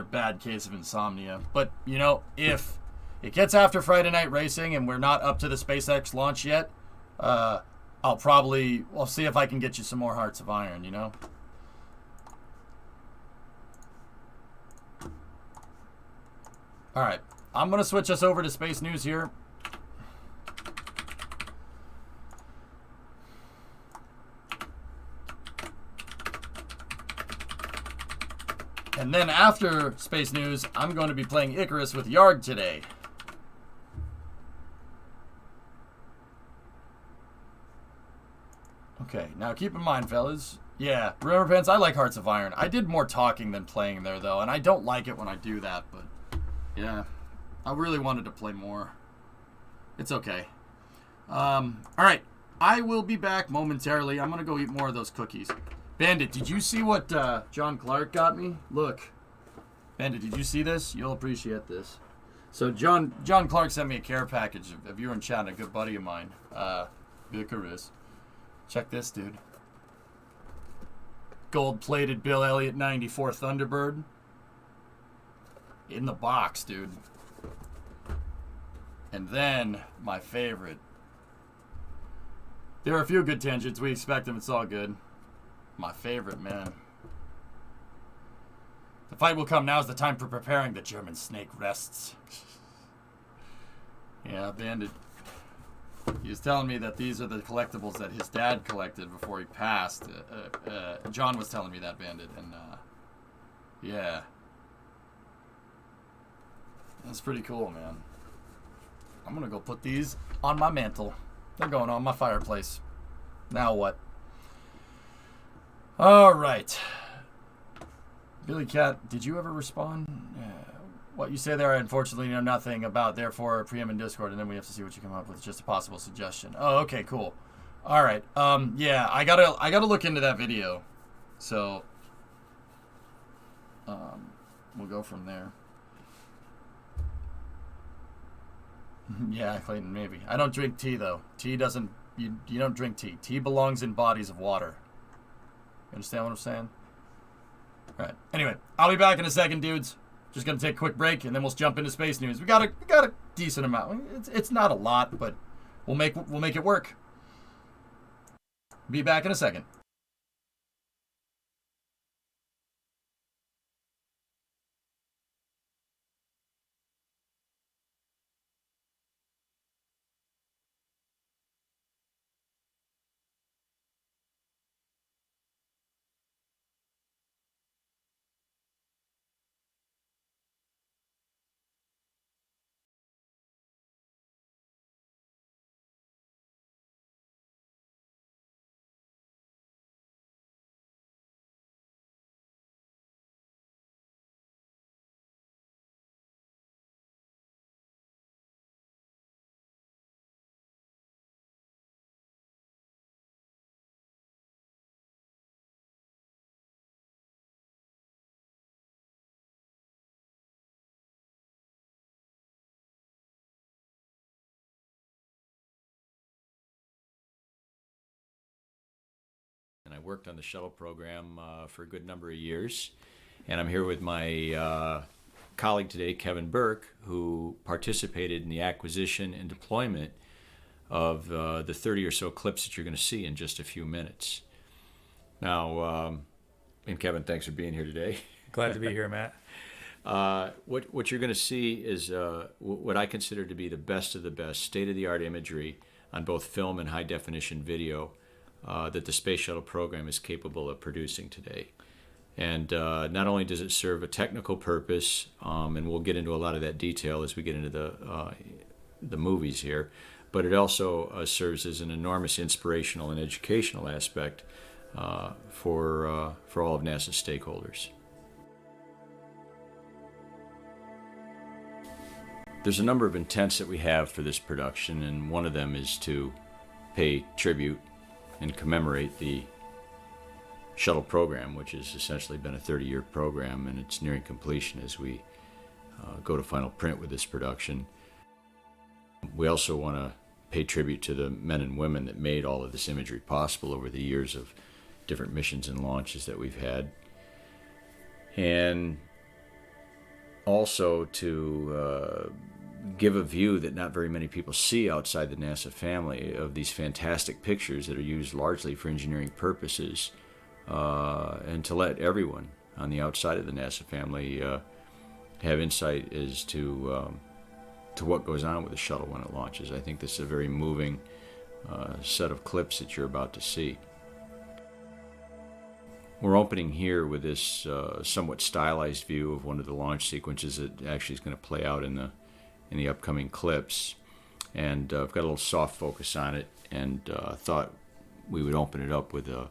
bad case of insomnia. But, you know, if it gets after Friday night racing and we're not up to the SpaceX launch yet, I'll see if I can get you some more Hearts of Iron, you know? Alright, I'm going to switch us over to Space News here. And then after Space News, I'm going to be playing Icarus with Yarg today. Okay, now keep in mind, fellas. Yeah, remember, Pence, I like Hearts of Iron. I did more talking than playing there, though, and I don't like it when I do that, but yeah, I really wanted to play more. It's okay. Alright, I will be back momentarily. I'm going to go eat more of those cookies. Bandit, did you see what John Clark got me? Look. Bandit, did you see this? You'll appreciate this. So John Clark sent me a care package of you in chat, a good buddy of mine, Icarus. Check this, dude. Gold-plated Bill Elliott 94 Thunderbird. In the box, dude. And then, my favorite. There are a few good tangents. We expect them. It's all good. My favorite, man. The fight will come. Now is the time for preparing. The German snake rests. Yeah, Bandit. He was telling me that these are the collectibles that his dad collected before he passed. John was telling me that, Bandit. And, yeah. That's pretty cool, man. I'm going to go put these on my mantle. They're going on my fireplace. Now what? All right. Billy Cat, did you ever respond? What you say there, I unfortunately know nothing about. Therefore, PM in Discord, and then we have to see what you come up with. It's just a possible suggestion. Oh, okay, cool. All right. Yeah, I gotta look into that video. So, we'll go from there. Yeah, Clayton, maybe. I don't drink tea though. Tea doesn't. You don't drink tea. Tea belongs in bodies of water. You understand what I'm saying? All right. Anyway, I'll be back in a second, dudes. Just gonna take a quick break, and then we'll jump into Space News. We got a decent amount. It's not a lot, but we'll make it work. Be back in a second. And I worked on the Shuttle program for a good number of years. And I'm here with my colleague today, Kevin Burke, who participated in the acquisition and deployment of the 30 or so clips that you're going to see in just a few minutes. Now, and Kevin, thanks for being here today. Glad to be here, Matt. What you're going to see is what I consider to be the best of the best state-of-the-art imagery on both film and high-definition video that the Space Shuttle program is capable of producing today. And not only does it serve a technical purpose, and we'll get into a lot of that detail as we get into the movies here, but it also serves as an enormous inspirational and educational aspect for all of NASA's stakeholders. There's a number of intents that we have for this production, and one of them is to pay tribute and commemorate the Shuttle program, which has essentially been a 30-year program, and it's nearing completion as we go to final print with this production. We also want to pay tribute to the men and women that made all of this imagery possible over the years of different missions and launches that we've had. And also to give a view that not very many people see outside the NASA family of these fantastic pictures that are used largely for engineering purposes, and to let everyone on the outside of the NASA family have insight as to what goes on with the shuttle when it launches. I think this is a very moving set of clips that you're about to see. We're opening here with this somewhat stylized view of one of the launch sequences that actually is going to play out in the upcoming clips, and I've got a little soft focus on it, and thought we would open it up with a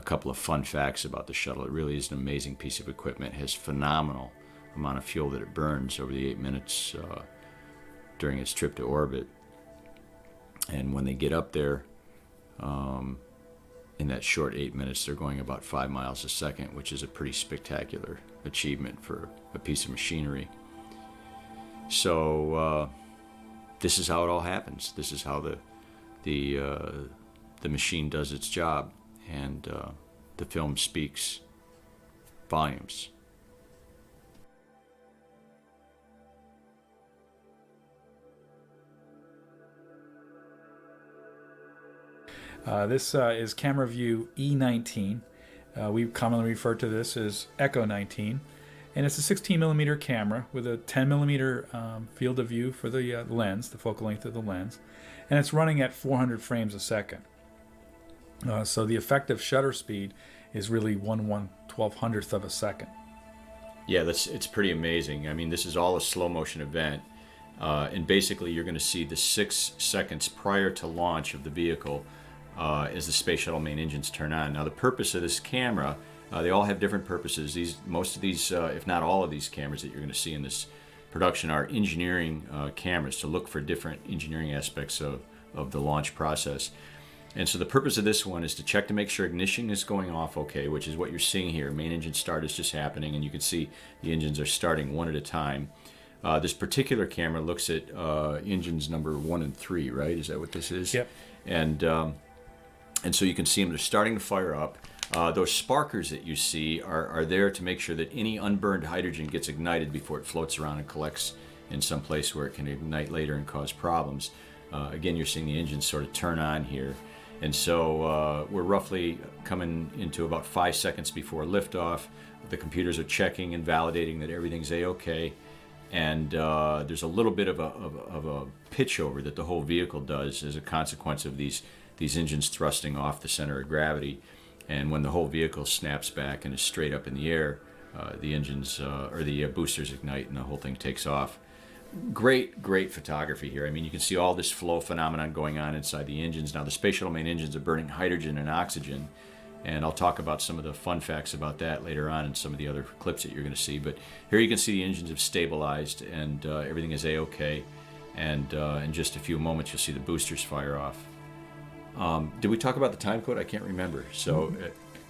couple of fun facts about the shuttle. It really is an amazing piece of equipment. It has phenomenal amount of fuel that it burns over the 8 minutes during its trip to orbit, and when they get up there, in that short 8 minutes, they're going about 5 miles a second, which is a pretty spectacular achievement for a piece of machinery. So this is how it all happens. This is how the machine does its job, and the film speaks volumes. This is camera view E19. We commonly refer to this as Echo 19. And it's a 16 millimeter camera with a 10 millimeter field of view for the lens, the focal length of the lens. And it's running at 400 frames a second. So the effective shutter speed is really 1/1200th of a second. Yeah, it's pretty amazing. I mean, this is all a slow motion event. And basically you're going to see the 6 seconds prior to launch of the vehicle as the space shuttle main engines turn on. Now, the purpose of this camera, they all have different purposes. Most of these, if not all of these cameras that you're going to see in this production, are engineering cameras to look for different engineering aspects of the launch process. And so the purpose of this one is to check to make sure ignition is going off okay, which is what you're seeing here. Main engine start is just happening, and you can see the engines are starting one at a time. This particular camera looks at engines number 1 and 3, right? Is that what this is? Yep. And so you can see them, they're starting to fire up. Those sparkers that you see are there to make sure that any unburned hydrogen gets ignited before it floats around and collects in some place where it can ignite later and cause problems. Again, you're seeing the engines sort of turn on here. And so we're roughly coming into about 5 seconds before liftoff. The computers are checking and validating that everything's A-OK. And there's a little bit of a pitch over that the whole vehicle does as a consequence of these engines thrusting off the center of gravity. And when the whole vehicle snaps back and is straight up in the air, the engines or the boosters ignite and the whole thing takes off. Great photography here. I mean, you can see all this flow phenomenon going on inside the engines. Now, the space shuttle main engines are burning hydrogen and oxygen, and I'll talk about some of the fun facts about that later on in some of the other clips that you're going to see. But here you can see the engines have stabilized and everything is A-OK. And in just a few moments, you'll see the boosters fire off. Did we talk about the time code? I can't remember. So,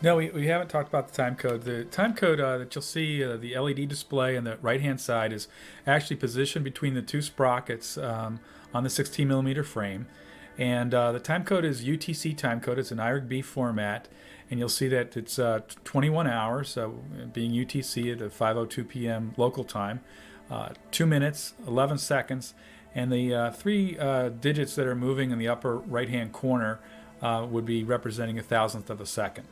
No, we haven't talked about the time code. The time code that you'll see, the LED display on the right-hand side, is actually positioned between the two sprockets on the 16 millimeter frame. And the time code is UTC time code. It's an IRB format. And you'll see that it's 21 hours, being UTC at 5:02 p.m. local time, 2 minutes, 11 seconds. And the 3 digits that are moving in the upper right-hand corner would be representing 1,000th of a second.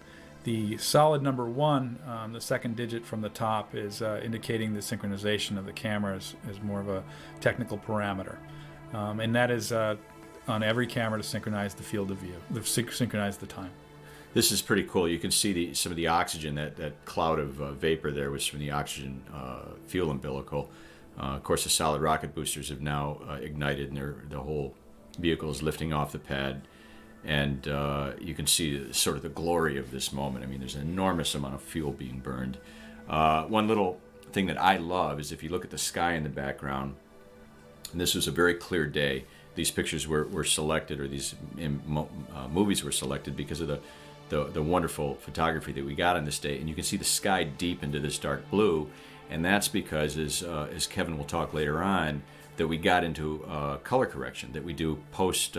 The solid number 1, the second digit from the top, is indicating the synchronization of the camera as more of a technical parameter. And that is on every camera to synchronize the field of view, synchronize the time. this is pretty cool. You can see some of the oxygen, that cloud of vapor there was from the oxygen fuel umbilical. Of course, the solid rocket boosters have now ignited, and the whole vehicle is lifting off the pad. And you can see sort of the glory of this moment. I mean, there's an enormous amount of fuel being burned. One little thing that I love is if you look at the sky in the background, and this was a very clear day. These pictures were selected, or these movies were selected because of the wonderful photography that we got on this day. And you can see the sky deep into this dark blue, and that's because, as Kevin will talk later on, that we got into color correction that we do post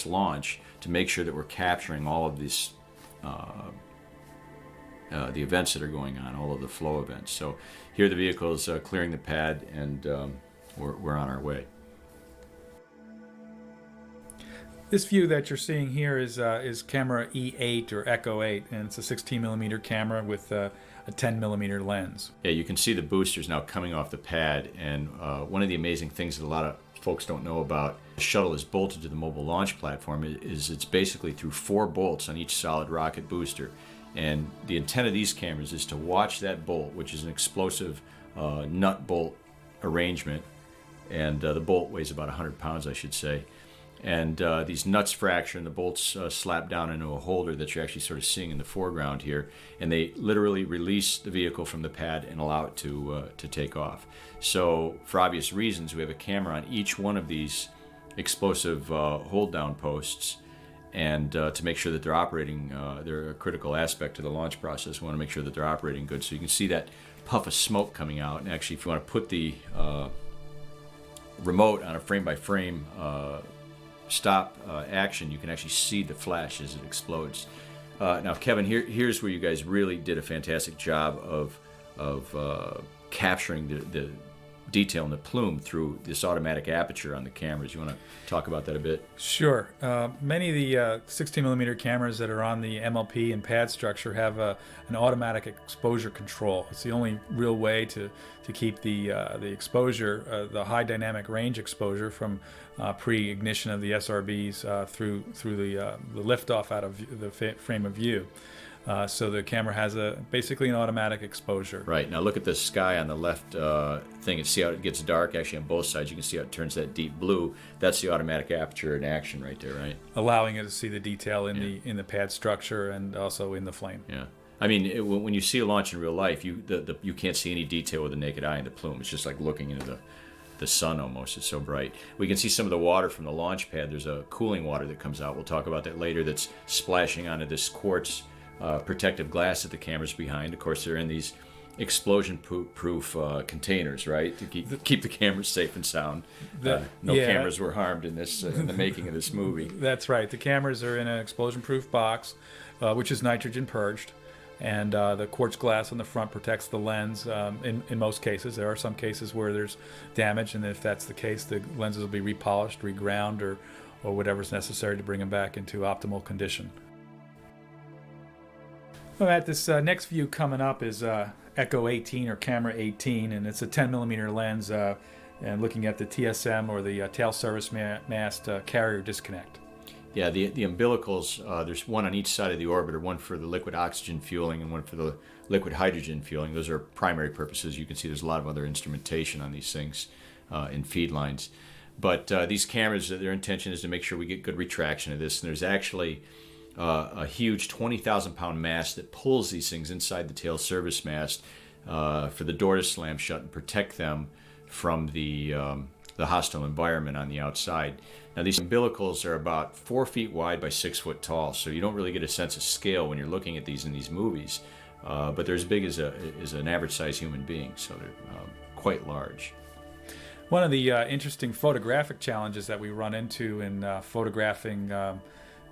launch to make sure that we're capturing all of these the events that are going on, all of the flow events. So here the vehicle is clearing the pad, and we're on our way. This view that you're seeing here is camera E8 or Echo 8, and it's a 16 millimeter camera with a 10 millimeter lens. Yeah, you can see the boosters now coming off the pad, and one of the amazing things that a lot of folks don't know about the Shuttle is bolted to the mobile launch platform is it's basically through 4 bolts on each solid rocket booster. And the intent of these cameras is to watch that bolt, which is an explosive nut bolt arrangement, and the bolt weighs about 100 pounds, I should say. And these nuts fracture and the bolts slap down into a holder that you're actually sort of seeing in the foreground here. And they literally release the vehicle from the pad and allow it to take off. So for obvious reasons, we have a camera on each one of these explosive hold down posts. And to make sure that they're operating, they're a critical aspect to the launch process. We want to make sure that they're operating good. So you can see that puff of smoke coming out. And actually, if you want to put the remote on a frame-by-frame stop action, you can actually see the flash as it explodes. Now, Kevin, here's where you guys really did a fantastic job of capturing the detail in the plume through this automatic aperture on the cameras. You want to talk about that a bit? Sure. Many of the 16 millimeter cameras that are on the MLP and pad structure have an automatic exposure control. It's the only real way to keep the exposure, the high dynamic range exposure from pre-ignition of the SRBs through the liftoff out of the frame of view. So the camera has basically an automatic exposure. Right. Now look at the sky on the left thing and see how it gets dark. Actually, on both sides, you can see how it turns that deep blue. That's the automatic aperture in action right there, right? Allowing it to see the detail in the pad structure and also in the flame. Yeah. I mean, when you see a launch in real life, you can't see any detail with the naked eye in the plume. It's just like looking into the sun almost. It's so bright. We can see some of the water from the launch pad. There's a cooling water that comes out. We'll talk about that later. That's splashing onto this quartz protective glass that the camera's behind. Of course, they're in these explosion-proof containers, right, to keep the cameras safe and sound. No cameras were harmed in this in the making of this movie. That's right. The cameras are in an explosion-proof box, which is nitrogen purged, and the quartz glass on the front protects the lens. In most cases, there are some cases where there's damage, and if that's the case, the lenses will be repolished, reground, or whatever's necessary to bring them back into optimal condition. Well, Matt, this next view coming up is Echo 18 or Camera 18, and it's a 10 millimeter lens and looking at the TSM or the tail service mast carrier disconnect. Yeah, the umbilicals, there's one on each side of the orbiter, one for the liquid oxygen fueling and one for the liquid hydrogen fueling. Those are primary purposes. You can see there's a lot of other instrumentation on these things in feed lines. But these cameras, their intention is to make sure we get good retraction of this, and there's actually a huge 20,000-pound mast that pulls these things inside the tail service mast for the door to slam shut and protect them from the hostile environment on the outside. Now, these umbilicals are about 4 feet wide by 6 foot tall, so you don't really get a sense of scale when you're looking at these in these movies. But they're as big as an average-sized human being, so they're quite large. One of the interesting photographic challenges that we run into in photographing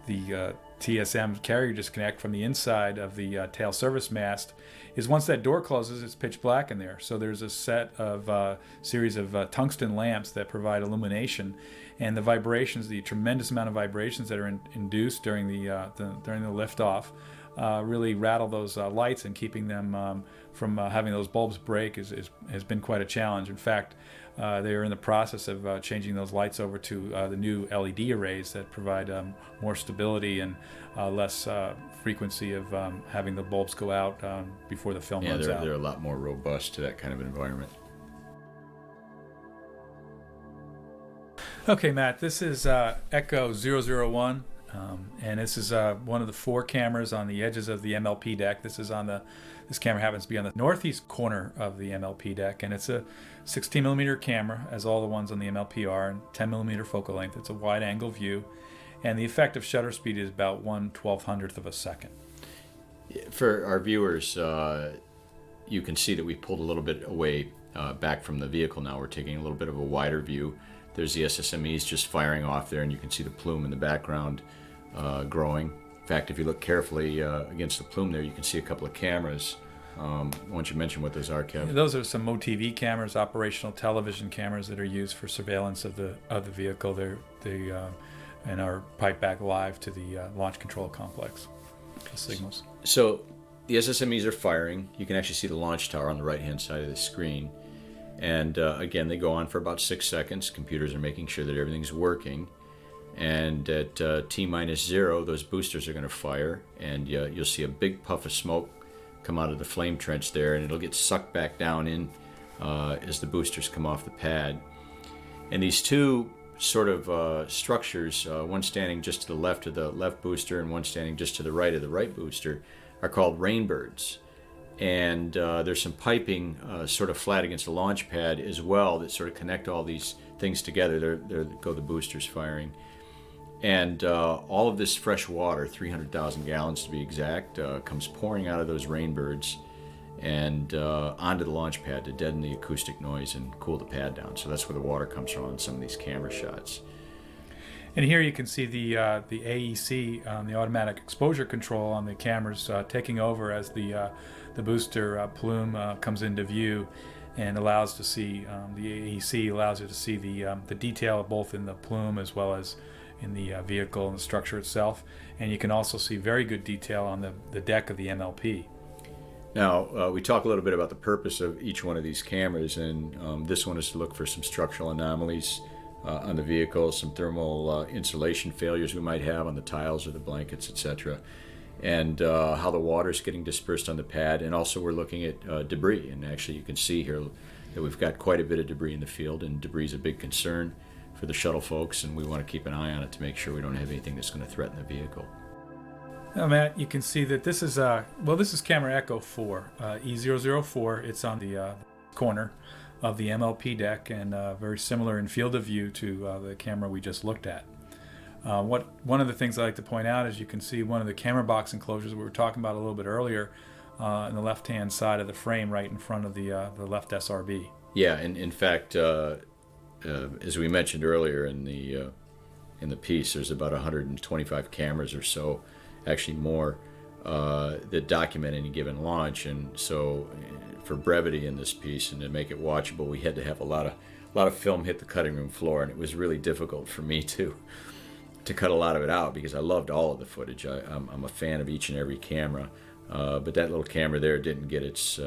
the TSM carrier disconnect from the inside of the tail service mast is once that door closes, it's pitch black in there. So there's a set of series of tungsten lamps that provide illumination, and the vibrations, the tremendous amount of vibrations that are induced during the liftoff, really rattle those lights, and keeping them from having those bulbs break has been quite a challenge. In fact, they are in the process of changing those lights over to the new LED arrays that provide more stability and less frequency of having the bulbs go out before the film runs out. Yeah, they're a lot more robust to that kind of environment. Okay, Matt, this is Echo 001, and this is one of the 4 cameras on the edges of the MLP deck. This camera happens to be on the northeast corner of the MLP deck, and it's a 16 millimeter camera, as all the ones on the MLP are, and 10 millimeter focal length. It's a wide angle view, and the effective shutter speed is about 1/1200th of a second. For our viewers, you can see that we pulled a little bit away back from the vehicle now. We're taking a little bit of a wider view. There's the SSMEs just firing off there, and you can see the plume in the background growing. fact, if you look carefully against the plume there, you can see a couple of cameras. Why don't you mention what those are, Kev? Those are some OTV cameras, operational television cameras that are used for surveillance of the vehicle. And are piped back live to the launch control complex. The signals. So the SSMEs are firing. You can actually see the launch tower on the right-hand side of the screen. And again, they go on for about 6 seconds. Computers are making sure that everything's working. And at T-0, those boosters are going to fire, and you'll see a big puff of smoke come out of the flame trench there, and it'll get sucked back down in as the boosters come off the pad. And these two sort of structures, one standing just to the left of the left booster and one standing just to the right of the right booster, are called rainbirds. And there's some piping sort of flat against the launch pad as well that sort of connect all these things together. There go the boosters firing. And all of this fresh water, 300,000 gallons to be exact, comes pouring out of those rainbirds and onto the launch pad to deaden the acoustic noise and cool the pad down. So that's where the water comes from on some of these camera shots. And here you can see the AEC, the automatic exposure control on the cameras taking over as the booster plume comes into view, and allows to see the AEC allows you to see the detail both in the plume as well as in the vehicle and the structure itself. And you can also see very good detail on the deck of the MLP. Now, we talk a little bit about the purpose of each one of these cameras, and this one is to look for some structural anomalies on the vehicle, some thermal insulation failures we might have on the tiles or the blankets, etc., and how the water is getting dispersed on the pad. And also we're looking at debris, and actually you can see here that we've got quite a bit of debris in the field, and debris is a big concern for the shuttle folks, and we want to keep an eye on it to make sure we don't have anything that's going to threaten the vehicle. Now, Matt, you can see that this is this is camera Echo 4, E004. It's on the corner of the MLP deck, and very similar in field of view to the camera we just looked at. One of the things I like to point out is you can see one of the camera box enclosures we were talking about a little bit earlier on the left-hand side of the frame, right in front of the left SRB. Yeah, and in fact, as we mentioned earlier in the piece, there's about 125 cameras or so, actually more, that document any given launch. And so for brevity in this piece and to make it watchable, we had to have a lot of film hit the cutting room floor, and it was really difficult for me to cut a lot of it out because I loved all of the footage. I'm a fan of each and every camera, but that little camera there didn't get its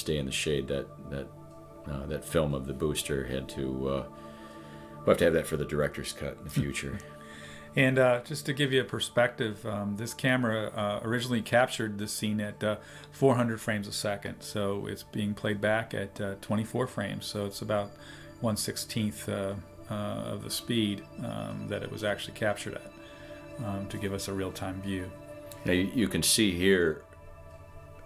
day in the shade. That film of the booster had to we'll have to have that for the director's cut in the future. And just to give you a perspective, this camera originally captured this scene at 400 frames a second. So it's being played back at 24 frames. So it's about 1/16 of the speed that it was actually captured at to give us a real-time view. Now you can see here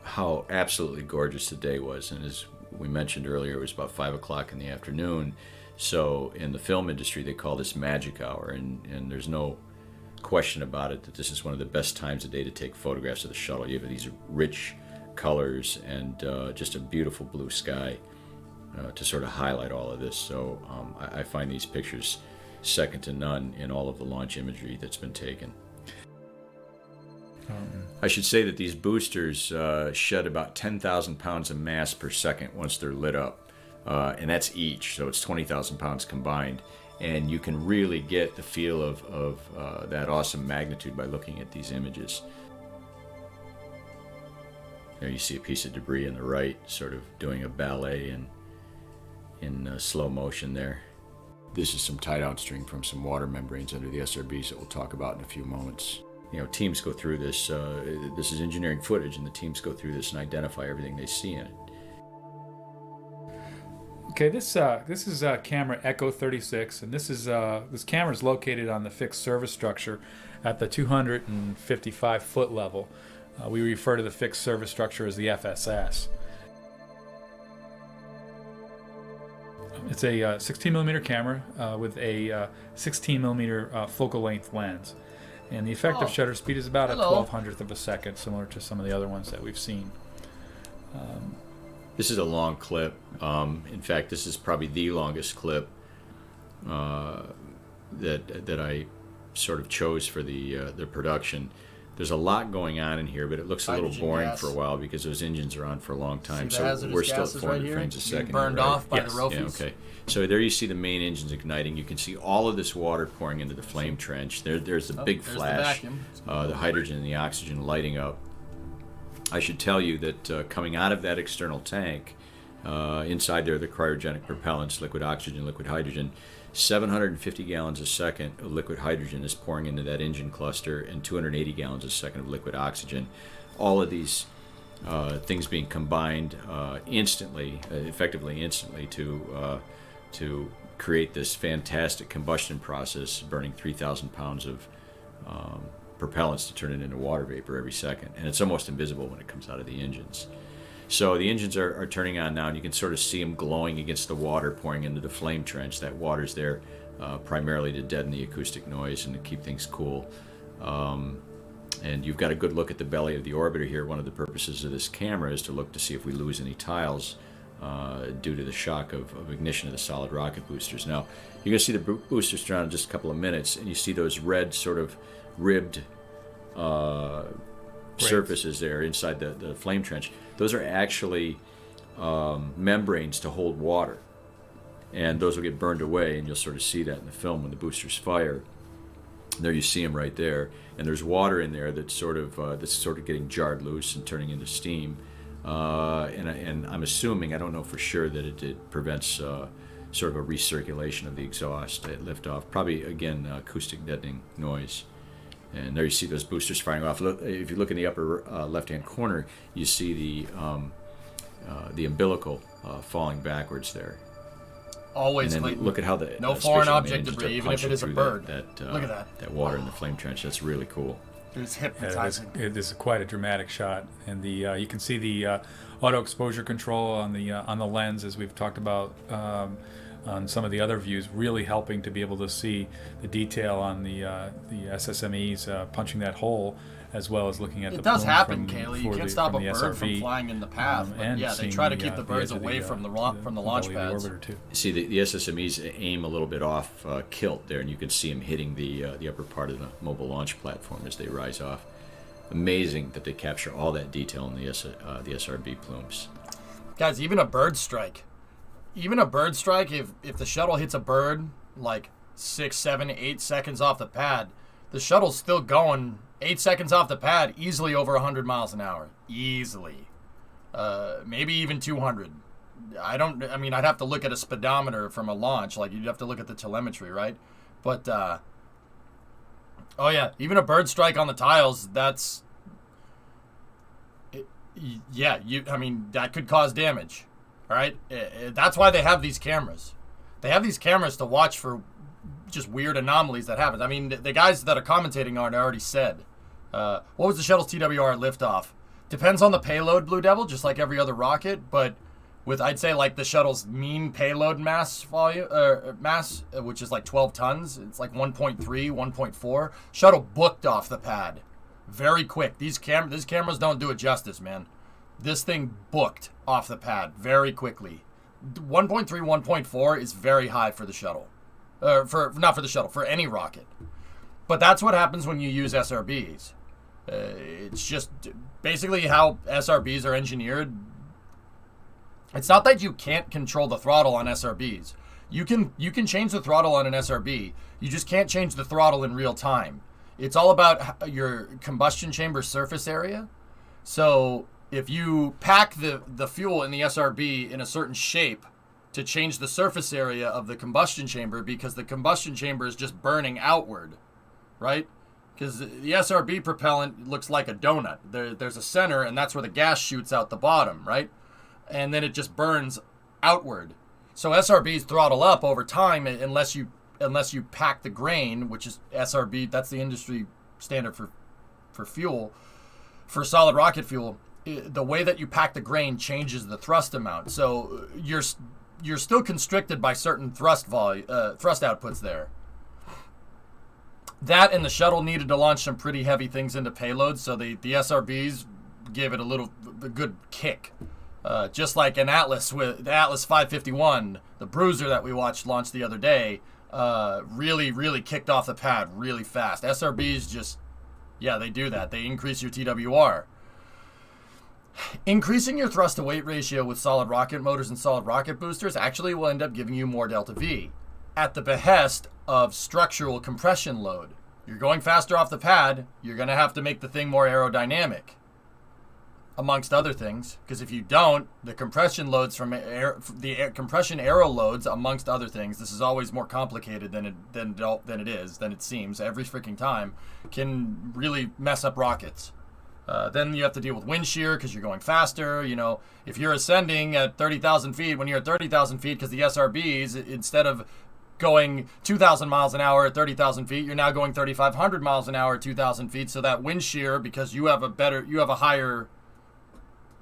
how absolutely gorgeous the day was. And as we mentioned earlier, it was about 5 o'clock in the afternoon. So in the film industry, they call this magic hour, and there's no question about it that this is one of the best times of day to take photographs of the shuttle. You have these rich colors and just a beautiful blue sky to sort of highlight all of this. So I find these pictures second to none in all of the launch imagery that's been taken. I should say that these boosters shed about 10,000 pounds of mass per second once they're lit up. And that's each, so it's 20,000 pounds combined. And you can really get the feel of that awesome magnitude by looking at these images. There you see a piece of debris on the right, sort of doing a ballet in slow motion there. This is some tie-down string from some water membranes under the SRBs that we'll talk about in a few moments. You know, teams go through this. This is engineering footage, and the teams go through this and identify everything they see in it. Okay, this is camera Echo 36, and this camera is located on the fixed service structure at the 255-foot level. We refer to the fixed service structure as the FSS. It's a 16 millimeter camera with a 16 millimeter focal length lens, and the effective shutter speed is about a 1200th of a second, similar to some of the other ones that we've seen. This is a long clip. In fact, this is probably the longest clip that I sort of chose for the production. there's a lot going on in here, but it looks a little Hydrogen boring gas. for a while because those engines are on for a long time. See the So hazardous we're still at gases 400 right here? frames a Being second. burned right? off by the Yes, Rofies. yeah, okay. So there you see the main engines igniting. You can see all of this water pouring into the flame trench. There's the big there's the flash, vacuum. the hydrogen and the oxygen lighting up. I should tell you that coming out of that external tank, inside there, the cryogenic propellants, liquid oxygen, liquid hydrogen, 750 gallons a second of liquid hydrogen is pouring into that engine cluster, and 280 gallons a second of liquid oxygen. All of these things being combined instantly, effectively instantly, to create this fantastic combustion process, burning 3,000 pounds of propellants to turn it into water vapor every second. And it's almost invisible when it comes out of the engines. So the engines are turning on now, and you can sort of see them glowing against the water pouring into the flame trench. That water's there primarily to deaden the acoustic noise and to keep things cool. And you've got a good look at the belly of the orbiter here. One of the purposes of this camera is to look to see if we lose any tiles due to the shock of ignition of the solid rocket boosters. Now, you're going to see the boosters turn on in just a couple of minutes, and you see those red sort of ribbed surfaces there inside the flame trench. Those are actually membranes to hold water, and those will get burned away, and you'll sort of see that in the film when the boosters fire. There you see them right there, and there's water in there that's sort of getting jarred loose and turning into steam. And I'm assuming, I don't know for sure, that it prevents sort of a recirculation of the exhaust at liftoff. Probably, again, acoustic deadening noise. And there you see those boosters firing off. If you look in the upper left-hand corner, you see the umbilical falling backwards there. Always And then Clayton. look at how the No foreign spaceship object engines debris, are even if it punching is a through bird. That, Look at that. That water in the flame trench. That's really cool. It's Yeah, hypnotizing. it is quite a dramatic shot, and you can see the auto exposure control on the lens, as we've talked about on some of the other views, really helping to be able to see the detail on the SSMEs punching that hole, as well as looking at the It does plume happen, from, Kaylee. You for can't the- stop a from the bird from SRB, flying in the path. But and yeah, they seeing try to keep the edge birds of away from the launch belly pads. of the orbiter too. See, the SSMEs aim a little bit off kilt there, and you can see them hitting the upper part of the mobile launch platform as they rise off. Amazing that they capture all that detail in the SRB plumes. Guys, even a bird strike. If the shuttle hits a bird like 6, 7, 8 seconds off the pad, the shuttle's still going 8 seconds off the pad, easily over 100 miles an hour. Easily. Maybe even 200. I'd have to look at a speedometer from a launch. Like, you'd have to look at the telemetry, right? But, oh yeah, even a bird strike on the tiles, that could cause damage. All right? That's why they have these cameras. They have these cameras to watch for just weird anomalies that happen. I mean, the guys that are commentating on it already said, what was the shuttle's TWR at liftoff? Depends on the payload, Blue Devil, just like every other rocket, but with, I'd say, like the shuttle's mean payload mass, which is like 12 tons, it's like 1.3, 1.4. Shuttle booked off the pad very quick. These cameras don't do it justice, man. This thing booked off the pad very quickly. 1.3, 1.4 is very high for the shuttle. Not for the shuttle, for any rocket. But that's what happens when you use SRBs. It's just basically how SRBs are engineered. It's not that you can't control the throttle on SRBs. You can change the throttle on an SRB. You just can't change the throttle in real time. It's all about your combustion chamber surface area. So if you pack the fuel in the SRB in a certain shape to change the surface area of the combustion chamber, because the combustion chamber is just burning outward, right? Because the SRB propellant looks like a donut. There's a center, and that's where the gas shoots out the bottom, right? And then it just burns outward. So SRBs throttle up over time unless you pack the grain, which is SRB. That's the industry standard for fuel, for solid rocket fuel. The way that you pack the grain changes the thrust amount. So you're still constricted by certain thrust outputs there. That and the shuttle needed to launch some pretty heavy things into payload, so the SRBs gave it a good kick. Just like an Atlas with the Atlas 551, the bruiser that we watched launch the other day, really kicked off the pad really fast. SRBs just Yeah, they do that. They increase your TWR. Increasing your thrust to weight ratio with solid rocket motors and solid rocket boosters actually will end up giving you more delta V at the behest of structural compression load. You're going faster off the pad, you're going to have to make the thing more aerodynamic, amongst other things, because if you don't, the compression loads from compression aero loads, amongst other things, this is always more complicated than it seems every freaking time, can really mess up rockets. Then you have to deal with wind shear because you're going faster. You know, if you're ascending at 30,000 feet, when you're at 30,000 feet, because the SRBs, instead of going 2,000 miles an hour at 30,000 feet, you're now going 3,500 miles an hour at 2,000 feet. So that wind shear, because you have a higher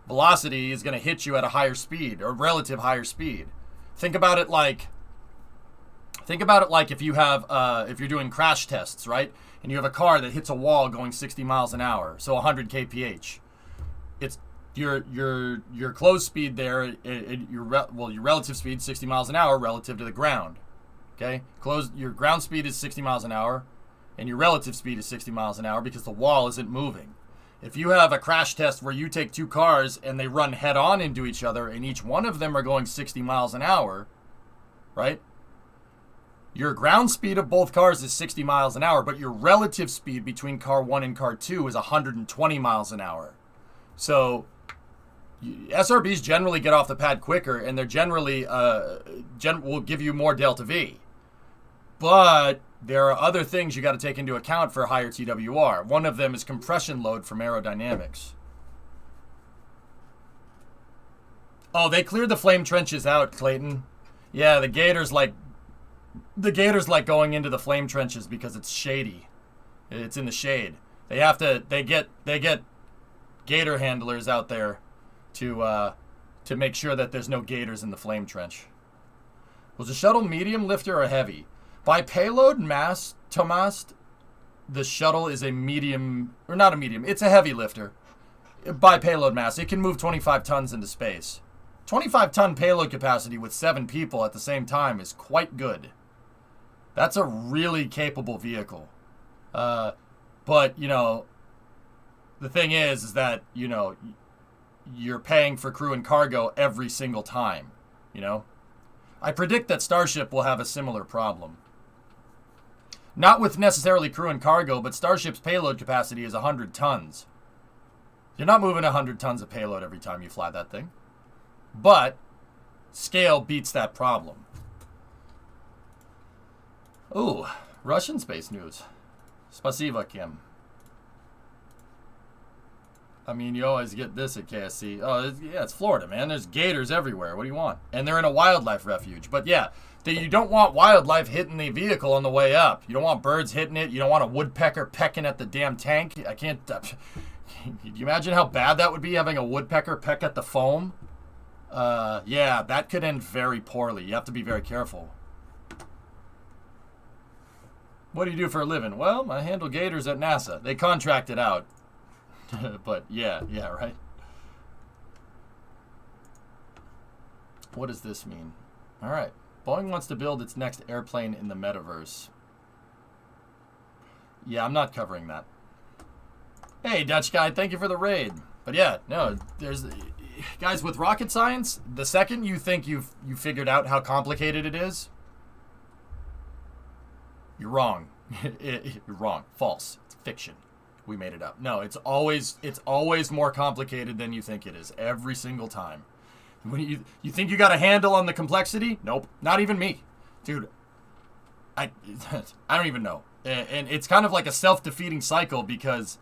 velocity, is going to hit you at a higher speed or relative higher speed. Think about it like if you have if you're doing crash tests, right? And you have a car that hits a wall going 60 miles an hour, so 100 kph. It's your closed speed there, your relative speed 60 miles an hour relative to the ground. Okay, your ground speed is 60 miles an hour, and your relative speed is 60 miles an hour because the wall isn't moving. If you have a crash test where you take two cars and they run head on into each other, and each one of them are going 60 miles an hour, right? Your ground speed of both cars is 60 miles an hour, but your relative speed between car 1 and car 2 is 120 miles an hour. So SRBs generally get off the pad quicker, and they're generally will give you more delta V. But there are other things you got to take into account for higher TWR. One of them is compression load from aerodynamics. Oh, they cleared the flame trenches out, Clayton. Yeah, the Gators like going into the flame trenches because it's shady. It's in the shade. They get gator handlers out there to make sure that there's no gators in the flame trench. Was the shuttle medium lifter or heavy? By payload mass to mast, the shuttle is a medium, or not a medium, it's a heavy lifter. By payload mass, it can move 25 tons into space. 25-ton payload capacity with 7 people at the same time is quite good. That's a really capable vehicle. But, you know, the thing is that, you know, you're paying for crew and cargo every single time, you know? I predict that Starship will have a similar problem. Not with necessarily crew and cargo, but Starship's payload capacity is 100 tons. You're not moving 100 tons of payload every time you fly that thing. But scale beats that problem. Ooh, Russian space news. Spasiba, Kim. I mean, you always get this at KSC. Oh, yeah, it's Florida, man. There's gators everywhere. What do you want? And they're in a wildlife refuge. But yeah, you don't want wildlife hitting the vehicle on the way up. You don't want birds hitting it. You don't want a woodpecker pecking at the damn tank. I can't... Can you imagine how bad that would be, having a woodpecker peck at the foam? Yeah, that could end very poorly. You have to be very careful. What do you do for a living? Well, I handle gators at NASA. They contract it out. But yeah, right. What does this mean? All right. Boeing wants to build its next airplane in the metaverse. Yeah, I'm not covering that. Hey, Dutch guy, thank you for the raid. But yeah, no, there's... Guys, with rocket science, the second you think you figured out how complicated it is, you're wrong. You're wrong. False. It's fiction. We made it up. No, it's always more complicated than you think it is. Every single time. When you think you got a handle on the complexity? Nope. Not even me. Dude, I don't even know. And it's kind of like a self-defeating cycle because...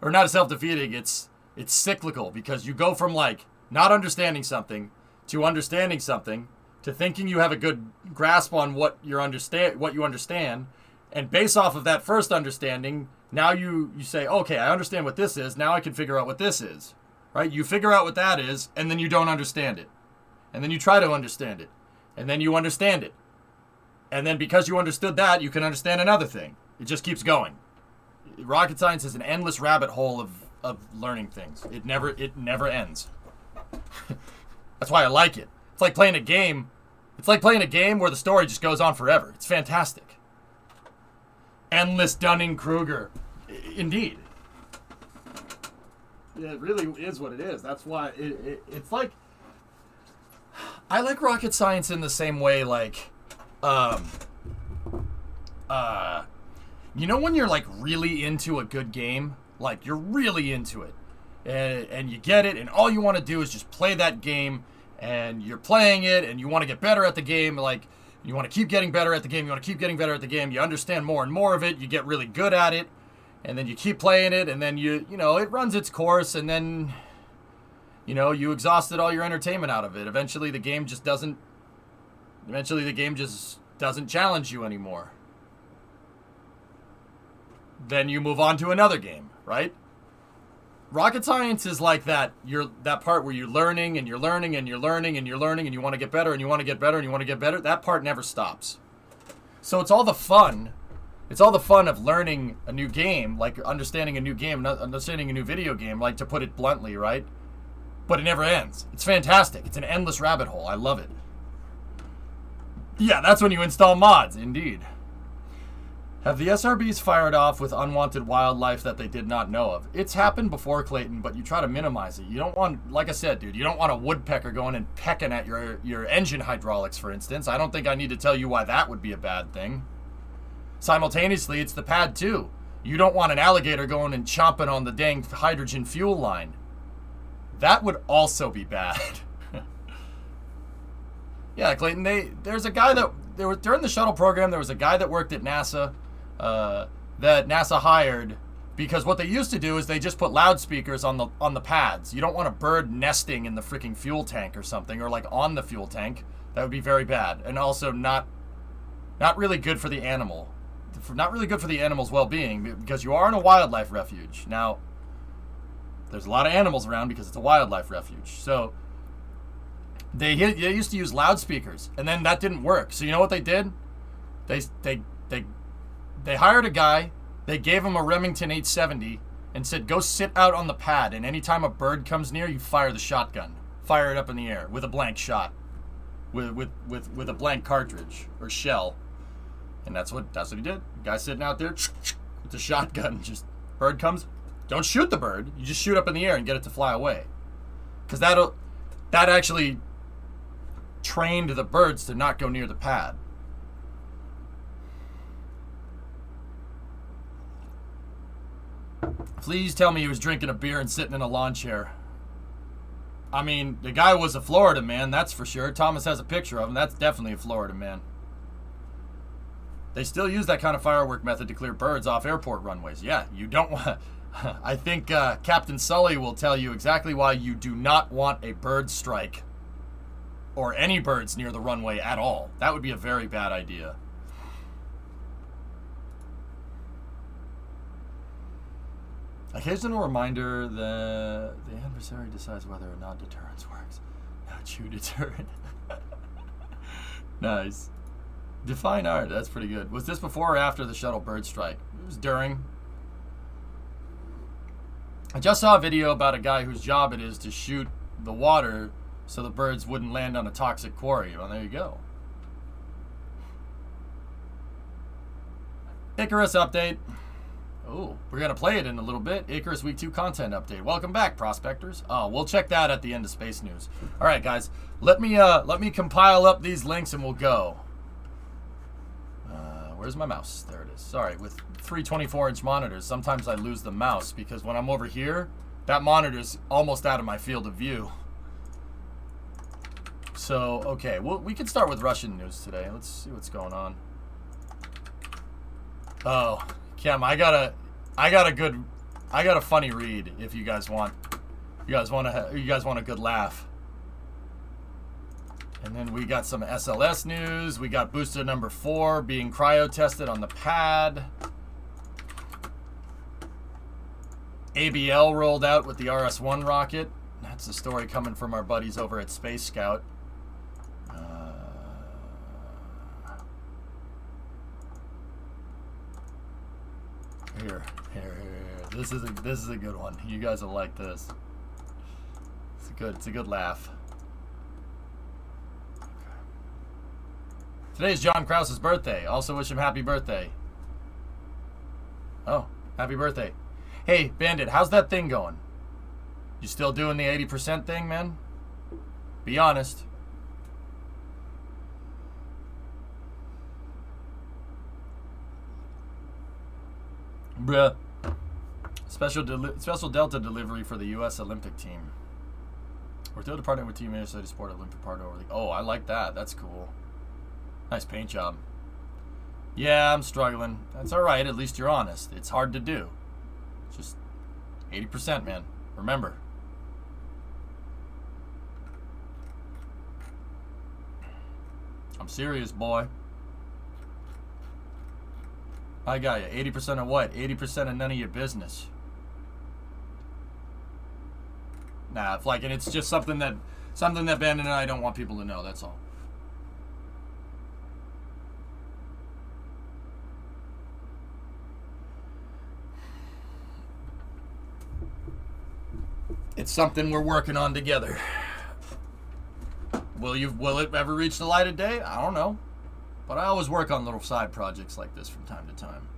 Or not a self-defeating, it's cyclical because you go from like not understanding something to understanding something to thinking you have a good grasp on what you understand, and based off of that first understanding, now you say, okay, I understand what this is, now I can figure out what this is, right? You figure out what that is, and then you don't understand it, and then you try to understand it, and then you understand it, and then because you understood that, you can understand another thing. It just keeps going. Rocket science is an endless rabbit hole of learning things. It never ends. That's why I like it. It's like playing a game. It's like playing a game where the story just goes on forever. It's fantastic. Endless Dunning-Kruger. Indeed. It really is what it is. That's why it's like, I like rocket science in the same way, like, you know when you're like really into a good game, like you're really into it, and you get it, and all you want to do is just play that game, and you're playing it, and you want to get better at the game, like you want to keep getting better at the game, you want to keep getting better at the game, you understand more and more of it, you get really good at it, and then you keep playing it, and then you know, it runs its course, and then, you know, you exhausted all your entertainment out of it. Eventually the game just doesn't challenge you anymore. Then you move on to another game, right? Rocket science is like that. That part where you're learning and you're learning and you're learning and you're learning and you want to get better and you want to get better and you want to get better. That part never stops. So it's all the fun. It's all the fun of learning a new game, like understanding a new game, understanding a new video game, like to put it bluntly, right? But it never ends. It's fantastic. It's an endless rabbit hole. I love it. Yeah, that's when you install mods, indeed. Have the SRBs fired off with unwanted wildlife that they did not know of? It's happened before, Clayton, but you try to minimize it. You don't want, like I said, dude, you don't want a woodpecker going and pecking at your engine hydraulics, for instance. I don't think I need to tell you why that would be a bad thing. Simultaneously, it's the pad, too. You don't want an alligator going and chomping on the dang hydrogen fuel line. That would also be bad. Yeah, Clayton, there's a guy during the shuttle program, there was a guy that worked at NASA that NASA hired, because what they used to do is they just put loudspeakers on the pads. You don't want a bird nesting in the freaking fuel tank or something, or like on the fuel tank. That would be very bad, and also not really good for the animal. Not really good for the animal's well-being, because you are in a wildlife refuge. Now, there's a lot of animals around because it's a wildlife refuge. So they used to use loudspeakers, and then that didn't work. So you know what they did? They hired a guy. They gave him a Remington 870 and said, "Go sit out on the pad, and anytime a bird comes near, you fire the shotgun. Fire it up in the air with a blank shot, with a blank cartridge or shell." And that's what he did. Guy sitting out there with the shotgun, just bird comes, don't shoot the bird. You just shoot up in the air and get it to fly away, because that actually trained the birds to not go near the pad. Please tell me he was drinking a beer and sitting in a lawn chair. I mean, the guy was a Florida man, that's for sure. Thomas has a picture of him. That's definitely a Florida man. They still use that kind of firework method to clear birds off airport runways. Yeah, you don't want... I think Captain Sully will tell you exactly why you do not want a bird strike or any birds near the runway at all. That would be a very bad idea. Occasional reminder that the adversary decides whether or not deterrence works. Not true deterrent. Nice. Define art. That's pretty good. Was this before or after the shuttle bird strike? It was during. I just saw a video about a guy whose job it is to shoot the water so the birds wouldn't land on a toxic quarry. Well, there you go. Icarus update. Oh, we're going to play it in a little bit. Icarus Week 2 content update. Welcome back, prospectors. Oh, we'll check that at the end of Space News. All right, guys. Let me compile up these links and we'll go. Where's my mouse? There it is. Sorry, with 324-inch monitors, sometimes I lose the mouse because when I'm over here, that monitor's almost out of my field of view. So, okay, well, we can start with Russian news today. Let's see what's going on. Oh, Cam, I got a funny read if you guys want. You guys want a good laugh. And then we got some SLS news. We got booster number 4 being cryo tested on the pad. ABL rolled out with the RS-1 rocket. That's the story coming from our buddies over at Space Scout. Here. This is a good one. You guys will like this. It's a good laugh. Today's John Krause's birthday. Also wish him happy birthday. Oh, happy birthday. Hey, Bandit, how's that thing going? You still doing the 80% thing, man? Be honest. Bruh. Special Delta delivery for the U.S. Olympic team. We're still partnering with Team USA to support Olympic part over the... Oh, I like that. That's cool. Nice paint job. Yeah, I'm struggling. That's alright. At least you're honest. It's hard to do. It's just 80%, man. Remember. I'm serious, boy. I got you. 80% of what? 80% of none of your business. Nah, and it's just something that Bandit and I don't want people to know. That's all. It's something we're working on together. Will it ever reach the light of day? I don't know. But I always work on little side projects like this from time to time.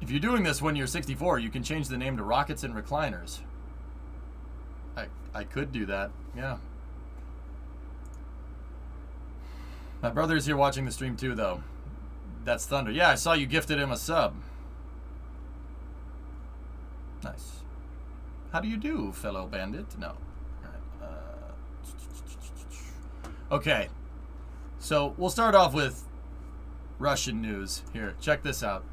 If you're doing this when you're 64, you can change the name to Rockets and Recliners. I could do that, yeah. My brother's here watching the stream too, though. That's Thunder. Yeah, I saw you gifted him a sub. Nice. How do you do, fellow bandit? No. Okay. So, we'll start off with Russian news. Here, check this out.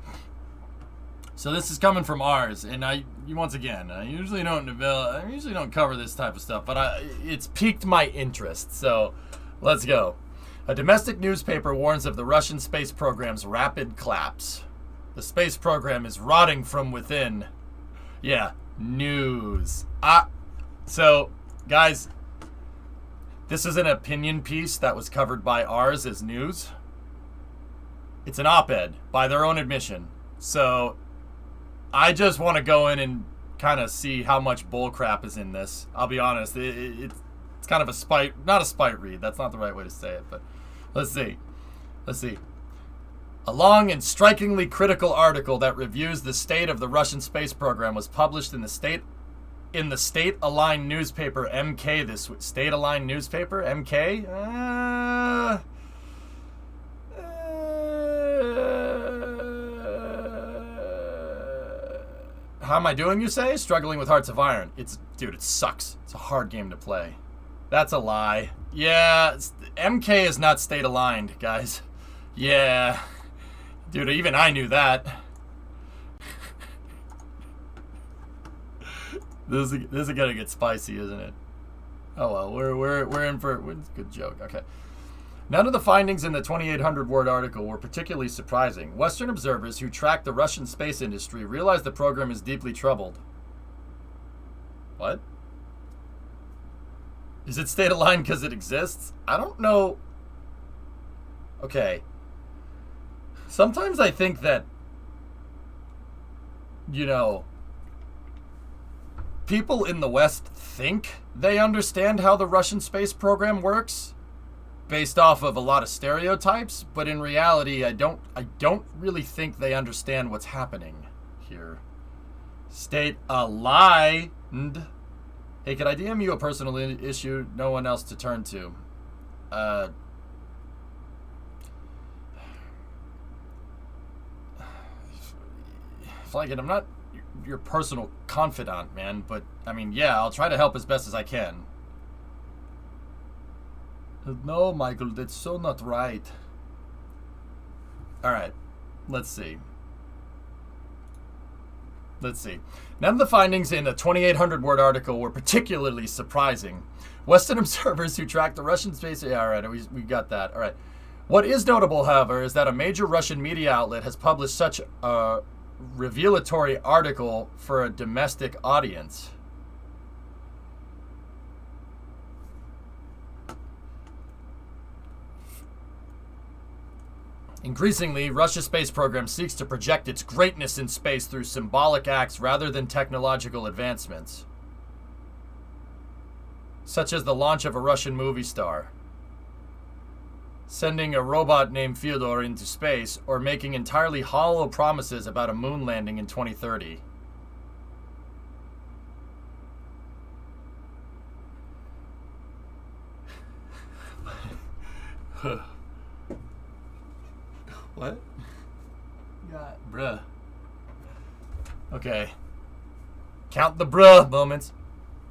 So this is coming from ours, and I usually don't cover this type of stuff, but it's piqued my interest. So, let's go. A domestic newspaper warns of the Russian space program's rapid collapse. The space program is rotting from within. Yeah, news. So, guys, this is an opinion piece that was covered by ours as news. It's an op-ed by their own admission. So, I just want to go in and kind of see how much bullcrap is in this. I'll be honest. It's kind of not a spite read. That's not the right way to say it, but let's see. A long and strikingly critical article that reviews the state of the Russian space program was published in the state-aligned newspaper MK this week. State-aligned newspaper MK? How am I doing, you say? Struggling with Hearts of Iron. Dude, it sucks. It's a hard game to play. That's a lie. Yeah, MK is not state-aligned, guys. Yeah. Dude, even I knew that. This is gonna get spicy, isn't it? Oh well, we're in for it's a good joke. Okay. None of the findings in the 2,800-word article were particularly surprising. Western observers who track the Russian space industry realize the program is deeply troubled. What? Is it state-aligned because it exists? I don't know. Okay. Sometimes I think that, people in the West think they understand how the Russian space program works based off of a lot of stereotypes, but in reality, I don't really think they understand what's happening here. State-aligned. Hey, could I DM you a personal issue? No one else to turn to. Flagging, I'm not your personal confidant, man, but, I mean, yeah, I'll try to help as best as I can. No, Michael, that's so not right. Alright, let's see. None of the findings in the 2,800-word article were particularly surprising. Western observers who tracked the Russian space... Yeah, alright, we got that. Alright. What is notable, however, is that a major Russian media outlet has published such a revelatory article for a domestic audience. Increasingly, Russia's space program seeks to project its greatness in space through symbolic acts rather than technological advancements, such as the launch of a Russian movie star, sending a robot named Fyodor into space, or making entirely hollow promises about a moon landing in 2030. What? Got bruh. Okay. Count the bruh moments.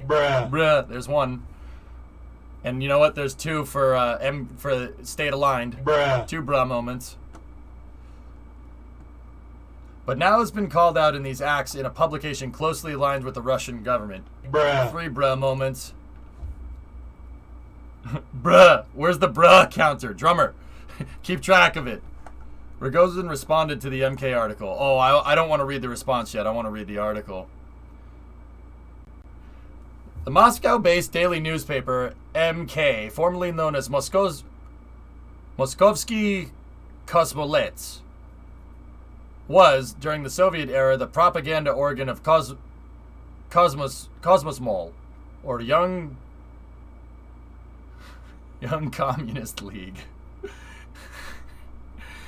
Bruh. There's one. And you know what? There's two for for state aligned. Two bruh moments. But now it's been called out in these acts in a publication closely aligned with the Russian government. Three bruh moments. Bruh. Where's the bruh counter? Drummer. Keep track of it. Rogozin responded to the MK article. Oh, I don't want to read the response yet. I want to read the article. The Moscow-based daily newspaper MK, formerly known as Moskovsky Kosmolets, was, during the Soviet era, the propaganda organ of Kosmosmol, or Young Communist League.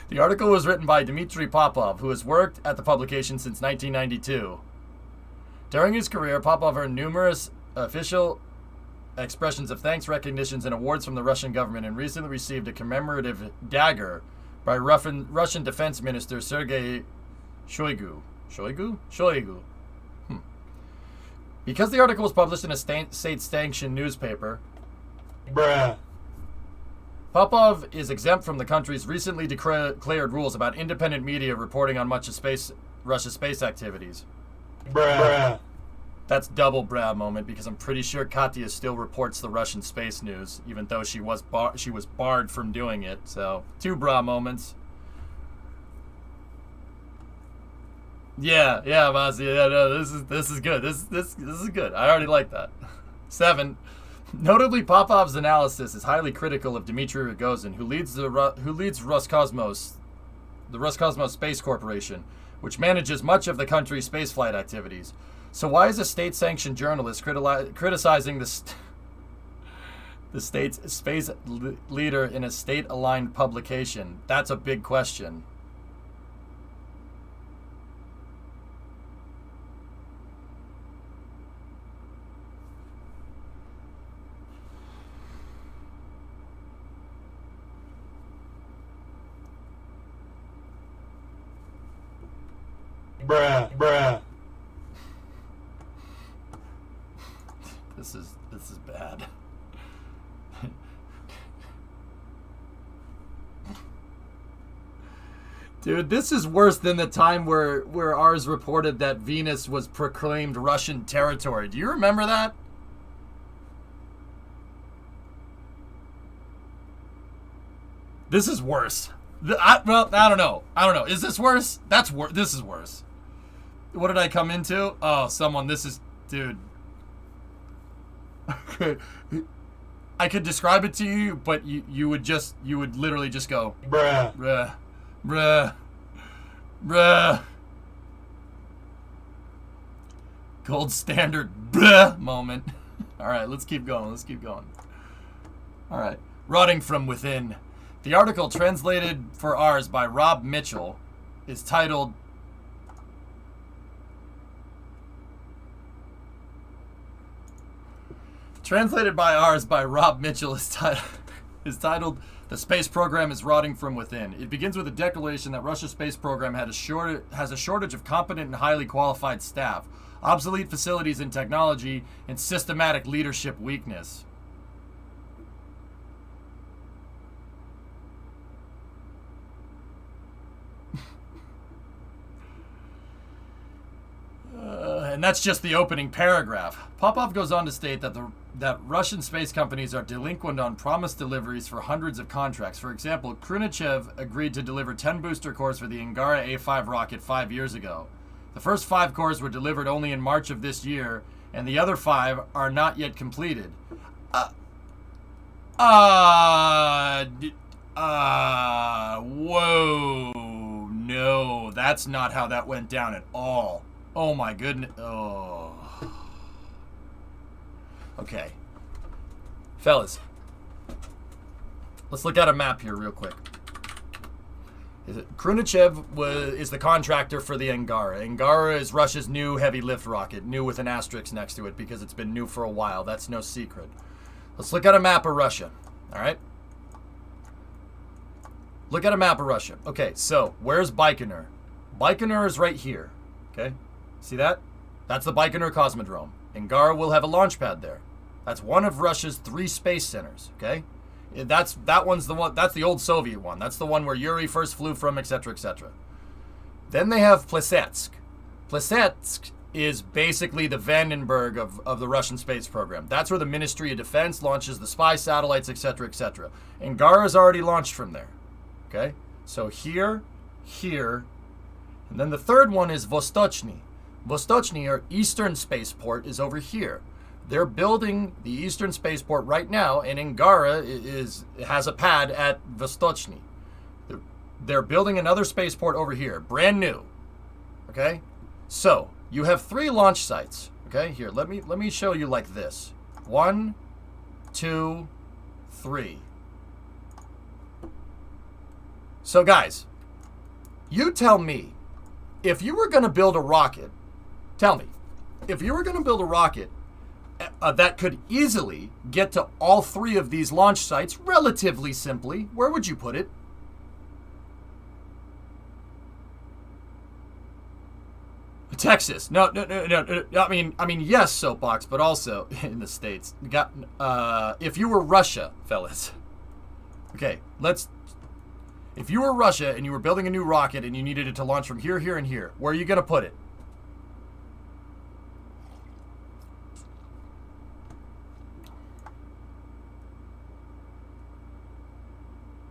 The article was written by Dmitry Popov, who has worked at the publication since 1992. During his career, Popov earned numerous official expressions of thanks, recognitions, and awards from the Russian government, and recently received a commemorative dagger by Russian Defense Minister Sergei Shoigu. Shoigu? Because the article was published in a state-sanctioned newspaper, Popov is exempt from the country's recently declared rules about independent media reporting on much of Russia's space activities. That's double bruh moment, because I'm pretty sure Katya still reports the Russian space news, even though she was barred from doing it. So, two bruh moments. Yeah, Mazzy. Yeah, no, this is good. This is good. I already like that. 7. Notably, Popov's analysis is highly critical of Dmitry Rogozin, who leads Roscosmos, the Roscosmos Space Corporation, which manages much of the country's spaceflight activities. So why is a state-sanctioned journalist criticizing the state's space leader in a state-aligned publication? That's a big question. Bruh. This is bad. Dude, this is worse than the time where ours reported that Venus was proclaimed Russian territory. Do you remember that? This is worse. I don't know. Is this worse? This is worse. What did I come into? Oh, dude. I could describe it to you, but you would literally just go bruh. Gold standard bruh moment. All right, let's keep going. All right, rotting from within. The article, translated for ours by Rob Mitchell, is titled is titled "The Space Program is Rotting from Within." It begins with a declaration that Russia's space program has a shortage of competent and highly qualified staff, obsolete facilities and technology, and systematic leadership weakness. And that's just the opening paragraph. Popov goes on to state that Russian space companies are delinquent on promised deliveries for hundreds of contracts. For example, Khrunichev agreed to deliver 10 booster cores for the Angara A5 rocket 5 years ago. The first 5 cores were delivered only in March of this year, and the other 5 are not yet completed. Whoa. No, that's not how that went down at all. Oh my goodness. Oh. Okay. Fellas, let's look at a map here real quick. Khrunichev is the contractor for the Angara. Angara is Russia's new heavy lift rocket, new with an asterisk next to it because it's been new for a while. That's no secret. Let's look at a map of Russia. All right? Look at a map of Russia. Okay, so where's Baikonur? Baikonur is right here. Okay, see that? That's the Baikonur Cosmodrome. Angara will have a launch pad there. That's one of Russia's 3 space centers. Okay, that one's the one. That's the old Soviet one. That's the one where Yuri first flew from, etc., etc. Then they have Plesetsk. Plesetsk is basically the Vandenberg of the Russian space program. That's where the Ministry of Defense launches the spy satellites, etc., etc. Angara's already launched from there. Okay, so here, and then the third one is Vostochny. Vostochny, or Eastern Spaceport, is over here. They're building the Eastern Spaceport right now, and Angara has a pad at Vostochny. They're building another spaceport over here, brand new. Okay, so you have 3 launch sites. Okay, here, let me show you like this. 1, 2, 3. So guys, you tell me, if you were going to build a rocket, tell me, if you were going to build a rocket that could easily get to all 3 of these launch sites relatively simply, where would you put it? Texas. No. I mean, yes, soapbox, but also in the States. If you were Russia, fellas. Okay, if you were Russia and you were building a new rocket and you needed it to launch from here, here, and here, where are you going to put it?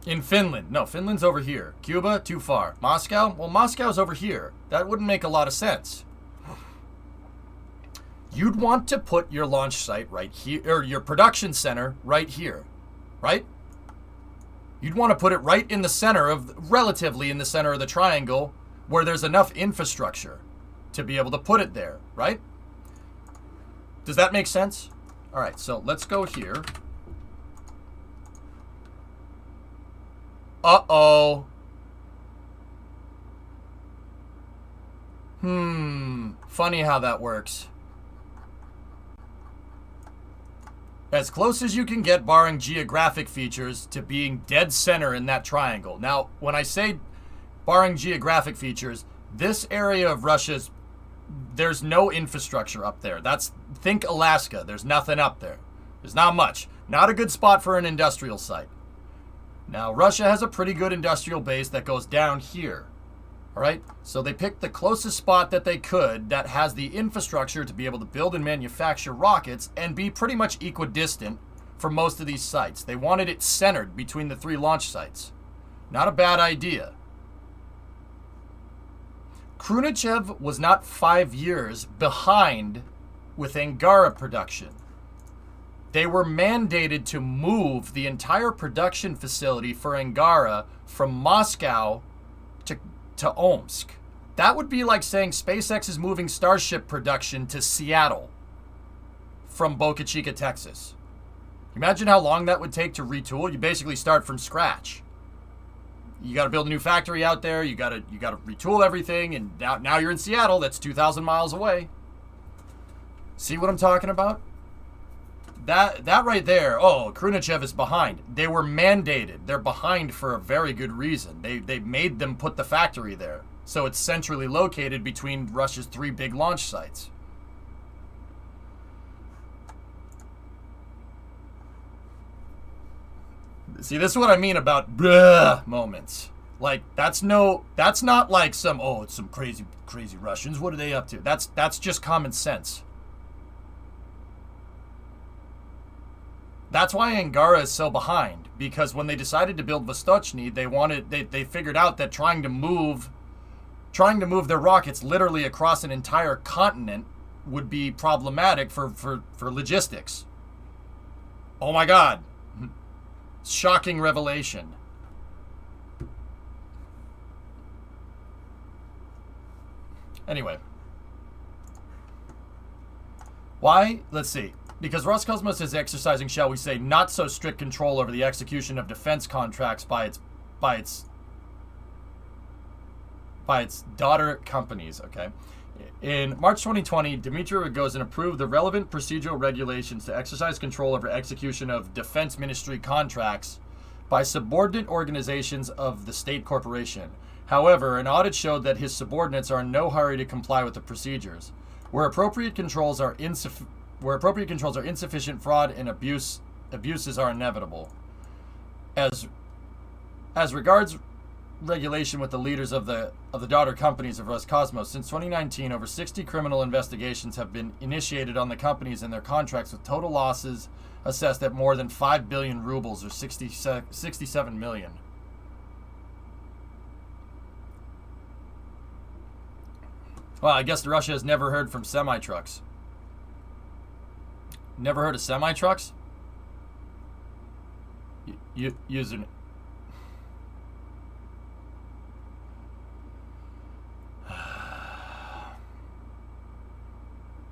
In Finland. No, Finland's over here. Cuba, too far. Moscow? Well, Moscow's over here. That wouldn't make a lot of sense. You'd want to put your launch site right here, or your production center right here, right? You'd want to put it right in the center relatively in the center of the triangle, where there's enough infrastructure to be able to put it there, right? Does that make sense? All right, so let's go here. Uh-oh. Funny how that works. As close as you can get, barring geographic features, to being dead center in that triangle. Now, when I say barring geographic features, this area of Russia's, there's no infrastructure up there. Think Alaska. There's nothing up there. There's not much. Not a good spot for an industrial site. Now, Russia has a pretty good industrial base that goes down here. All right? So they picked the closest spot that they could that has the infrastructure to be able to build and manufacture rockets and be pretty much equidistant for most of these sites. They wanted it centered between the 3 launch sites. Not a bad idea. Khrunichev was not 5 years behind with Angara production. They were mandated to move the entire production facility for Angara from Moscow to Omsk. That would be like saying SpaceX is moving Starship production to Seattle from Boca Chica, Texas. Imagine how long that would take to retool. You basically start from scratch. You got to build a new factory out there. You got to retool everything, and now you're in Seattle. That's 2,000 miles away. See what I'm talking about? That right there, Khrunichev is behind. They were mandated. They're behind for a very good reason. They made them put the factory there. So it's centrally located between Russia's 3 big launch sites. See, this is what I mean about bruh moments. Like, that's not like it's some crazy Russians. What are they up to? That's just common sense. That's why Angara is so behind, because when they decided to build Vostochny, they figured out that trying to move their rockets literally across an entire continent would be problematic for logistics. Oh my God. Shocking revelation. Anyway. Why? Let's see. Because Roscosmos is exercising, shall we say, not so strict control over the execution of defense contracts by its daughter companies, okay? In March 2020, Dmitry Rogozin approved the relevant procedural regulations to exercise control over execution of defense ministry contracts by subordinate organizations of the state corporation. However, an audit showed that his subordinates are in no hurry to comply with the procedures. Where appropriate controls are insufficient, fraud and abuses are inevitable. As regards regulation with the leaders of the daughter companies of Roscosmos, since 2019, over 60 criminal investigations have been initiated on the companies and their contracts, with total losses assessed at more than 5 billion rubles, or 67 million. Well, I guess Russia has never heard from semi-trucks. Never heard of semi-trucks? Using...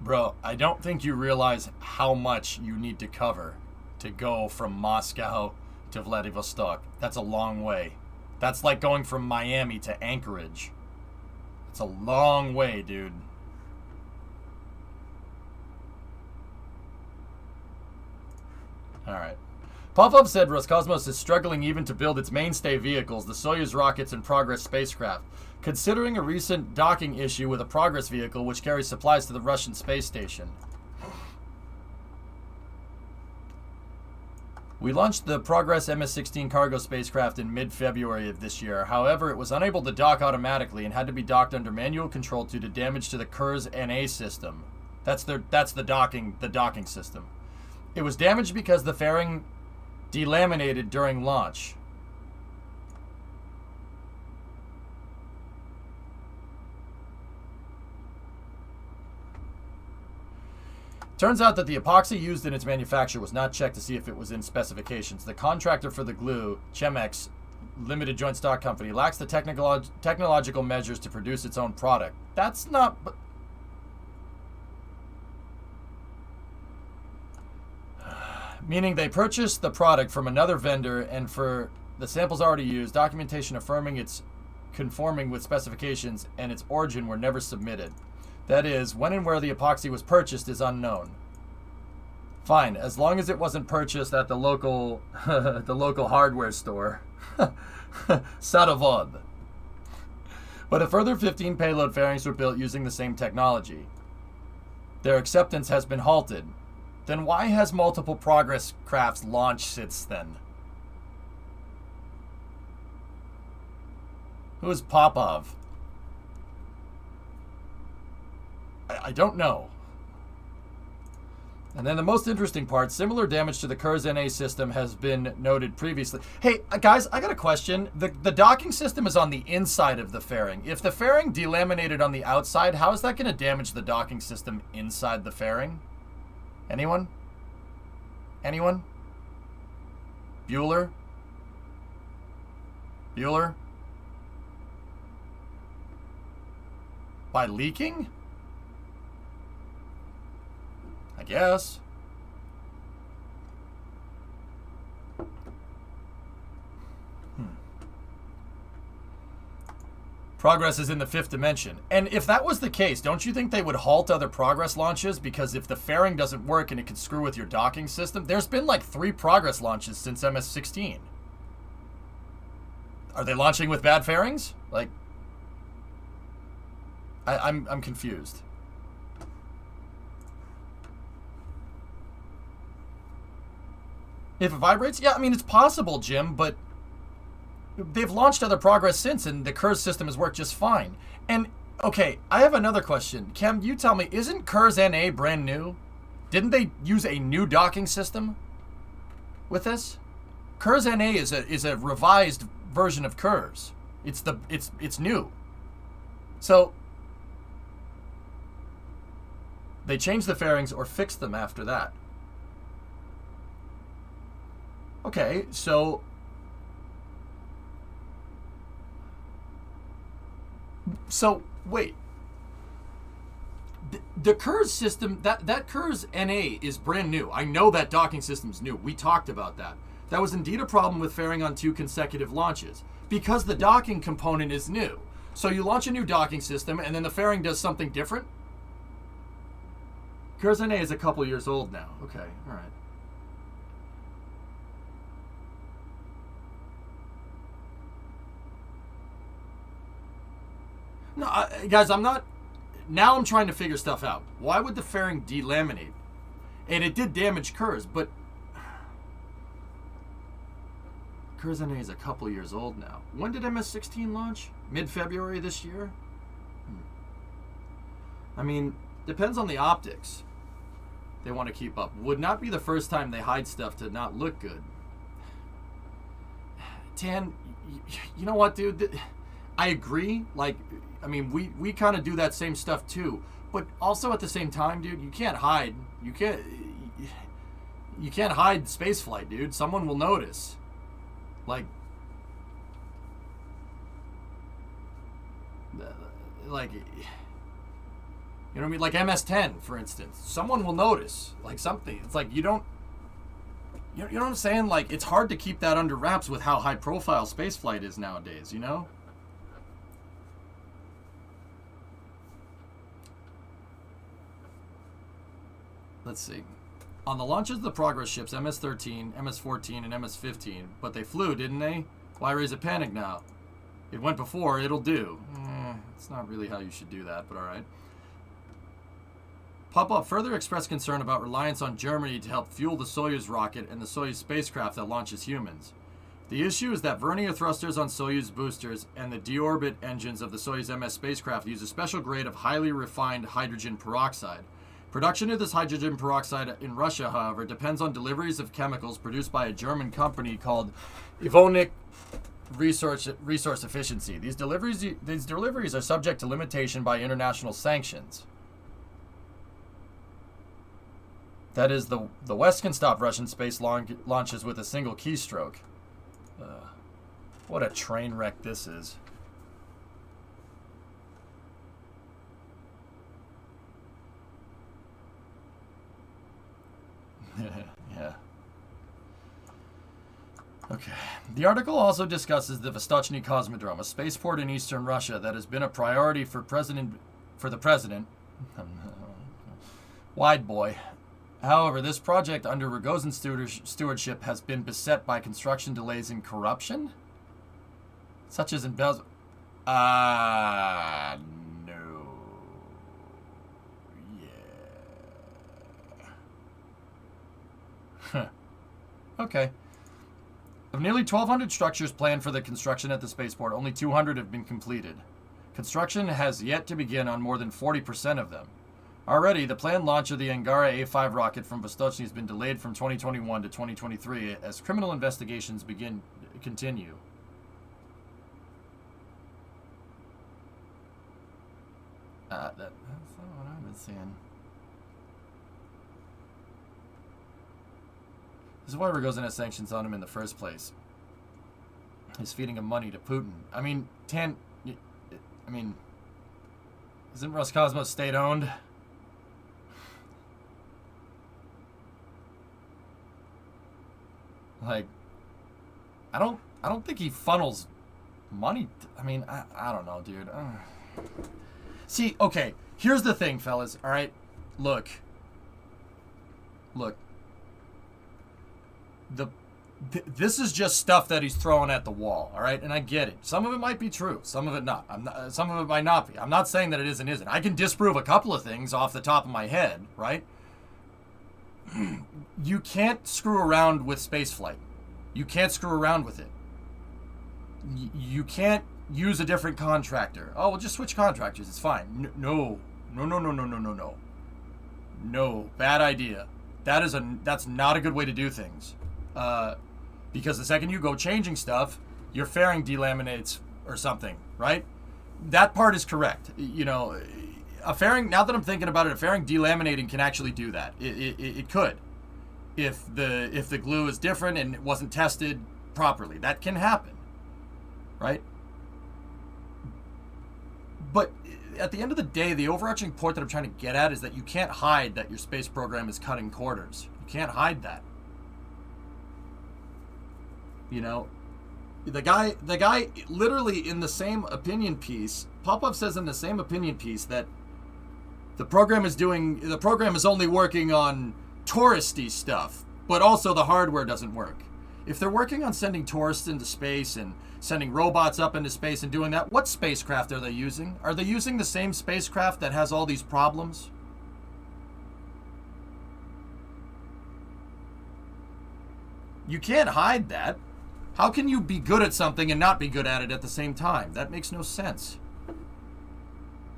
Bro, I don't think you realize how much you need to cover to go from Moscow to Vladivostok. That's a long way. That's like going from Miami to Anchorage. It's a long way, dude. Alright. Popov said Roscosmos is struggling even to build its mainstay vehicles, the Soyuz rockets and Progress spacecraft, considering a recent docking issue with a Progress vehicle which carries supplies to the Russian space station. We launched the Progress MS-16 cargo spacecraft in mid-February of this year. However, it was unable to dock automatically and had to be docked under manual control due to damage to the Kurs-NA system. That's the docking system. It was damaged because the fairing delaminated during launch. Turns out that the epoxy used in its manufacture was not checked to see if it was in specifications. The contractor for the glue, Chemex Limited Joint Stock Company, lacks the technological measures to produce its own product. That's not... Meaning they purchased the product from another vendor, and for the samples already used, documentation affirming it's conforming with specifications and its origin were never submitted. That is, when and where the epoxy was purchased is unknown. Fine, as long as it wasn't purchased at the local the local hardware store. Sadovod. But a further 15 payload fairings were built using the same technology. Their acceptance has been halted. Then why has multiple Progress crafts launched since then? Who is Popov? I don't know. And then the most interesting part, similar damage to the Kurs-NA system has been noted previously. Hey, guys, I got a question. The docking system is on the inside of the fairing. If the fairing delaminated on the outside, how is that going to damage the docking system inside the fairing? Anyone? Anyone? Bueller? Bueller? By leaking? I guess. Progress is in the 5th dimension. And if that was the case, don't you think they would halt other Progress launches? Because if the fairing doesn't work and it can screw with your docking system, there's been like 3 Progress launches since MS-16. Are they launching with bad fairings? Like, I'm confused. If it vibrates? Yeah, I mean, it's possible, Jim, but they've launched other Progress since, and the Kurs system has worked just fine. And, okay, I have another question. Kem, you tell me, isn't Kurs-NA brand new? Didn't they use a new docking system with this? Kurs-NA is a revised version of Kurs. It's new. So, they changed the fairings or fixed them after that. Okay, so wait. The Kurs system, that Kurs NA is brand new. I know that docking system's new. We talked about that. That was indeed a problem with fairing on 2 consecutive launches because the docking component is new. So you launch a new docking system and then the fairing does something different? Kurs NA is a couple years old now. Okay, all right. No, guys, I'm not. Now I'm trying to figure stuff out. Why would the fairing delaminate? And it did damage Kurz, but Kurz NA is a couple years old now. When did MS-16 launch? Mid-February this year? I mean, depends on the optics they want to keep up. Would not be the first time they hide stuff to not look good. Tan, you know what, dude? I agree. Like, I mean, we kind of do that same stuff too. But also at the same time, dude, you can't hide. You can't hide spaceflight, dude. Someone will notice. Like, you know what I mean? Like MS-10, for instance. Someone will notice. Like something. It's like you know what I'm saying? Like, it's hard to keep that under wraps with how high profile spaceflight is nowadays, you know? Let's see. On the launches of the Progress ships, MS-13, MS-14, and MS-15, but they flew, didn't they? Why raise a panic now? It went before, it'll do. It's not really how you should do that, but alright. Popov further expressed concern about reliance on Germany to help fuel the Soyuz rocket and the Soyuz spacecraft that launches humans. The issue is that vernier thrusters on Soyuz boosters and the deorbit engines of the Soyuz MS spacecraft use a special grade of highly refined hydrogen peroxide. Production of this hydrogen peroxide in Russia, however, depends on deliveries of chemicals produced by a German company called Evonik Resource Efficiency. These deliveries are subject to limitation by international sanctions. That is, the West can stop Russian space launches with a single keystroke. What a train wreck this is. Yeah. Okay. The article also discusses the Vostochny Cosmodrome, a spaceport in eastern Russia that has been a priority for the president. Wide boy. However, this project under Rogozin's stewardship has been beset by construction delays and corruption, such as embezzlement. No. Yeah. Okay. Of nearly 1,200 structures planned for the construction at the spaceport, only 200 have been completed. Construction has yet to begin on more than 40% of them. Already, the planned launch of the Angara A5 rocket from Vostochny has been delayed from 2021 to 2023 as criminal investigations continue. That's not what I've been seeing. This is why Rogozin has sanctions on him in the first place. He's feeding him money to Putin. I mean, isn't Roscosmos state-owned? Like, I don't think he funnels money. I don't know, dude. See, okay, here's the thing, fellas. All right, look. This is just stuff that he's throwing at the wall. All right, and I get it. Some of it might be true. Some of it not. Some of it might not be. I'm not saying that it isn't. I can disprove a couple of things off the top of my head, right? You can't screw around with spaceflight. You can't screw around with it. You can't use a different contractor. Oh, we'll just switch contractors. It's fine. No. No, bad idea. That's not a good way to do things. Because the second you go changing stuff, your fairing delaminates or something, right? That part is correct. You know, a fairing, now that I'm thinking about it, a fairing delaminating can actually do that. It could. If the glue is different and it wasn't tested properly. That can happen, right? But at the end of the day, the overarching point that I'm trying to get at is that you can't hide that your space program is cutting corners. You can't hide that. You know, the guy literally in the same opinion piece, Popov says in the same opinion piece that the program is only working on touristy stuff, but also the hardware doesn't work. if they're working on sending tourists into space and sending robots up into space and doing that, what spacecraft are they using? Are they using the same spacecraft that has all these problems? You can't hide that. How can you be good at something and not be good at it at the same time? That makes no sense.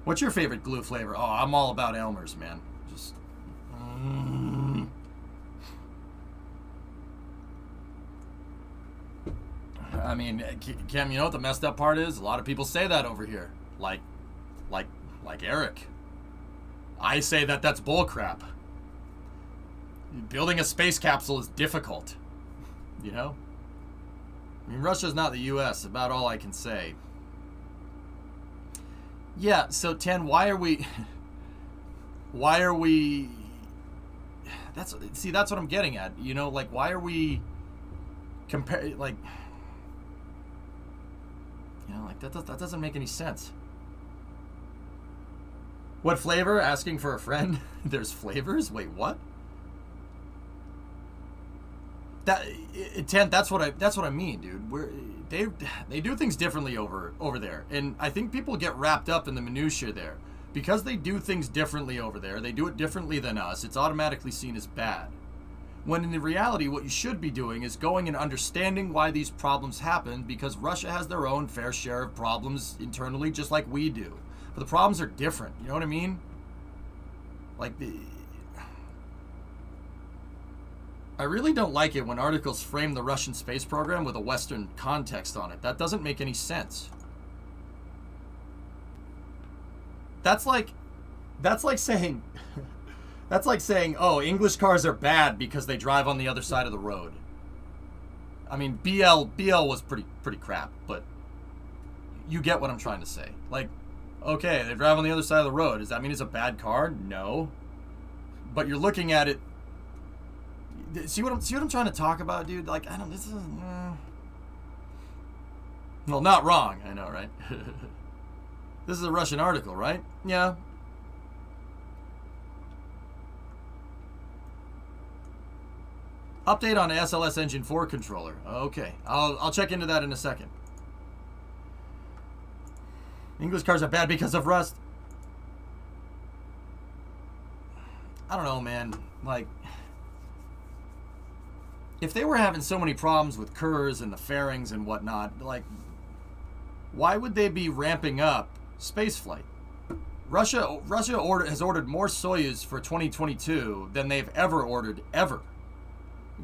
What's your favorite glue flavor? Oh, I'm all about Elmer's, man. Just... I mean, Cam, you know what the messed up part is? A lot of people say that over here. Like Eric. I say that that's bullcrap. Building a space capsule is difficult. You know? I mean, Russia's not the U.S. About all I can say. Yeah, so Tan, why are we... That's what I'm getting at. You know, like, why are we... Like... You know, like, that doesn't make any sense. What flavor? Asking for a friend? There's flavors? Wait, what? That's what I mean, dude. They do things differently over there, and I think people get wrapped up in the minutia there because they do things differently over there. They do it differently than us. It's automatically seen as bad. When in the reality, what you should be doing is going and understanding why these problems happen, because Russia has their own fair share of problems internally, just like we do. But the problems are different. You know what I mean? Like I really don't like it when articles frame the Russian space program with a Western context on it. That doesn't make any sense. That's like saying, oh, English cars are bad because they drive on the other side of the road. I mean, BL was pretty crap, but you get what I'm trying to say. Like, okay, they drive on the other side of the road. Does that mean it's a bad car? No. But you're looking at it. See what I'm trying to talk about, dude? Like, I don't. This is. Well, not wrong. I know, right? This is a Russian article, right? Yeah. Update on SLS Engine 4 controller. Okay, I'll check into that in a second. English cars are bad because of rust. I don't know, man. Like, if they were having so many problems with Kurs and the fairings and whatnot, like, why would they be ramping up spaceflight? Russia has ordered more Soyuz for 2022 than they've ever ordered, ever.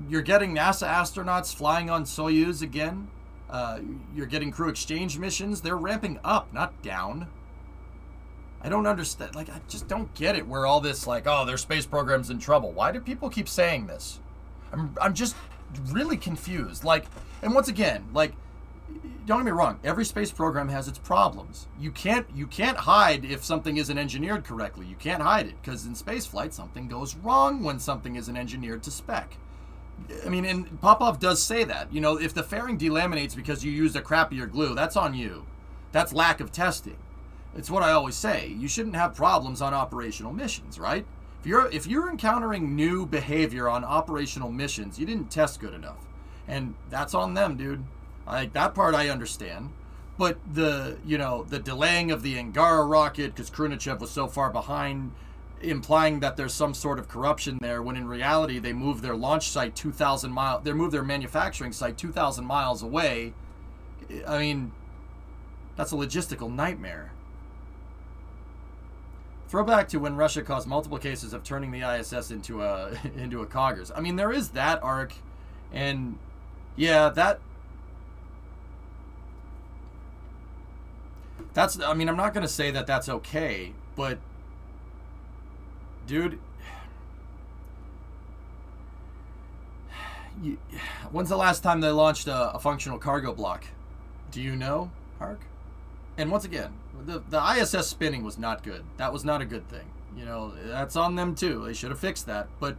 You're getting NASA astronauts flying on Soyuz again. You're getting crew exchange missions. They're ramping up, not down. I don't understand. Like, I just don't get it where all this, like, oh, their space program's in trouble. Why do people keep saying this? I'm just really confused. Like, and once again, like, don't get me wrong. Every space program has its problems. You can't hide if something isn't engineered correctly. You can't hide it because in space flight, something goes wrong when something isn't engineered to spec. I mean, and Popov does say that. You know, if the fairing delaminates because you used a crappier glue, that's on you. That's lack of testing. It's what I always say. You shouldn't have problems on operational missions, right? If you're encountering new behavior on operational missions, you didn't test good enough. And that's on them, dude. Like, that part I understand. But the delaying of the Angara rocket because Khrunichev was so far behind, implying that there's some sort of corruption there, when in reality they moved their launch site 2,000 miles. They moved their manufacturing site 2,000 miles away. I mean, that's a logistical nightmare. Throwback to when Russia caused multiple cases of turning the ISS into a Coggers. I mean, there is that arc, and yeah, that's. I mean, I'm not gonna say that that's okay, but dude, when's the last time they launched a functional cargo block? Do you know, Hark? And once again, the ISS spinning was not good. That was not a good thing. You know, that's on them too. They should have fixed that. But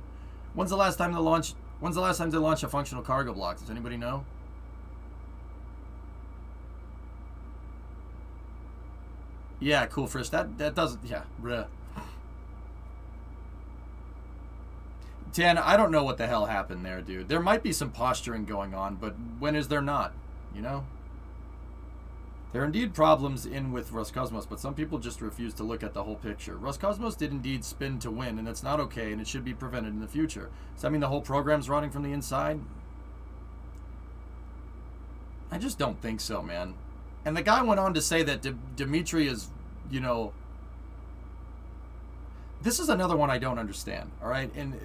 when's the last time they launched a functional cargo block? Does anybody know? Yeah, cool, Frisch. That doesn't. Yeah, bruh. Dan, I don't know what the hell happened there, dude. There might be some posturing going on, but when is there not? You know? There are indeed problems in with Roscosmos, but some people just refuse to look at the whole picture. Roscosmos did indeed spin to win, and that's not okay, and it should be prevented in the future. Does that mean the whole program's rotting from the inside? I just don't think so, man. And the guy went on to say that Dmitry is, you know... This is another one I don't understand, all right? And,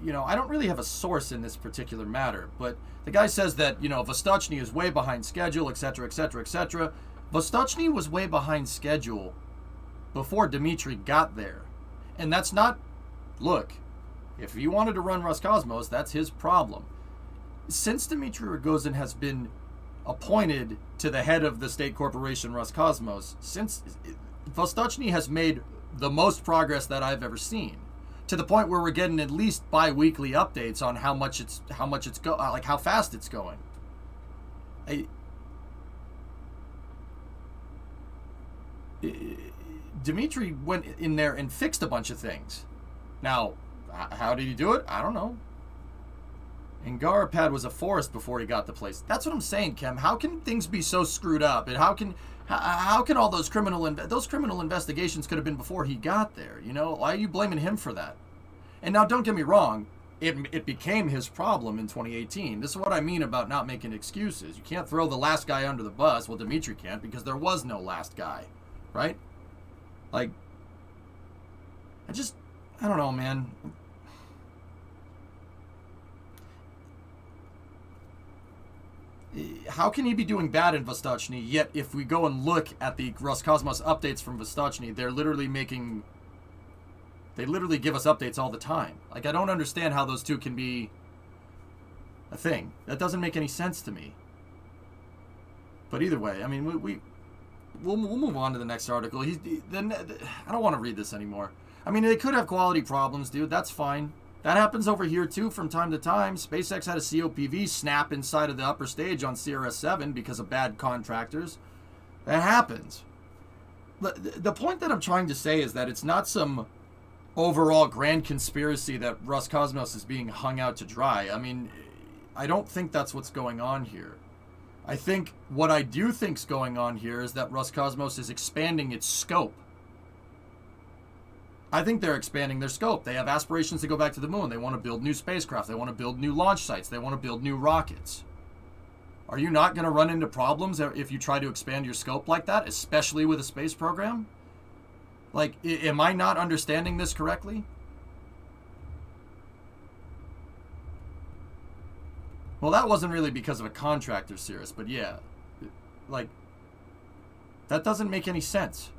you know, I don't really have a source in this particular matter, but the guy says that, you know, Vostochny is way behind schedule, etc., etc., etc. Vostochny was way behind schedule before Dmitry got there. And that's not... Look, if he wanted to run Roscosmos, that's his problem. Since Dmitry Rogozin has been appointed to the head of the state corporation Roscosmos, since Vostochny has made the most progress that I've ever seen, to the point where we're getting at least bi-weekly updates on how fast it's going. Dmitry went in there and fixed a bunch of things. Now, how did he do it? I don't know. And Garapad was a forest before he got the place. That's what I'm saying, Kem. How can things be so screwed up? And how can all those criminal investigations could have been before he got there? You know, why are you blaming him for that? And now, don't get me wrong, it became his problem in 2018. This is what I mean about not making excuses. You can't throw the last guy under the bus. Well, Dmitry can't, because there was no last guy, right? Like, I don't know, man. How can he be doing bad in Vostochny, yet if we go and look at the Roscosmos updates from Vostochny, they literally give us updates all the time. Like, I don't understand how those two can be a thing. That doesn't make any sense to me. But either way, I mean, we'll move on to the next article. I don't want to read this anymore. I mean, they could have quality problems, dude. That's fine. That happens over here, too, from time to time. SpaceX had a COPV snap inside of the upper stage on CRS-7 because of bad contractors. That happens. The point that I'm trying to say is that it's not some overall grand conspiracy that Roscosmos is being hung out to dry. I mean, I don't think that's what's going on here. I think what I do think's going on here is that Roscosmos is expanding its scope. I think they're expanding their scope. They have aspirations to go back to the moon. They want to build new spacecraft. They want to build new launch sites. They want to build new rockets. Are you not going to run into problems if you try to expand your scope like that, especially with a space program? Like, am I not understanding this correctly? Well, that wasn't really because of a contractor, Cirrus, but yeah. Like, that doesn't make any sense.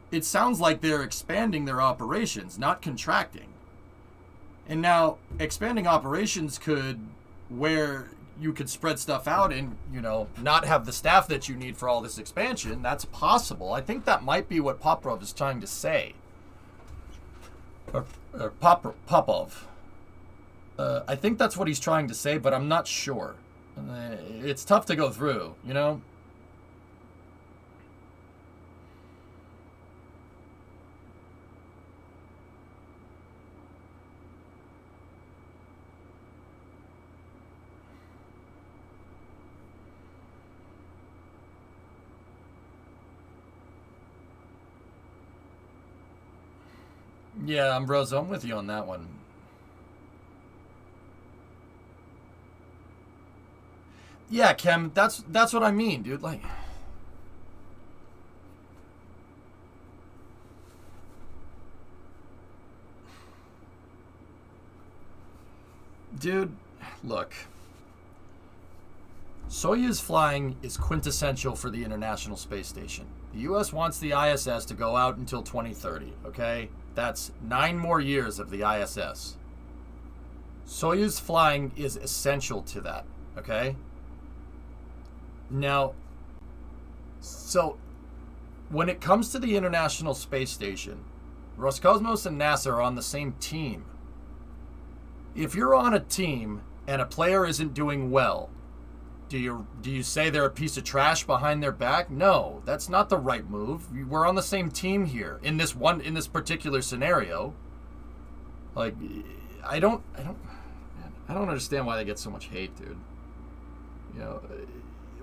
It sounds like they're expanding their operations, not contracting. And now, expanding operations where you could spread stuff out and, you know, not have the staff that you need for all this expansion. That's possible. I think that might be what Poprov is trying to say. Or Popov. I think that's what he's trying to say, but I'm not sure. It's tough to go through, you know? Yeah, Ambrose, I'm with you on that one. Yeah, Kem, that's what I mean, dude. Like, dude, look. Soyuz flying is quintessential for the International Space Station. The U.S. wants the ISS to go out until 2030, okay? That's 9 more years of the ISS. Soyuz flying is essential to that, okay? Now, so when it comes to the International Space Station, Roscosmos and NASA are on the same team. If you're on a team and a player isn't doing well, you say they're a piece of trash behind their back? No, that's not the right move. We're on the same team here in this particular scenario. Like, I don't understand why they get so much hate, dude. You know,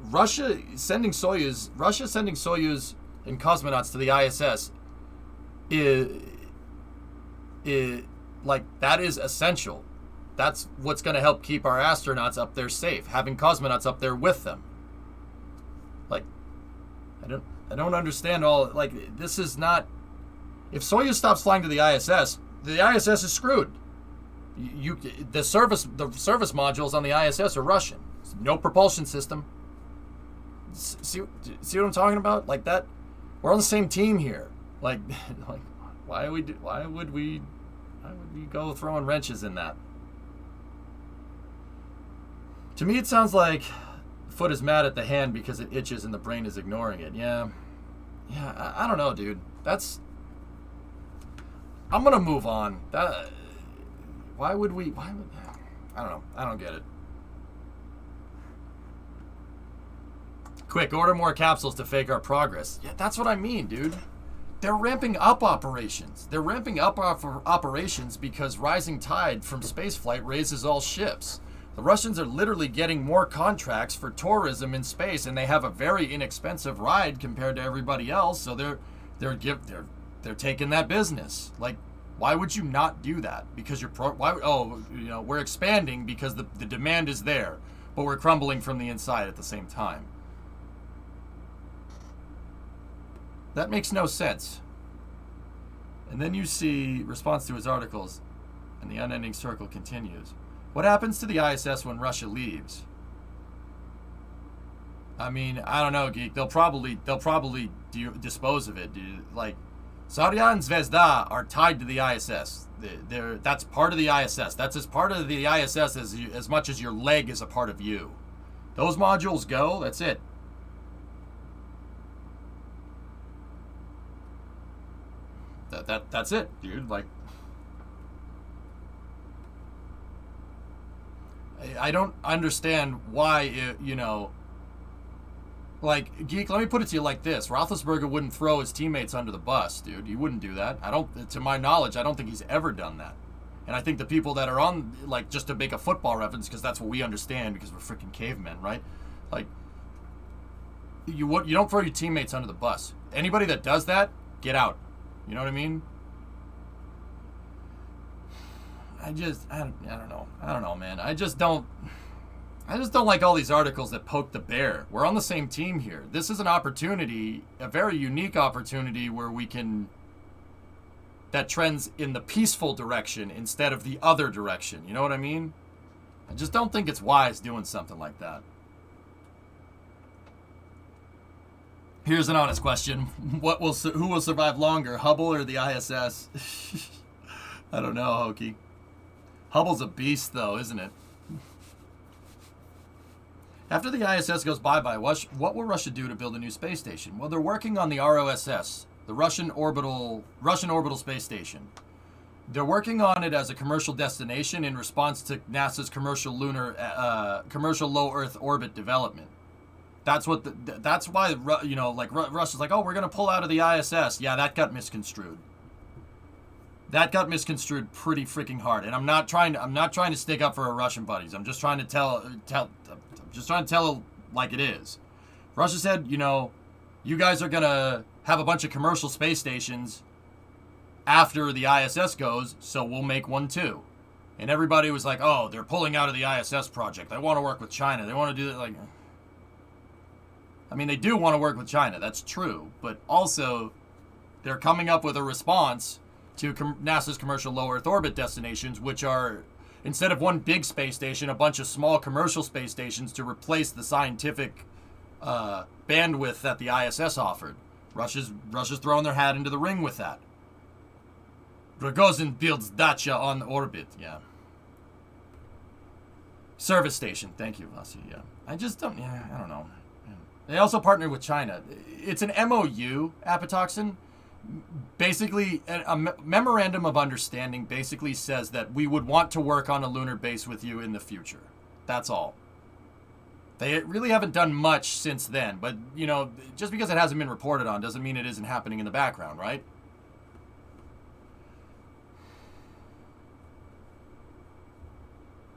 Russia sending Soyuz and cosmonauts to the ISS is like, that is essential. That's what's going to help keep our astronauts up there safe, having cosmonauts up there with them. Like, I don't understand all, like, this is not, if Soyuz stops flying to the ISS is screwed. The service modules on the ISS are Russian. No propulsion system. See what I'm talking about? Like that, we're on the same team here. Like why would we go throwing wrenches in that? To me, it sounds like the foot is mad at the hand because it itches and the brain is ignoring it. Yeah, I don't know, dude. I'm gonna move on. Why would I don't know. I don't get it. Quick, order more capsules to fake our progress. Yeah, that's what I mean, dude. They're ramping up operations. They're ramping up operations because rising tide from spaceflight raises all ships. The Russians are literally getting more contracts for tourism in space, and they have a very inexpensive ride compared to everybody else. So they're taking that business. Like, why would you not do that? Because we're expanding because the demand is there, but we're crumbling from the inside at the same time. That makes no sense. And then you see response to his articles, and the unending circle continues. What happens to the ISS when Russia leaves? I mean, I don't know, Geek. They'll probably dispose of it, dude. Like, Zarya and Zvezda are tied to the ISS. That's part of the ISS. That's as part of the ISS as much as your leg is a part of you. Those modules go. That's it. That's it, dude. Like, I don't understand why like, Geek, let me put it to you like this. Roethlisberger wouldn't throw his teammates under the bus, dude. He wouldn't do that. To my knowledge, I don't think he's ever done that. And I think the people that are on, like, just to make a football reference, because that's what we understand, because we're freaking cavemen, right? Like, you don't throw your teammates under the bus. Anybody that does that, get out. You know what I mean? I don't know, man. I just don't like all these articles that poke the bear. We're on the same team here. This is an opportunity, a very unique opportunity where that trends in the peaceful direction instead of the other direction. You know what I mean? I just don't think it's wise doing something like that. Here's an honest question. Who will survive longer, Hubble or the ISS? I don't know, Hokey. Hubble's a beast, though, isn't it? After the ISS goes bye-bye, what will Russia do to build a new space station? Well, they're working on the ROSS, the Russian orbital space station. They're working on it as a commercial destination in response to NASA's commercial low Earth orbit development. That's why Russia's like, oh, we're gonna pull out of the ISS. Yeah, that got misconstrued. That got misconstrued pretty freaking hard. And I'm not trying to stick up for our Russian buddies. I'm just trying to tell it like it is. Russia said, you guys are gonna have a bunch of commercial space stations after the ISS goes, so we'll make one too. And everybody was like, oh, they're pulling out of the ISS project. They want to work with China. They want to do that. Like, I mean, they do want to work with China. That's true. But also, they're coming up with a response to NASA's commercial low Earth orbit destinations, which are, instead of one big space station, a bunch of small commercial space stations to replace the scientific bandwidth that the ISS offered. Russia's throwing their hat into the ring with that. Rogozin builds dacha on orbit. Yeah. Service station. Thank you, Vasi. Yeah. I don't know. They also partnered with China. It's an MOU, Apatoxin. Basically, a memorandum of understanding basically says that we would want to work on a lunar base with you in the future. That's all. They really haven't done much since then. But, you know, just because it hasn't been reported on doesn't mean it isn't happening in the background, right?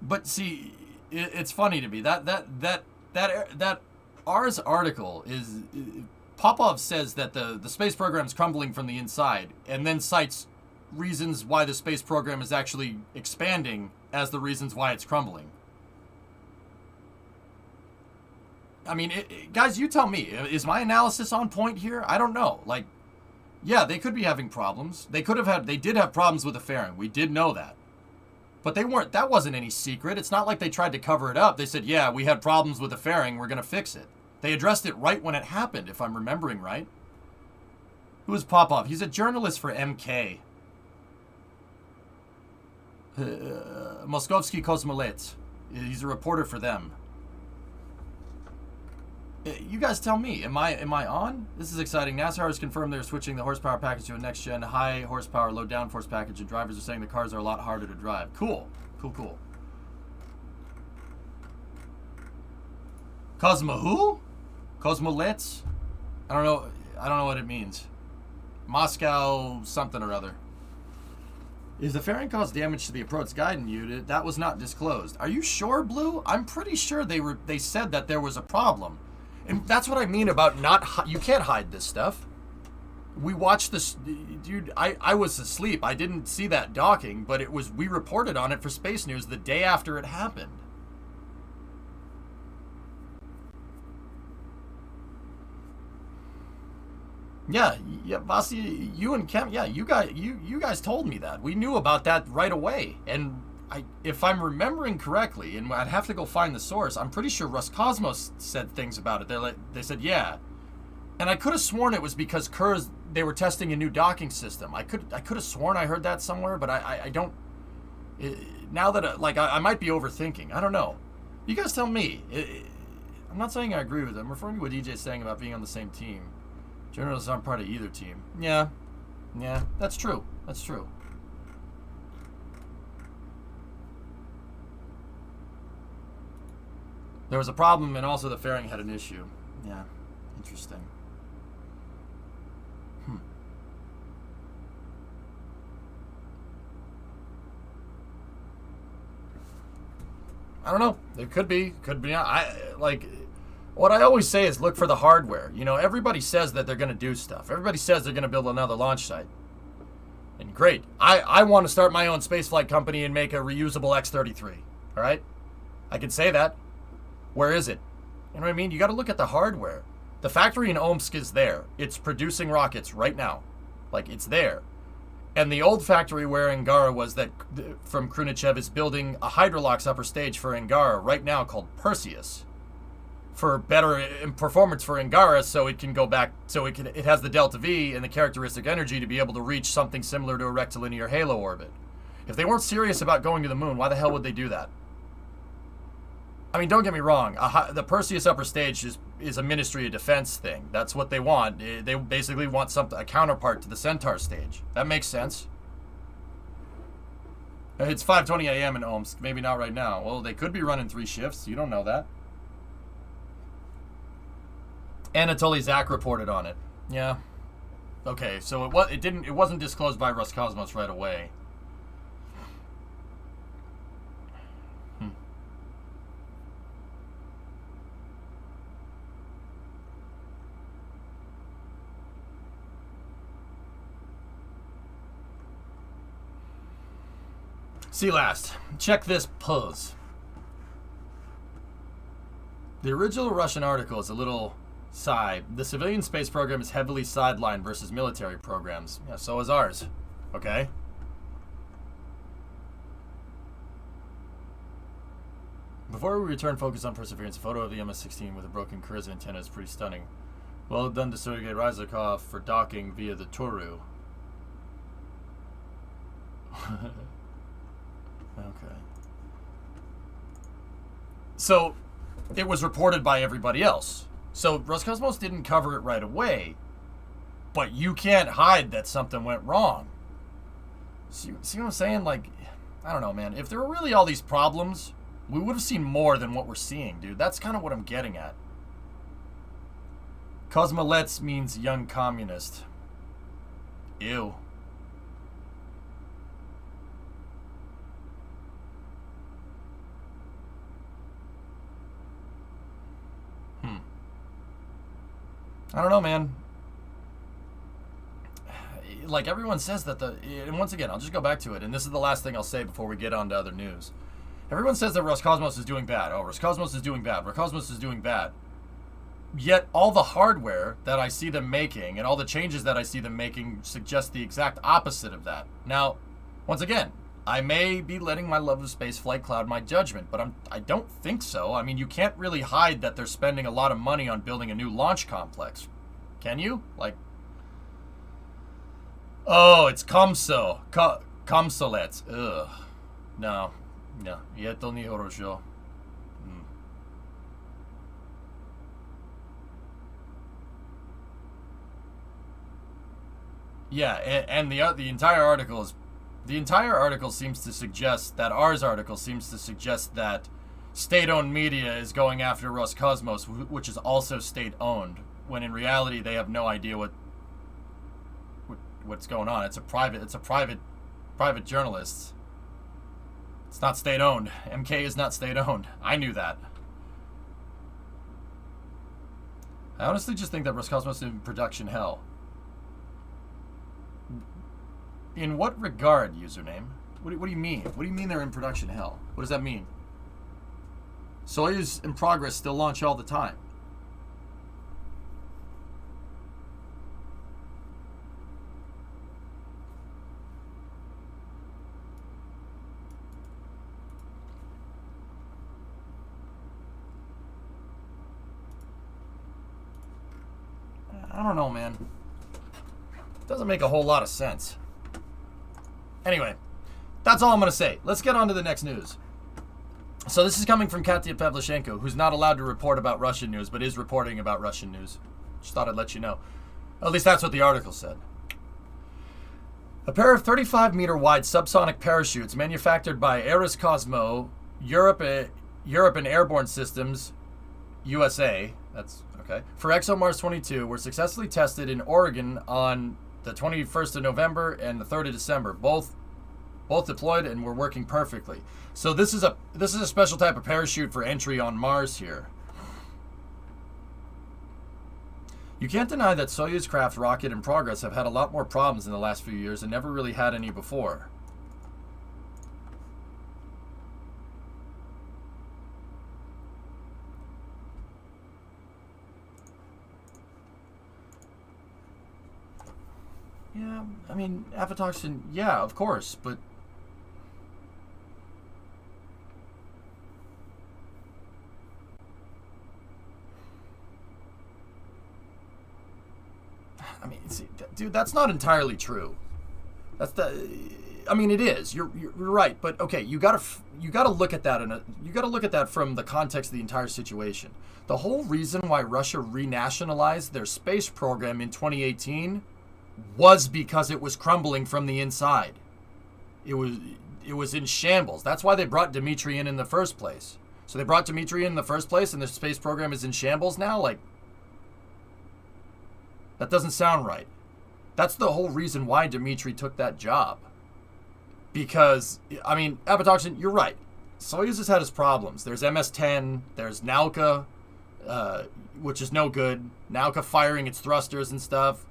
But see, it's funny to me that R's article is Popov says that the space program is crumbling from the inside, and then cites reasons why the space program is actually expanding as the reasons why it's crumbling. I mean, guys, you tell me, is my analysis on point here? I don't know. Like, yeah, they could be having problems. They did have problems with the fairing. We did know that. But that wasn't any secret. It's not like they tried to cover it up. They said, yeah, we had problems with the fairing. We're going to fix it. They addressed it right when it happened, if I'm remembering right. Who is Popov? He's a journalist for MK. Moskovsky Kosmolets. He's a reporter for them. You guys tell me, am I on? This is exciting. NASCAR has confirmed they're switching the horsepower package to a next-gen high horsepower, low downforce package, and drivers are saying the cars are a lot harder to drive. Cool. Cool. Cosmo who? Cosmolets? I don't know what it means. Moscow something or other. If the fairing caused damage to the approach guidance unit, that was not disclosed. Are you sure, Blue? I'm pretty sure they said that there was a problem. And that's what I mean about you can't hide this stuff. We watched this, dude, I was asleep. I didn't see that docking, but we reported on it for Space News the day after it happened. Yeah, Vasi, you and Kem, yeah, you guys told me that. We knew about that right away. And if I'm remembering correctly, and I'd have to go find the source, I'm pretty sure Roscosmos said things about it. They said, yeah. And I could have sworn it was because they were testing a new docking system. I could have sworn I heard that somewhere, but I don't. Now that I might be overthinking. I don't know. You guys tell me. I'm not saying I agree with it. I'm referring to what DJ's saying about being on the same team. Journalists aren't part of either team. Yeah, that's true. There was a problem, and also the fairing had an issue. Yeah, interesting. I don't know. It could be. What I always say is look for the hardware. You know, everybody says that they're going to do stuff. Everybody says they're going to build another launch site. And great. I want to start my own spaceflight company and make a reusable X-33. All right? I can say that. Where is it? You know what I mean? You got to look at the hardware. The factory in Omsk is there. It's producing rockets right now. Like, it's there. And the old factory where Angara was from Krunichev is building a Hydrolox upper stage for Angara right now called Perseus. For better performance for Angara, so it can go back, so it has the delta V and the characteristic energy to be able to reach something similar to a rectilinear halo orbit. If they weren't serious about going to the moon, why the hell would they do that? I mean, don't get me wrong. The Perseus upper stage is a Ministry of Defense thing. That's what they want. They basically want a counterpart to the Centaur stage. That makes sense. It's 5:20 a.m. in Omsk. Maybe not right now. Well, they could be running 3 shifts. You don't know that. Anatoly Zak reported on it. Yeah. Okay, so it wasn't disclosed by Roscosmos right away. See last. Check this pose. The original Russian article is a little side. The civilian space program is heavily sidelined versus military programs. Yeah, so is ours. Okay? Before we return focus on Perseverance, a photo of the MS-16 with a broken Kuriza antenna is pretty stunning. Well done to Sergei Ryzakov for docking via the Turu. Okay. So, it was reported by everybody else. So, Roscosmos didn't cover it right away. But you can't hide that something went wrong. See what I'm saying? Like, I don't know, man. If there were really all these problems, We would have seen more than what we're seeing, dude. That's kind of what I'm getting at. Cosmolets means young communist. Ew. I don't know, man. Like, everyone says that and once again, I'll just go back to it, and this is the last thing I'll say before we get on to other news. Everyone says that Roscosmos is doing bad. Oh, Roscosmos is doing bad. Roscosmos is doing bad. Yet, all the hardware that I see them making, and all the changes that I see them making, suggest the exact opposite of that. Now, once again, I may be letting my love of spaceflight cloud my judgment, but I don't think so. I mean, you can't really hide that they're spending a lot of money on building a new launch complex. Can you? Like, oh, it's Comso. Comsolets. Ugh. No. Je to nie хорошо. Yeah, and the entire article seems to suggest that state-owned media is going after Roscosmos, which is also state-owned, when in reality they have no idea what's going on. It's a private journalist. It's not state-owned. MK is not state-owned. I knew that. I honestly just think that Roscosmos is in production hell. In what regard, username? What do you mean? What do you mean they're in production hell? What does that mean? Soyuz in progress still launch all the time. I don't know, man. It doesn't make a whole lot of sense. Anyway, that's all I'm going to say. Let's get on to the next news. So this is coming from Katya Pavlichenko, who's not allowed to report about Russian news, but is reporting about Russian news. Just thought I'd let you know. At least that's what the article said. A pair of 35-meter wide subsonic parachutes manufactured by Ares Cosmo, Europe and Airborne Systems, USA, that's okay, for ExoMars 22 were successfully tested in Oregon on the 21st of November and the 3rd of December, both deployed and were working perfectly. So this is a special type of parachute for entry on Mars here. You can't deny that Soyuz craft rocket and Progress have had a lot more problems in the last few years and never really had any before. Yeah, I mean, aflatoxin, yeah, of course, but... I mean, see, dude, that's not entirely true. I mean, it is. You're right, but okay, you gotta look at that you gotta look at that from the context of the entire situation. The whole reason why Russia renationalized their space program in 2018 was because it was crumbling from the inside. It was in shambles. That's why they brought Dmitry in the first place. So they brought Dmitry in the first place, and the space program is in shambles now. Like, that doesn't sound right. That's the whole reason why Dmitry took that job. Because, I mean, aflatoxin, you're right. Soyuz has had its problems. There's MS-10, there's Nauka, which is no good. Nauka firing its thrusters and stuff.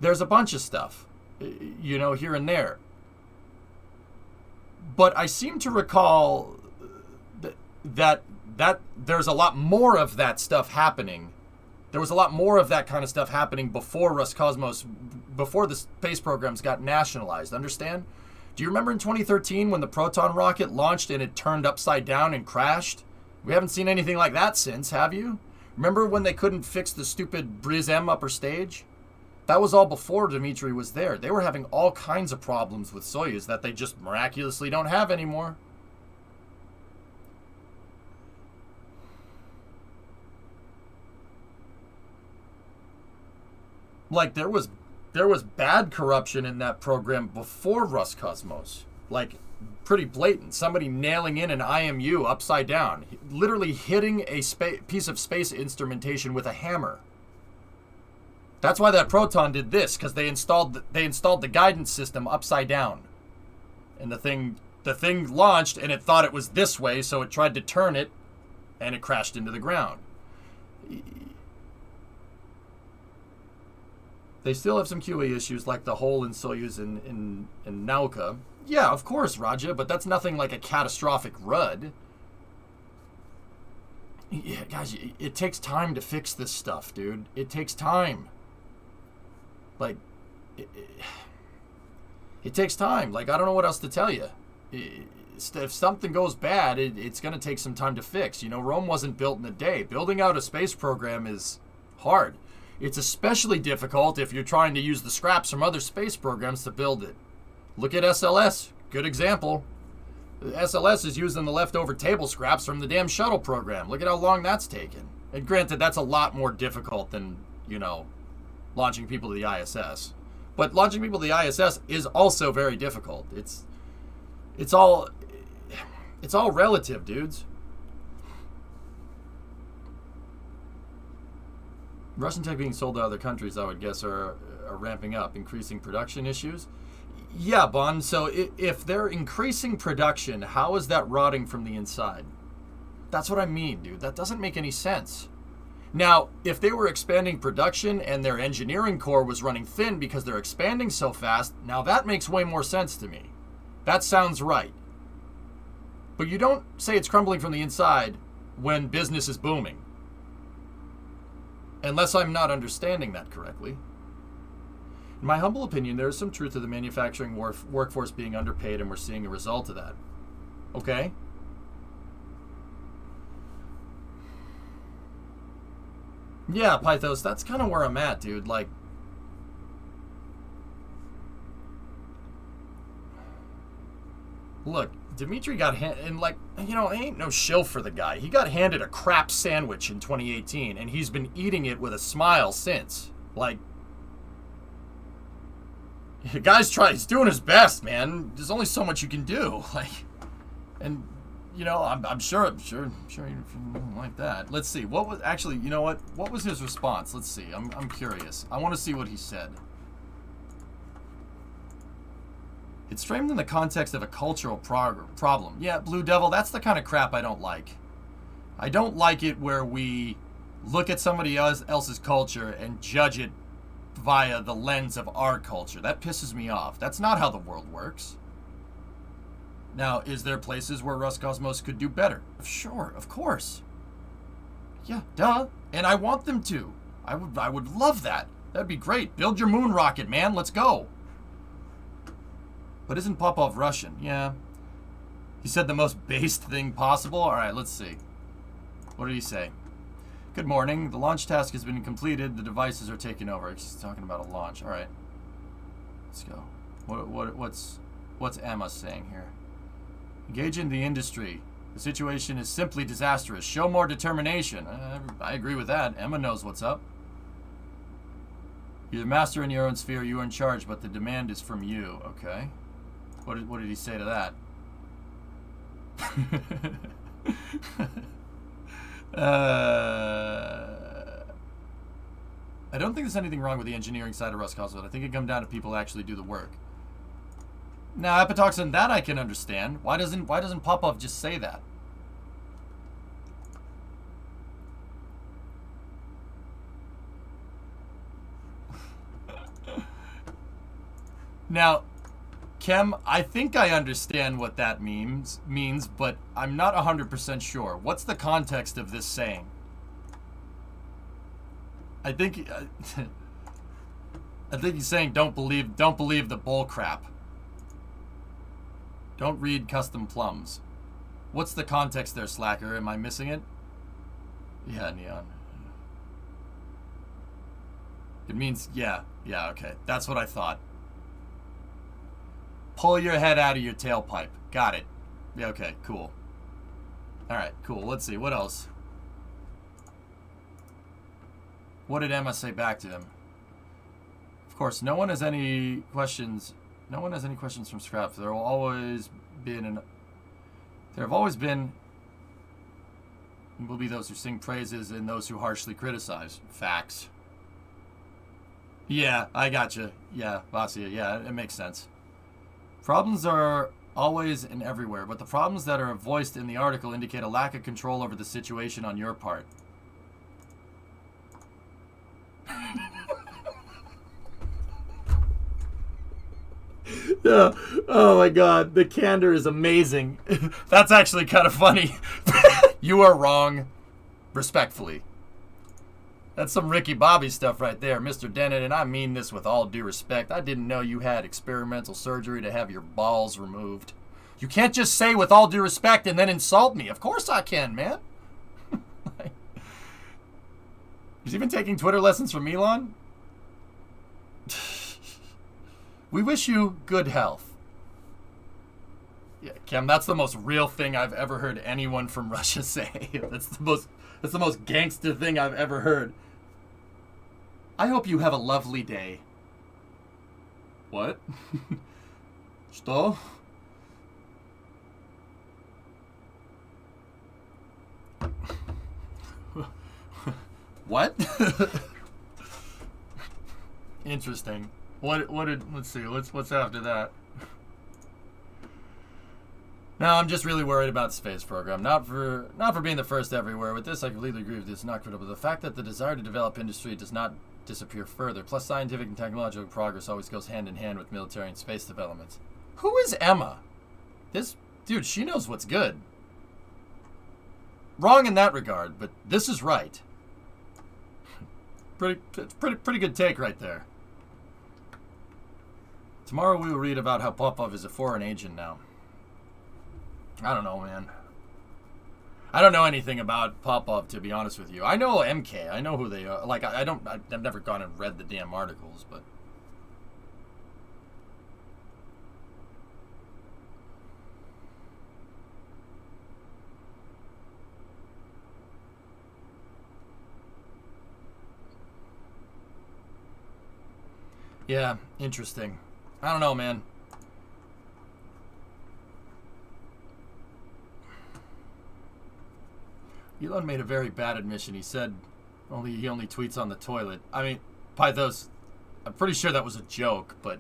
There's a bunch of stuff, you know, here and there. But I seem to recall that there's a lot more of that stuff happening. There was a lot more of that kind of stuff happening before Roscosmos, before the space programs got nationalized. Understand? Do you remember in 2013 when the Proton rocket launched and it turned upside down and crashed? We haven't seen anything like that since, have you? Remember when they couldn't fix the stupid Briz-M upper stage? That was all before Dmitry was there. They were having all kinds of problems with Soyuz that they just miraculously don't have anymore. Like, there was bad corruption in that program before Roscosmos. Like, pretty blatant. Somebody nailing in an IMU upside down, literally hitting a piece of space instrumentation with a hammer. That's why that Proton did this, because they installed the guidance system upside down, and the thing launched, and it thought it was this way, so it tried to turn it, and it crashed into the ground. They still have some QA issues, like the hole in Soyuz in Nauka. Yeah, of course, Raja, but that's nothing like a catastrophic RUD. Yeah, guys, it takes time to fix this stuff, dude. It takes time. Like, it takes time. Like, I don't know what else to tell you. If something goes bad, it's going to take some time to fix. You know, Rome wasn't built in a day. Building out a space program is hard. It's especially difficult if you're trying to use the scraps from other space programs to build it. Look at SLS. Good example. SLS is using the leftover table scraps from the damn shuttle program. Look at how long that's taken. And granted, that's a lot more difficult than, you know, launching people to the ISS. But launching people to the ISS is also very difficult. It's all relative, dudes. Russian tech being sold to other countries, I would guess, are ramping up, increasing production issues. Yeah, Bond, so if they're increasing production, how is that rotting from the inside? That's what I mean, dude. That doesn't make any sense. Now, if they were expanding production and their engineering core was running thin because they're expanding so fast, now that makes way more sense to me. That sounds right. But you don't say it's crumbling from the inside when business is booming. Unless I'm not understanding that correctly. In my humble opinion, there is some truth to the manufacturing workforce being underpaid, and we're seeing a result of that. Okay? Yeah, Pythos, that's kind of where I'm at, dude. Like, look, Dimitri got and like, you know, I ain't no shill for the guy. He got handed a crap sandwich in 2018, and he's been eating it with a smile since. Like, the guy's he's doing his best, man. There's only so much you can do. Like, and you know, I'm sure you don't like that. Let's see. What was actually, you know what? What was his response? Let's see. I'm curious. I want to see what he said. It's framed in the context of a cultural problem. Yeah, Blue Devil, that's the kind of crap I don't like. I don't like it where we look at somebody else's culture and judge it via the lens of our culture. That pisses me off. That's not how the world works. Now, is there places where Roscosmos could do better? Sure, of course. Yeah, duh. And I want them to. I would love that. That'd be great. Build your moon rocket, man. Let's go. But isn't Popov Russian? Yeah. He said the most based thing possible? Alright, let's see. What did he say? Good morning. The launch task has been completed. The devices are taking over. He's talking about a launch. Alright. Let's go. What's Emma saying here? Engage in the industry. The situation is simply disastrous. Show more determination. I agree with that. Emma knows what's up. You're the master in your own sphere. You are in charge, but the demand is from you. Okay. What did he say to that? I don't think there's anything wrong with the engineering side of Roscosmos. I think it comes down to people actually do the work. Now, Epitoxin, that I can understand. Why doesn't Popov just say that? Now, Kem, I think I understand what that means, but I'm not 100% sure. What's the context of this saying? I think he's saying don't believe the bull crap. Don't read custom plums. What's the context there, Slacker? Am I missing it? Yeah, Neon. It means, yeah, okay. That's what I thought. Pull your head out of your tailpipe. Got it. Yeah, okay, cool. Alright, cool. Let's see. What else? What did Emma say back to him? Of course, no one has any questions. No one has any questions from Scrap. There will always been and there have always been and will be those who sing praises and those who harshly criticize. Facts. Yeah, I gotcha. Yeah, Vasia, yeah, it makes sense. Problems are always and everywhere, but the problems that are voiced in the article indicate a lack of control over the situation on your part. Yeah. Oh my god, the candor is amazing. That's actually kind of funny. You are wrong. Respectfully. That's some Ricky Bobby stuff right there, Mr. Dennett, and I mean this with all due respect. I didn't know you had experimental surgery to have your balls removed. You can't just say with all due respect and then insult me. Of course I can, man. He's even taking Twitter lessons from Elon? We wish you good health. Yeah, Kim, that's the most real thing I've ever heard anyone from Russia say. That's the most gangster thing I've ever heard. I hope you have a lovely day. What? Что? What? Interesting. Let's see, what's after that? No, I'm just really worried about the space program. Not for being the first everywhere. With this, I completely agree with this. It's not critical. The fact that the desire to develop industry does not disappear further. Plus, scientific and technological progress always goes hand in hand with military and space developments. Who is Emma? This dude, she knows what's good. Wrong in that regard, but this is right. Pretty good take right there. Tomorrow we will read about how Popov is a foreign agent now. I don't know, man. I don't know anything about Popov, to be honest with you. I know MK. I know who they are. Like, I've never gone and read the damn articles, but... Yeah, interesting. I don't know, man. Elon made a very bad admission. He said he only tweets on the toilet. I mean, Pythos, I'm pretty sure that was a joke, but...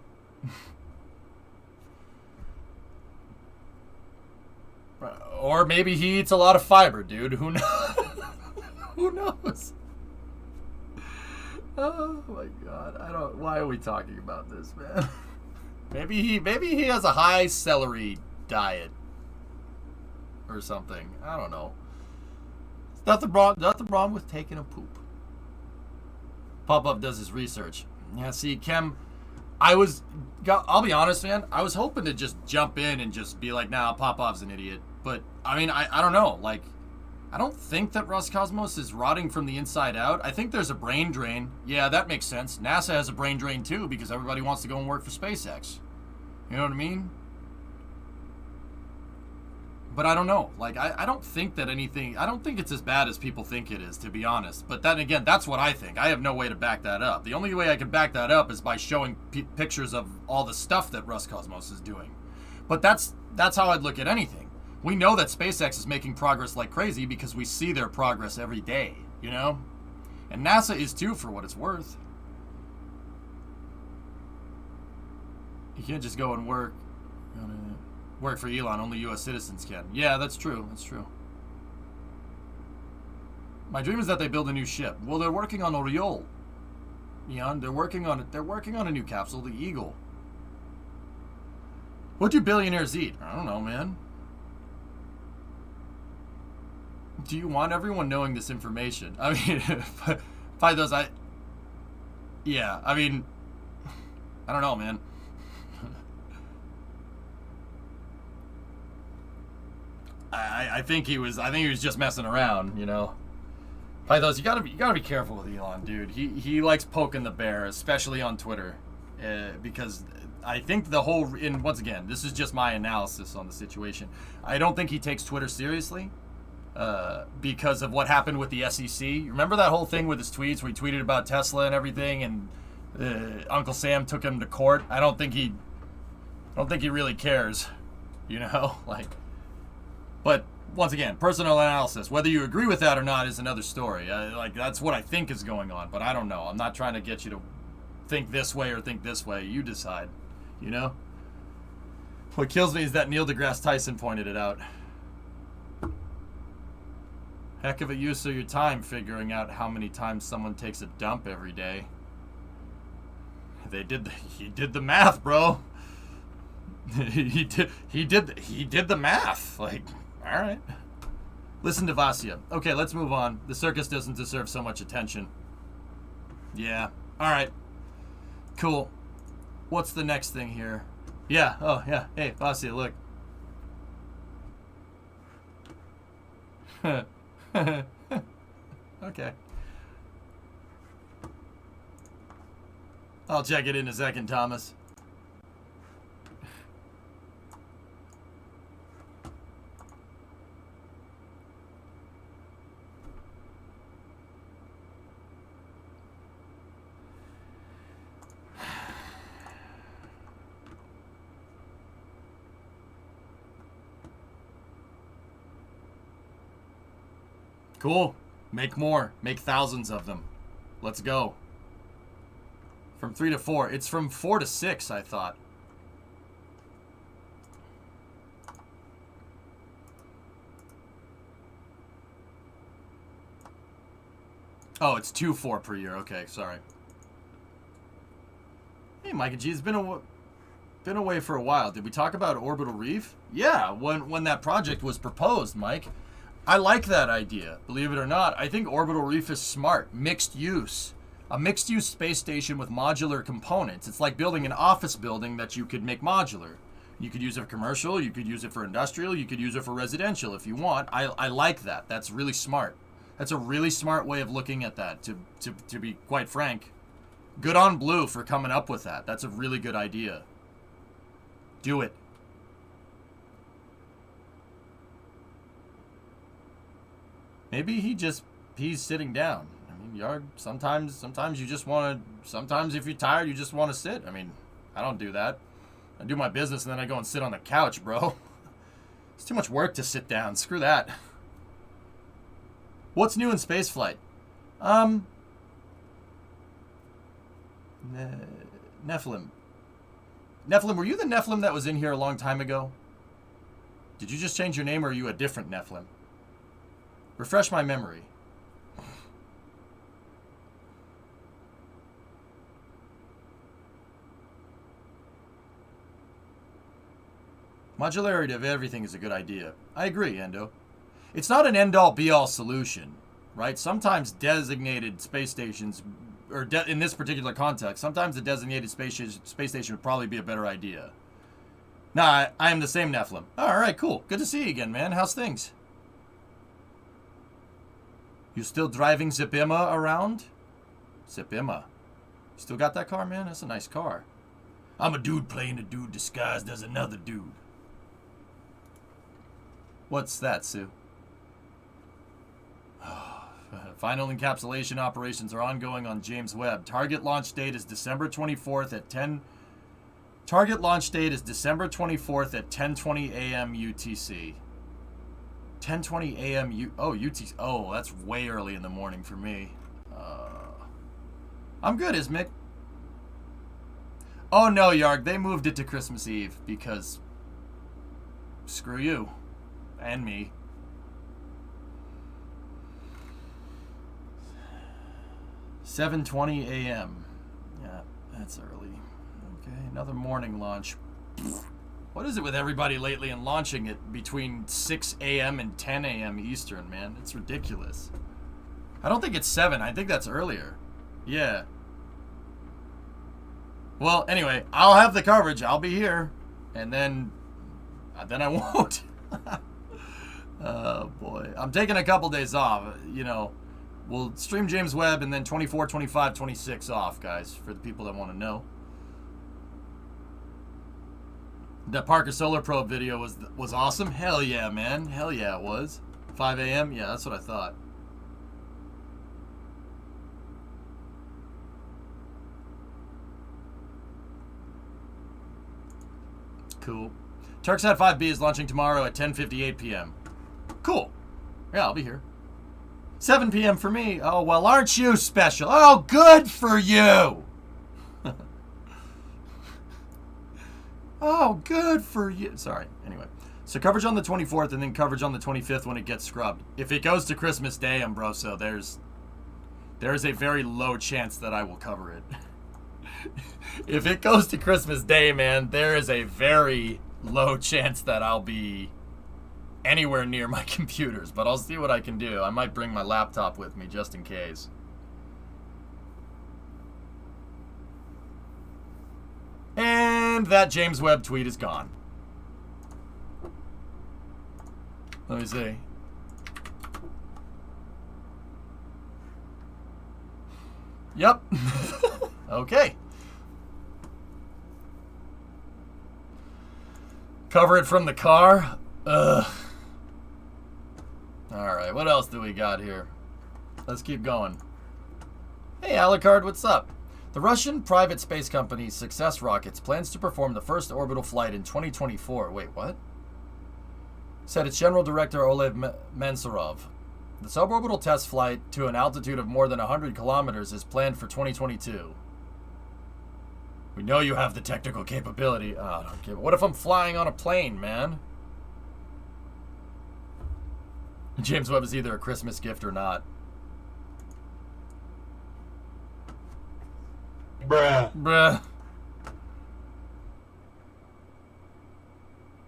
Or maybe he eats a lot of fiber, dude. Who knows? Who knows? Oh my god, why are we talking about this, man? Maybe he has a high celery diet or something. I don't know. Nothing wrong with taking a poop. Popov does his research. Yeah, see, Kem, I'll be honest, man, I was hoping to just jump in and just be like, nah, Popov's an idiot. But, I mean, I don't know, like, I don't think that Roscosmos is rotting from the inside out. I think there's a brain drain. Yeah, that makes sense. NASA has a brain drain too because everybody wants to go and work for SpaceX. You know what I mean? But I don't know. Like, I don't think that anything... I don't think it's as bad as people think it is, to be honest. But then again, that's what I think. I have no way to back that up. The only way I can back that up is by showing pictures of all the stuff that Roscosmos is doing. But that's how I'd look at anything. We know that SpaceX is making progress like crazy because we see their progress every day, you know? And NASA is too, for what it's worth. You can't just go and work for Elon. Only U.S. citizens can. Yeah, that's true. That's true. My dream is that they build a new ship. Well, they're working on Oriole. Eon, they're working on it. They're working on a new capsule, the Eagle. What do billionaires eat? I don't know, man. Do you want everyone knowing this information? I mean, by those, yeah, I mean, I don't know, man. I think he was just messing around, you know. By those, you gotta be careful with Elon, dude. He likes poking the bear, especially on Twitter, because I think once again, this is just my analysis on the situation. I don't think he takes Twitter seriously. Because of what happened with the SEC. Remember that whole thing with his tweets where he tweeted about Tesla and everything, and Uncle Sam took him to court? I don't think he really cares. You know, like, but once again, personal analysis. Whether you agree with that or not is another story. Like, that's what I think is going on, but I don't know. I'm not trying to get you to think this way or think this way. You decide, you know? What kills me is that Neil deGrasse Tyson pointed it out. Heck of a use of your time figuring out how many times someone takes a dump every day. He did the math, bro. he did the math. Like, all right. Listen to Vasya. Okay, let's move on. The circus doesn't deserve so much attention. Yeah. All right. Cool. What's the next thing here? Yeah. Oh, yeah. Hey, Vasya, look. Okay. I'll check it in a second, Thomas. Cool. Make more. Make thousands of them. Let's go. From 3 to 4. It's from 4 to 6, I thought. Oh, it's 2-4 per year. Okay, sorry. Hey, Mike and G, it's been away for a while. Did we talk about Orbital Reef? Yeah, when that project was proposed, Mike. I like that idea. Believe it or not, I think Orbital Reef is smart. Mixed use. A mixed-use space station with modular components. It's like building an office building that you could make modular. You could use it for commercial, you could use it for industrial, you could use it for residential if you want. I like that. That's really smart. That's a really smart way of looking at that, to be quite frank. Good on Blue for coming up with that. That's a really good idea. Do it. Maybe he's sitting down. I mean, Yard, sometimes you just want to, sometimes if you're tired, you just want to sit. I mean, I don't do that. I do my business and then I go and sit on the couch, bro. It's too much work to sit down. Screw that. What's new in spaceflight? Nephilim. Nephilim, were you the Nephilim that was in here a long time ago? Did you just change your name or are you a different Nephilim? Refresh my memory. Modularity of everything is a good idea. I agree, Endo. It's not an end-all, be-all solution, right? Sometimes designated space stations, or in this particular context, sometimes the designated space station would probably be a better idea. Nah, I am the same Nephilim. All right, cool. Good to see you again, man. How's things? You still driving Zipima around? Zipima. Still got that car, man? That's a nice car. I'm a dude playing a dude disguised as another dude. What's that, Sue? Final encapsulation operations are ongoing on James Webb. Target launch date is December 24th at 10. Target launch date is December 24th at 10:20 a.m. UTC. 10:20 a.m. UTC. Oh, that's way early in the morning for me. I'm good, Ismic. Oh no, Yarg, they moved it to Christmas Eve because screw you and me. 7:20 a.m. Yeah, that's early. Okay, another morning launch. What is it with everybody lately and launching it between 6 a.m. and 10 a.m. Eastern, man? It's ridiculous. I don't think it's 7. I think that's earlier. Yeah. Well, anyway, I'll have the coverage. I'll be here. And then I won't. Oh, boy. I'm taking a couple days off. You know, we'll stream James Webb and then 24, 25, 26 off, guys, for the people that want to know. That Parker Solar Probe video was awesome. Hell yeah, man. Hell yeah, it was. 5 a.m.? Yeah, that's what I thought. Cool. Turksat 5B is launching tomorrow at 10:58 p.m. Cool. Yeah, I'll be here. 7 p.m. for me. Oh, well, aren't you special? Oh, good for you. Oh, good for you. Sorry. Anyway. So coverage on the 24th and then coverage on the 25th when it gets scrubbed. If it goes to Christmas Day, Ambroso, there's a very low chance that I will cover it. If it goes to Christmas Day, man, there is a very low chance that I'll be anywhere near my computers. But I'll see what I can do. I might bring my laptop with me just in case. And that James Webb tweet is gone. Let me see. Yep. Okay. Cover it from the car? Ugh. Alright, what else do we got here? Let's keep going. Hey, Alucard, what's up? The Russian private space company Success Rockets plans to perform the first orbital flight in 2024. Wait, what? Said its General Director Oleg Mansurov. The suborbital test flight to an altitude of more than 100 kilometers is planned for 2022. We know you have the technical capability. Oh, I don't give. What if I'm flying on a plane, man? James Webb is either a Christmas gift or not. Bruh.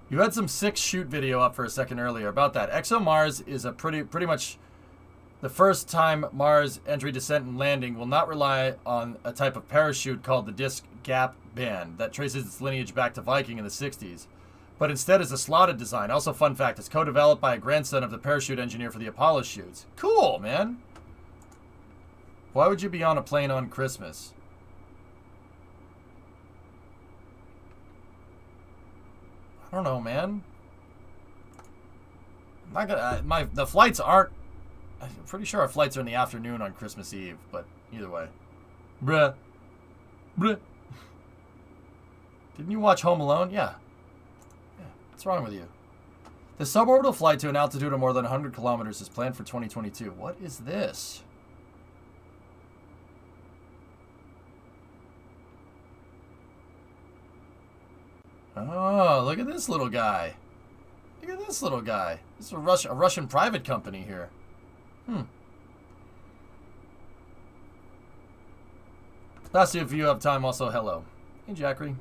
You had some sick shoot video up for a second earlier about that. ExoMars is a pretty much the first time Mars entry, descent, and landing will not rely on a type of parachute called the disc gap band that traces its lineage back to Viking in the 60s, but instead is a slotted design. Also, fun fact, it's co-developed by a grandson of the parachute engineer for the Apollo shoots. Cool, man. Why would you be on a plane on Christmas? I don't know, man. I'm not gonna. The flights aren't. I'm pretty sure our flights are in the afternoon on Christmas Eve, but either way. Bruh. Didn't you watch Home Alone? Yeah. What's wrong with you? The suborbital flight to an altitude of more than 100 kilometers is planned for 2022. What is this? Oh, look at this little guy. Look at this little guy. This is a Russian private company here. Lastly, if you have time, also hello. Hey, Jackery.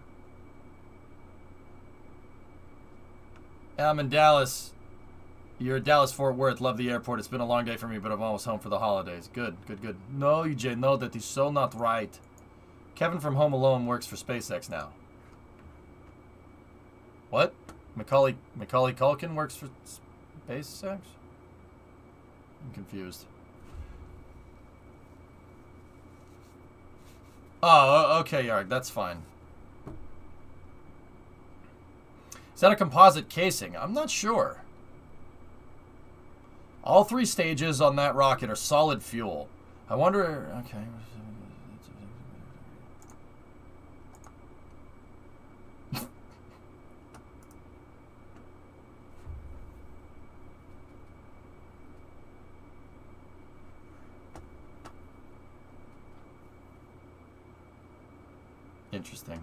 I'm in Dallas. You're at Dallas, Fort Worth. Love the airport. It's been a long day for me, but I'm almost home for the holidays. Good. No, EJ, no, that is so not right. Kevin from Home Alone works for SpaceX now. What? Macaulay Culkin works for SpaceX? I'm confused. Oh, okay, Yarg, that's fine. Is that a composite casing? I'm not sure. All 3 stages on that rocket are solid fuel. I wonder... Okay. Interesting.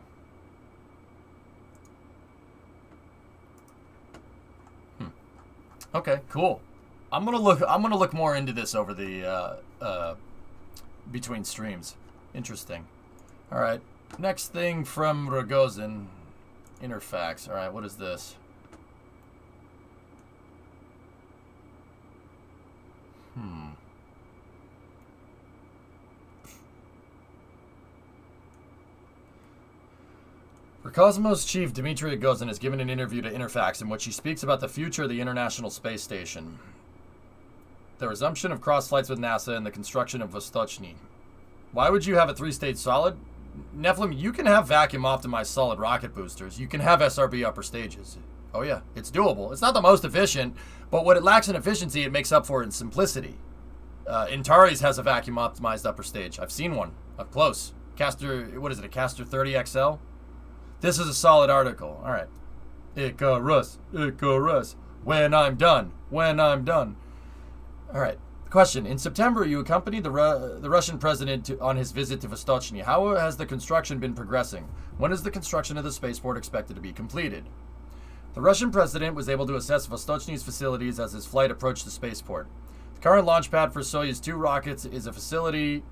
Okay, cool. I'm gonna look more into this over the between streams. Interesting. All right. Next thing from Rogozin, Interfax. All right, what is this? Roscosmos chief Dmitry Rogozin has given an interview to Interfax in which he speaks about the future of the International Space Station, the resumption of cross flights with NASA, and the construction of Vostochny. Why would you have a 3-stage solid? Nephilim, you can have vacuum optimized solid rocket boosters. You can have SRB upper stages. Oh yeah, it's doable. It's not the most efficient, but what it lacks in efficiency, it makes up for in simplicity. Antares has a vacuum optimized upper stage. I've seen one up close. Castor, what is it, a Castor 30 XL? This is a solid article. All right. Icarus, Icarus. When I'm done, when I'm done. All right. Question. In September, you accompanied the Russian president on his visit to Vostochny. How has the construction been progressing? When is the construction of the spaceport expected to be completed? The Russian president was able to assess Vostochny's facilities as his flight approached the spaceport. The current launch pad for Soyuz 2 rockets is the facility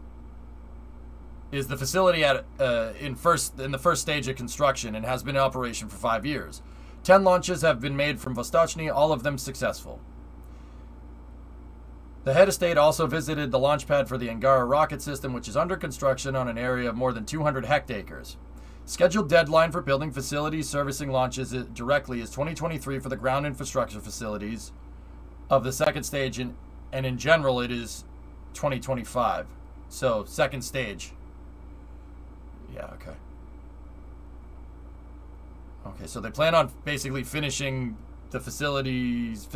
in the first stage of construction and has been in operation for 5 years. 10 launches have been made from Vostochny, all of them successful. The head of state also visited the launch pad for the Angara rocket system, which is under construction on an area of more than 200 hectares. Scheduled deadline for building facilities servicing launches directly is 2023 for the ground infrastructure facilities of the second stage, and in general it is 2025. So, second stage. Yeah, okay. Okay, so they plan on basically finishing the facilities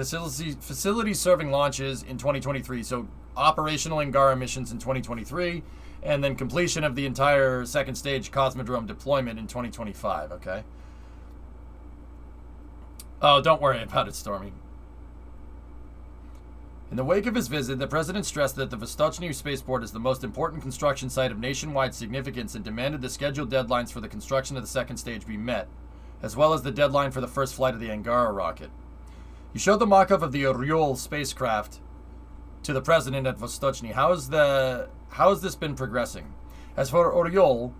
serving launches in 2023. So operational Angara missions in 2023, and then completion of the entire second stage Cosmodrome deployment in 2025. Okay. Oh, don't worry about it, Stormy. In the wake of his visit, the president stressed that the Vostochny spaceport is the most important construction site of nationwide significance and demanded the scheduled deadlines for the construction of the second stage be met, as well as the deadline for the first flight of the Angara rocket. You showed the mock-up of the Oriol spacecraft to the president at Vostochny. How has this been progressing? As for the Oriol,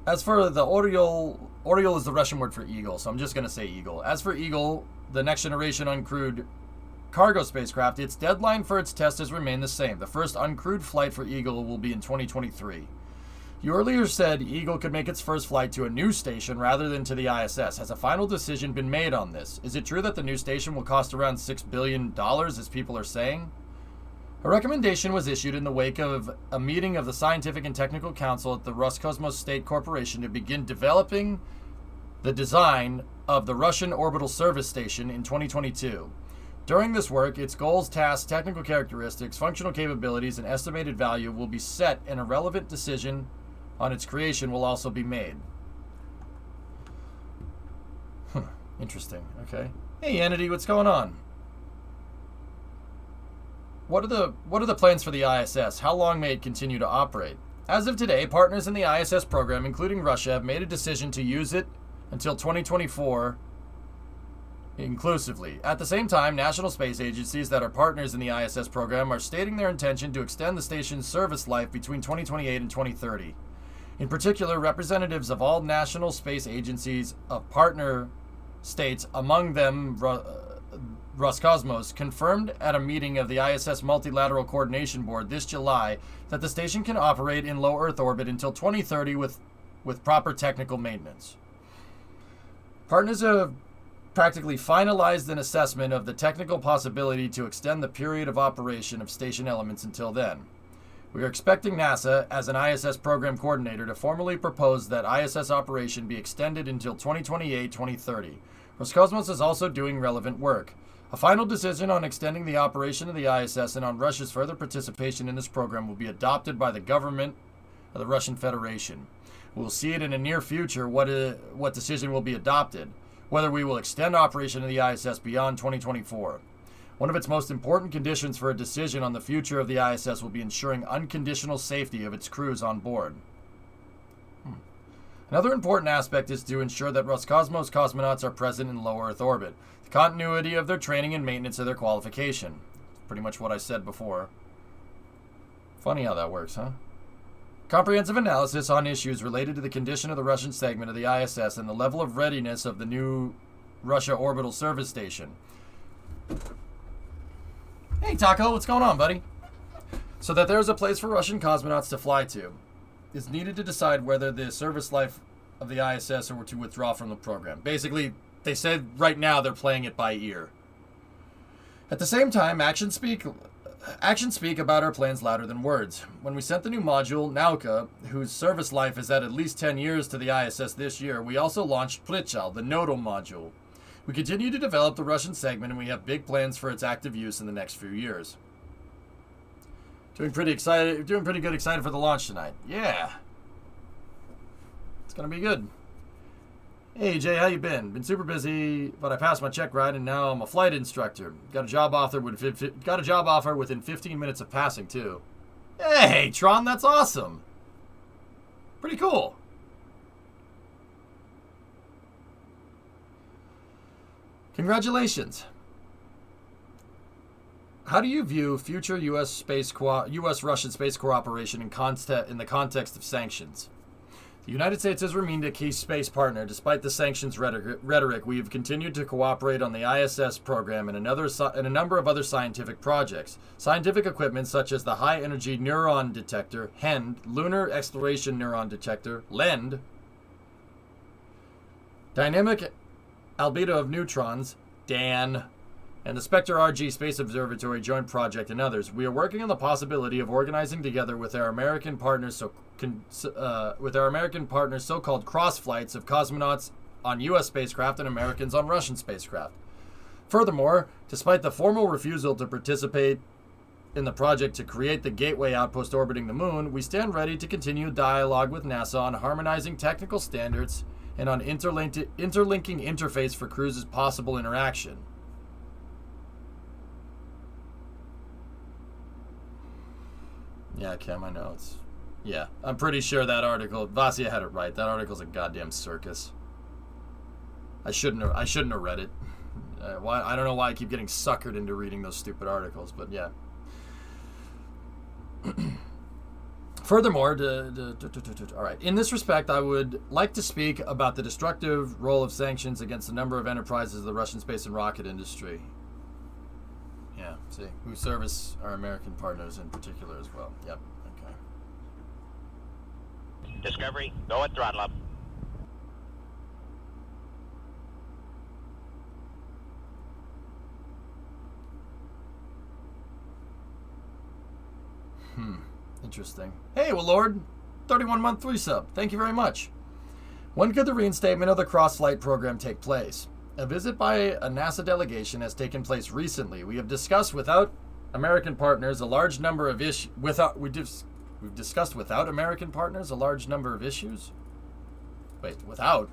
Oriol is the Russian word for eagle, so I'm just going to say eagle. As for Eagle, the next generation uncrewed cargo spacecraft, its deadline for its test has remained the same. The first uncrewed flight for Eagle will be in 2023. You earlier said Eagle could make its first flight to a new station rather than to the ISS. Has a final decision been made on this? Is it true that the new station will cost around $6 billion, as people are saying? A recommendation was issued in the wake of a meeting of the Scientific and Technical Council at the Roscosmos State Corporation to begin developing the design of the Russian Orbital Service Station in 2022. During this work, its goals, tasks, technical characteristics, functional capabilities, and estimated value will be set, and a relevant decision on its creation will also be made. Interesting. Okay. Hey, Entity, what's going on? What are the plans for the ISS? How long may it continue to operate? As of today, partners in the ISS program, including Russia, have made a decision to use it until 2024 inclusively. At the same time, national space agencies that are partners in the ISS program are stating their intention to extend the station's service life between 2028 and 2030. In particular, representatives of all national space agencies of partner states, among them Roscosmos, confirmed at a meeting of the ISS Multilateral Coordination Board this July that the station can operate in low Earth orbit until 2030 with proper technical maintenance. Partners have practically finalized an assessment of the technical possibility to extend the period of operation of station elements until then. We are expecting NASA, as an ISS program coordinator, to formally propose that ISS operation be extended until 2028-2030. Roscosmos is also doing relevant work. A final decision on extending the operation of the ISS and on Russia's further participation in this program will be adopted by the government of the Russian Federation. We will see it in the near future what decision will be adopted, whether we will extend operation of the ISS beyond 2024. One of its most important conditions for a decision on the future of the ISS will be ensuring unconditional safety of its crews on board. Another important aspect is to ensure that Roscosmos cosmonauts are present in low Earth orbit. The continuity of their training and maintenance of their qualification. Pretty much what I said before. Funny how that works, huh? Comprehensive analysis on issues related to the condition of the Russian segment of the ISS and the level of readiness of the new Russia Orbital Service Station. Hey, Taco, what's going on, buddy? So that there's a place for Russian cosmonauts to fly to is needed to decide whether the service life of the ISS or to withdraw from the program. Basically, they said right now they're playing it by ear. At the same time, actions speak about our plans louder than words. When we sent the new module, Nauka, whose service life is at least 10 years to the ISS this year, we also launched Plichal, the nodal module. We continue to develop the Russian segment, and we have big plans for its active use in the next few years. Doing pretty good, excited for the launch tonight. Yeah. It's going to be good. Hey Jay, how you been? Been super busy, but I passed my check ride and now I'm a flight instructor. Got a job offer within 15 minutes of passing too. Hey Tron, that's awesome. Pretty cool. Congratulations. How do you view future U.S.-Russian space cooperation in the context of sanctions? The United States has remained a key space partner. Despite the sanctions rhetoric, we have continued to cooperate on the ISS program and a number of other scientific projects. Scientific equipment such as the High Energy Neuron Detector, HEND, Lunar Exploration Neuron Detector, LEND, Dynamic Albedo of Neutrons, DAN, and the Spectre RG Space Observatory Joint Project and others. We are working on the possibility of organizing together with our American partners so-called cross flights of cosmonauts on U.S. spacecraft and Americans on Russian spacecraft. Furthermore, despite the formal refusal to participate in the project to create the Gateway outpost orbiting the moon, we stand ready to continue dialogue with NASA on harmonizing technical standards and on interlinking interface for crews' possible interaction. Yeah, Kim, I know it's... Yeah, I'm pretty sure that article... Vasya had it right. That article's a goddamn circus. I shouldn't have read it. I don't know why I keep getting suckered into reading those stupid articles, but yeah. Furthermore, all right. In this respect, I would like to speak about the destructive role of sanctions against a number of enterprises of the Russian space and rocket industry. Yeah, see, who service our American partners in particular as well. Yep, okay. Discovery, go at throttle up. Interesting. Hey, well, Lord, 31-month 3-sub. Thank you very much. When could the reinstatement of the cross-flight program take place? A visit by a NASA delegation has taken place recently. We have discussed without American partners a large number of issues. We've discussed without American partners a large number of issues. Wait, without?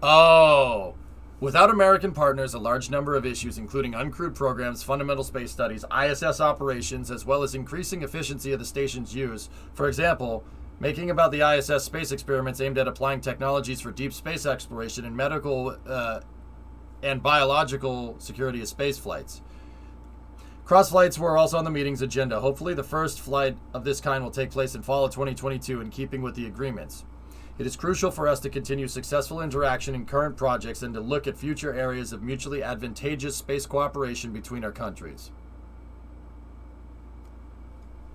Oh, without American partners a large number of issues, including uncrewed programs, fundamental space studies, ISS operations, as well as increasing efficiency of the station's use. For example, making about the ISS space experiments aimed at applying technologies for deep space exploration and medical and biological security of space flights. Cross flights were also on the meeting's agenda. Hopefully the first flight of this kind will take place in fall of 2022 in keeping with the agreements. It is crucial for us to continue successful interaction in current projects and to look at future areas of mutually advantageous space cooperation between our countries.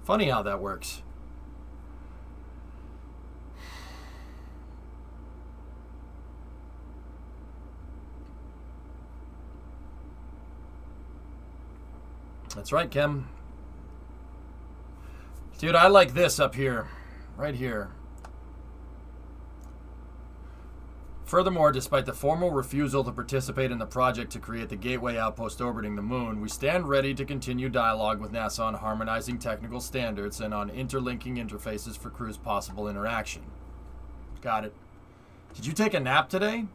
Funny how that works. That's right, Kim. Dude, I like this up here. Right here. Furthermore, despite the formal refusal to participate in the project to create the Gateway outpost orbiting the moon, we stand ready to continue dialogue with NASA on harmonizing technical standards and on interlinking interfaces for crews' possible interaction. Got it. Did you take a nap today?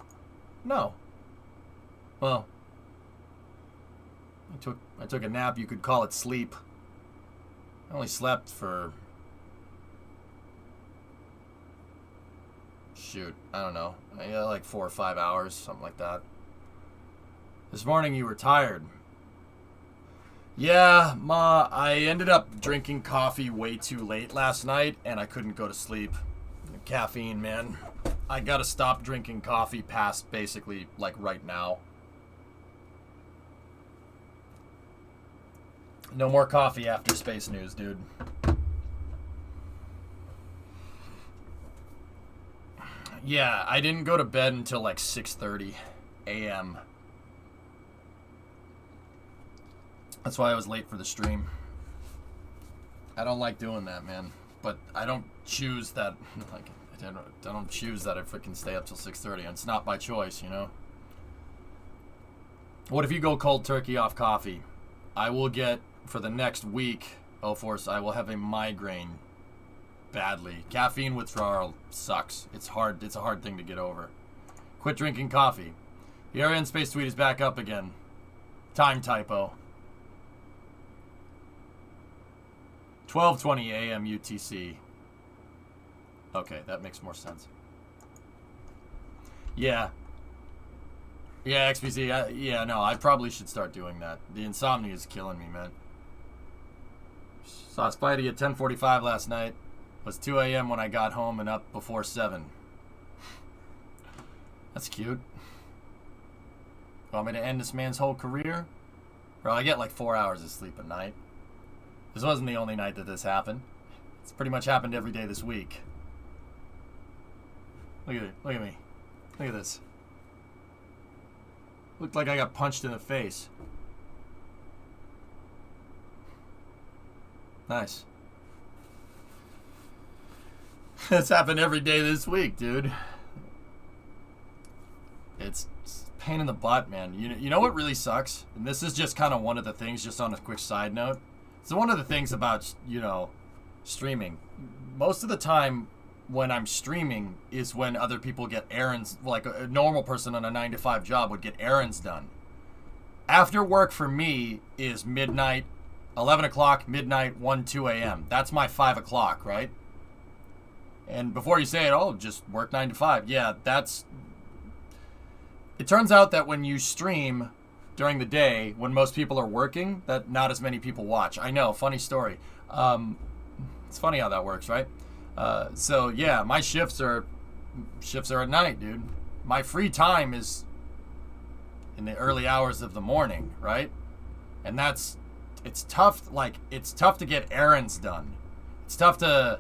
No. Well, I took a nap. You could call it sleep. I only slept for... Shoot, I don't know. Like 4 or 5 hours, something like that. This morning you were tired. Yeah, Ma, I ended up drinking coffee way too late last night, and I couldn't go to sleep. Caffeine, man. I gotta stop drinking coffee past basically, like, right now. No more coffee after space news, dude. Yeah, I didn't go to bed until like 6:30 a.m. That's why I was late for the stream. I don't like doing that, man. But I don't choose that. Like, I don't choose that I freaking stay up till 6:30. It's not by choice, you know. What if you go cold turkey off coffee? I will get, for the next week, I will have a migraine badly. Caffeine withdrawal sucks. It's hard. It's a hard thing to get over. Quit drinking coffee. The Area in Space tweet is back up again. Time typo. 12:20 a.m. UTC. Okay, that makes more sense. Yeah. Yeah, XPC. Yeah, no, I probably should start doing that. The insomnia is killing me, man. Saw Spidey at 10:45 last night. It was 2 a.m. when I got home and up before 7. That's cute. Want me to end this man's whole career? Bro, I get like 4 hours of sleep a night. This wasn't the only night that this happened. It's pretty much happened every day this week. Look at it. Look at me. Look at this. Looked like I got punched in the face. Nice. It's happened every day this week, dude. It's a pain in the butt, man. You know what really sucks? And this is just kind of one of the things, just on a quick side note. So one of the things about, streaming. Most of the time when I'm streaming is when other people get errands, like a normal person on a 9-to-5 job would get errands done. After work for me is midnight, 11 o'clock, midnight, 1, 2 a.m. That's my 5 o'clock, right? And before you say it, oh, just work 9 to 5. Yeah, that's... It turns out that when you stream during the day, when most people are working, that not as many people watch. I know, funny story. It's funny how that works, right? So yeah, my shifts are at night, dude. My free time is in the early hours of the morning, right? And it's tough. Like, it's tough to get errands done. It's tough to,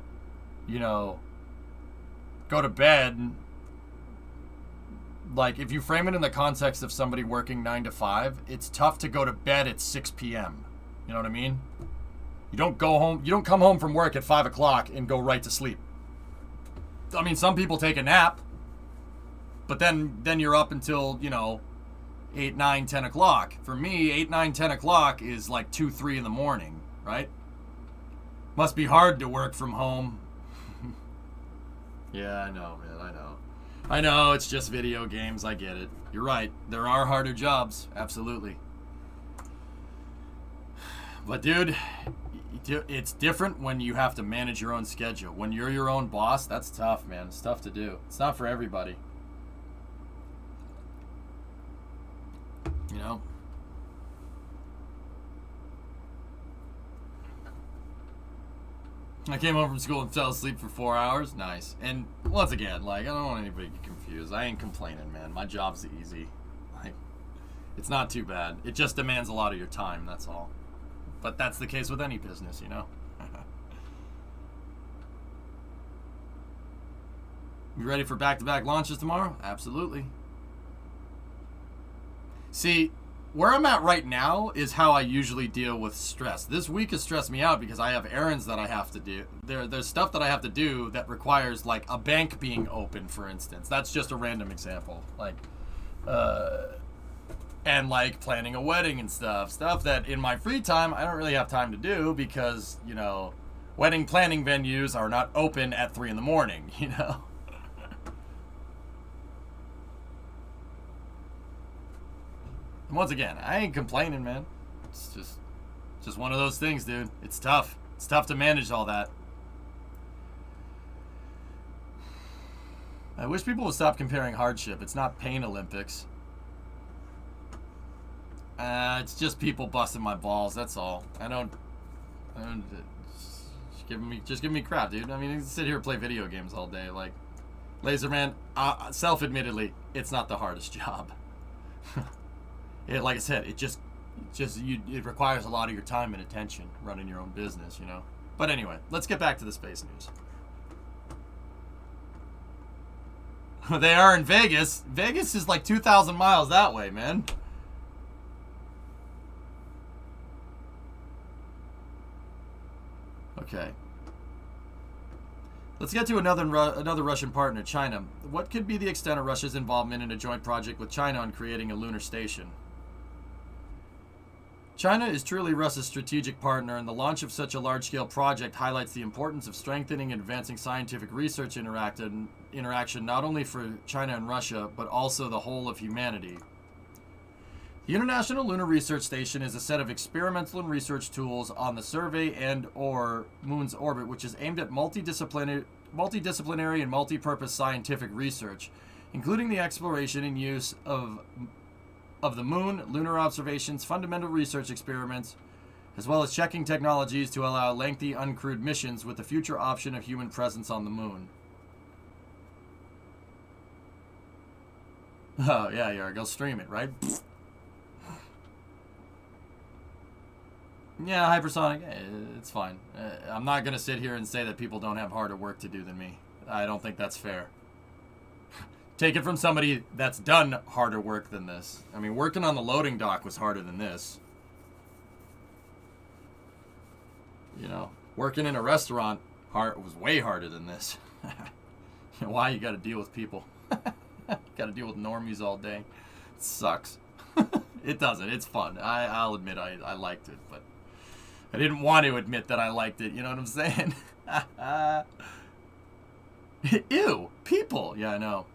go to bed. Like, if you frame it in the context of somebody working 9 to 5, it's tough to go to bed at 6 p.m. You know what I mean? You don't come home from work at 5 o'clock and go right to sleep. I mean, some people take a nap, but then you're up until, 8, 9, 10 o'clock. For me, 8, 9, 10 o'clock is like 2, 3 in the morning, right? Must be hard to work from home. Yeah, I know, man, I know, it's just video games, I get it. You're right, there are harder jobs, absolutely. But dude, it's different when you have to manage your own schedule. When you're your own boss, that's tough, man. It's tough to do. It's not for everybody. I came home from school and fell asleep for 4 hours. Nice. And once again, like, I don't want anybody to get confused. I ain't complaining, man. My job's easy. Like, it's not too bad. It just demands a lot of your time, that's all. But that's the case with any business, You ready for back-to-back launches tomorrow? Absolutely. See, where I'm at right now is how I usually deal with stress. This week has stressed me out because I have errands that I have to do. There's stuff that I have to do that requires, like, a bank being open, for instance. That's just a random example. Like, and, like, planning a wedding and stuff. Stuff that in my free time I don't really have time to do because, wedding planning venues are not open at 3 in the morning, And once again, I ain't complaining, man. It's just one of those things, dude. It's tough. It's tough to manage all that. I wish people would stop comparing hardship. It's not pain Olympics. It's just people busting my balls. That's all. I don't just give me crap, dude. I mean, you can sit here and play video games all day. Like, Laserman, self-admittedly, it's not the hardest job. Like I said, it requires a lot of your time and attention running your own business, But anyway, let's get back to the space news. They are in Vegas. Vegas is like 2,000 miles that way, man. Okay. Let's get to another Russian partner, China. What could be the extent of Russia's involvement in a joint project with China on creating a lunar station? China is truly Russia's strategic partner, and the launch of such a large-scale project highlights the importance of strengthening and advancing scientific research interaction not only for China and Russia, but also the whole of humanity. The International Lunar Research Station is a set of experimental and research tools on the survey and/or Moon's orbit, which is aimed at multidisciplinary and multi-purpose scientific research, including the exploration and use of the Moon, lunar observations, fundamental research experiments, as well as checking technologies to allow lengthy, uncrewed missions with the future option of human presence on the Moon. Oh, yeah, yeah, go stream it, right? Yeah, hypersonic, it's fine. I'm not going to sit here and say that people don't have harder work to do than me. I don't think that's fair. Take it from somebody that's done harder work than this. I mean, working on the loading dock was harder than this. You know, working in a restaurant was way harder than this. You know, why you got to deal with people? Got to deal with normies all day. It sucks. It doesn't. It's fun. I'll admit I liked it, but I didn't want to admit that I liked it. You know what I'm saying? Ew, people. Yeah, I know.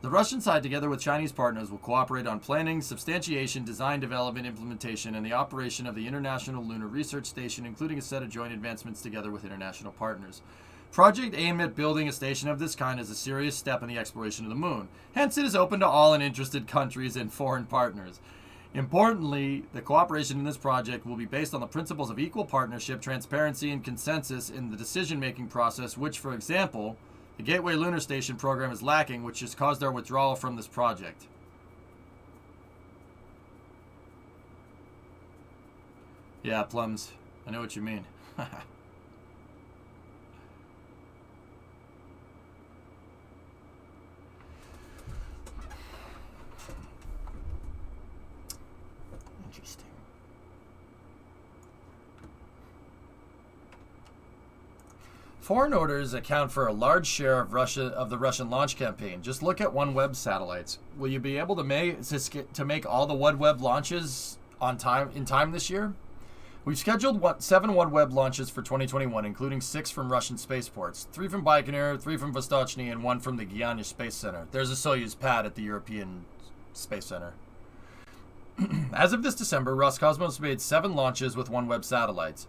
The Russian side, together with Chinese partners, will cooperate on planning, substantiation, design, development, implementation, and the operation of the International Lunar Research Station, including a set of joint advancements together with international partners. Project aimed at building a station of this kind is a serious step in the exploration of the Moon. Hence, it is open to all interested countries and foreign partners. Importantly, the cooperation in this project will be based on the principles of equal partnership, transparency, and consensus in the decision-making process, which, for example, the Gateway Lunar Station program is lacking, which has caused our withdrawal from this project. Yeah, Plums. I know what you mean. Interesting. Foreign orders account for a large share of the Russian launch campaign. Just look at OneWeb satellites. Will you be able to make all the OneWeb launches in time this year? We've scheduled 7 OneWeb launches for 2021, including 6 from Russian spaceports, 3 from Baikonur, 3 from Vostochny, and 1 from the Guiana Space Center. There's a Soyuz pad at the European Space Center. As of this December, Roscosmos made 7 launches with OneWeb satellites.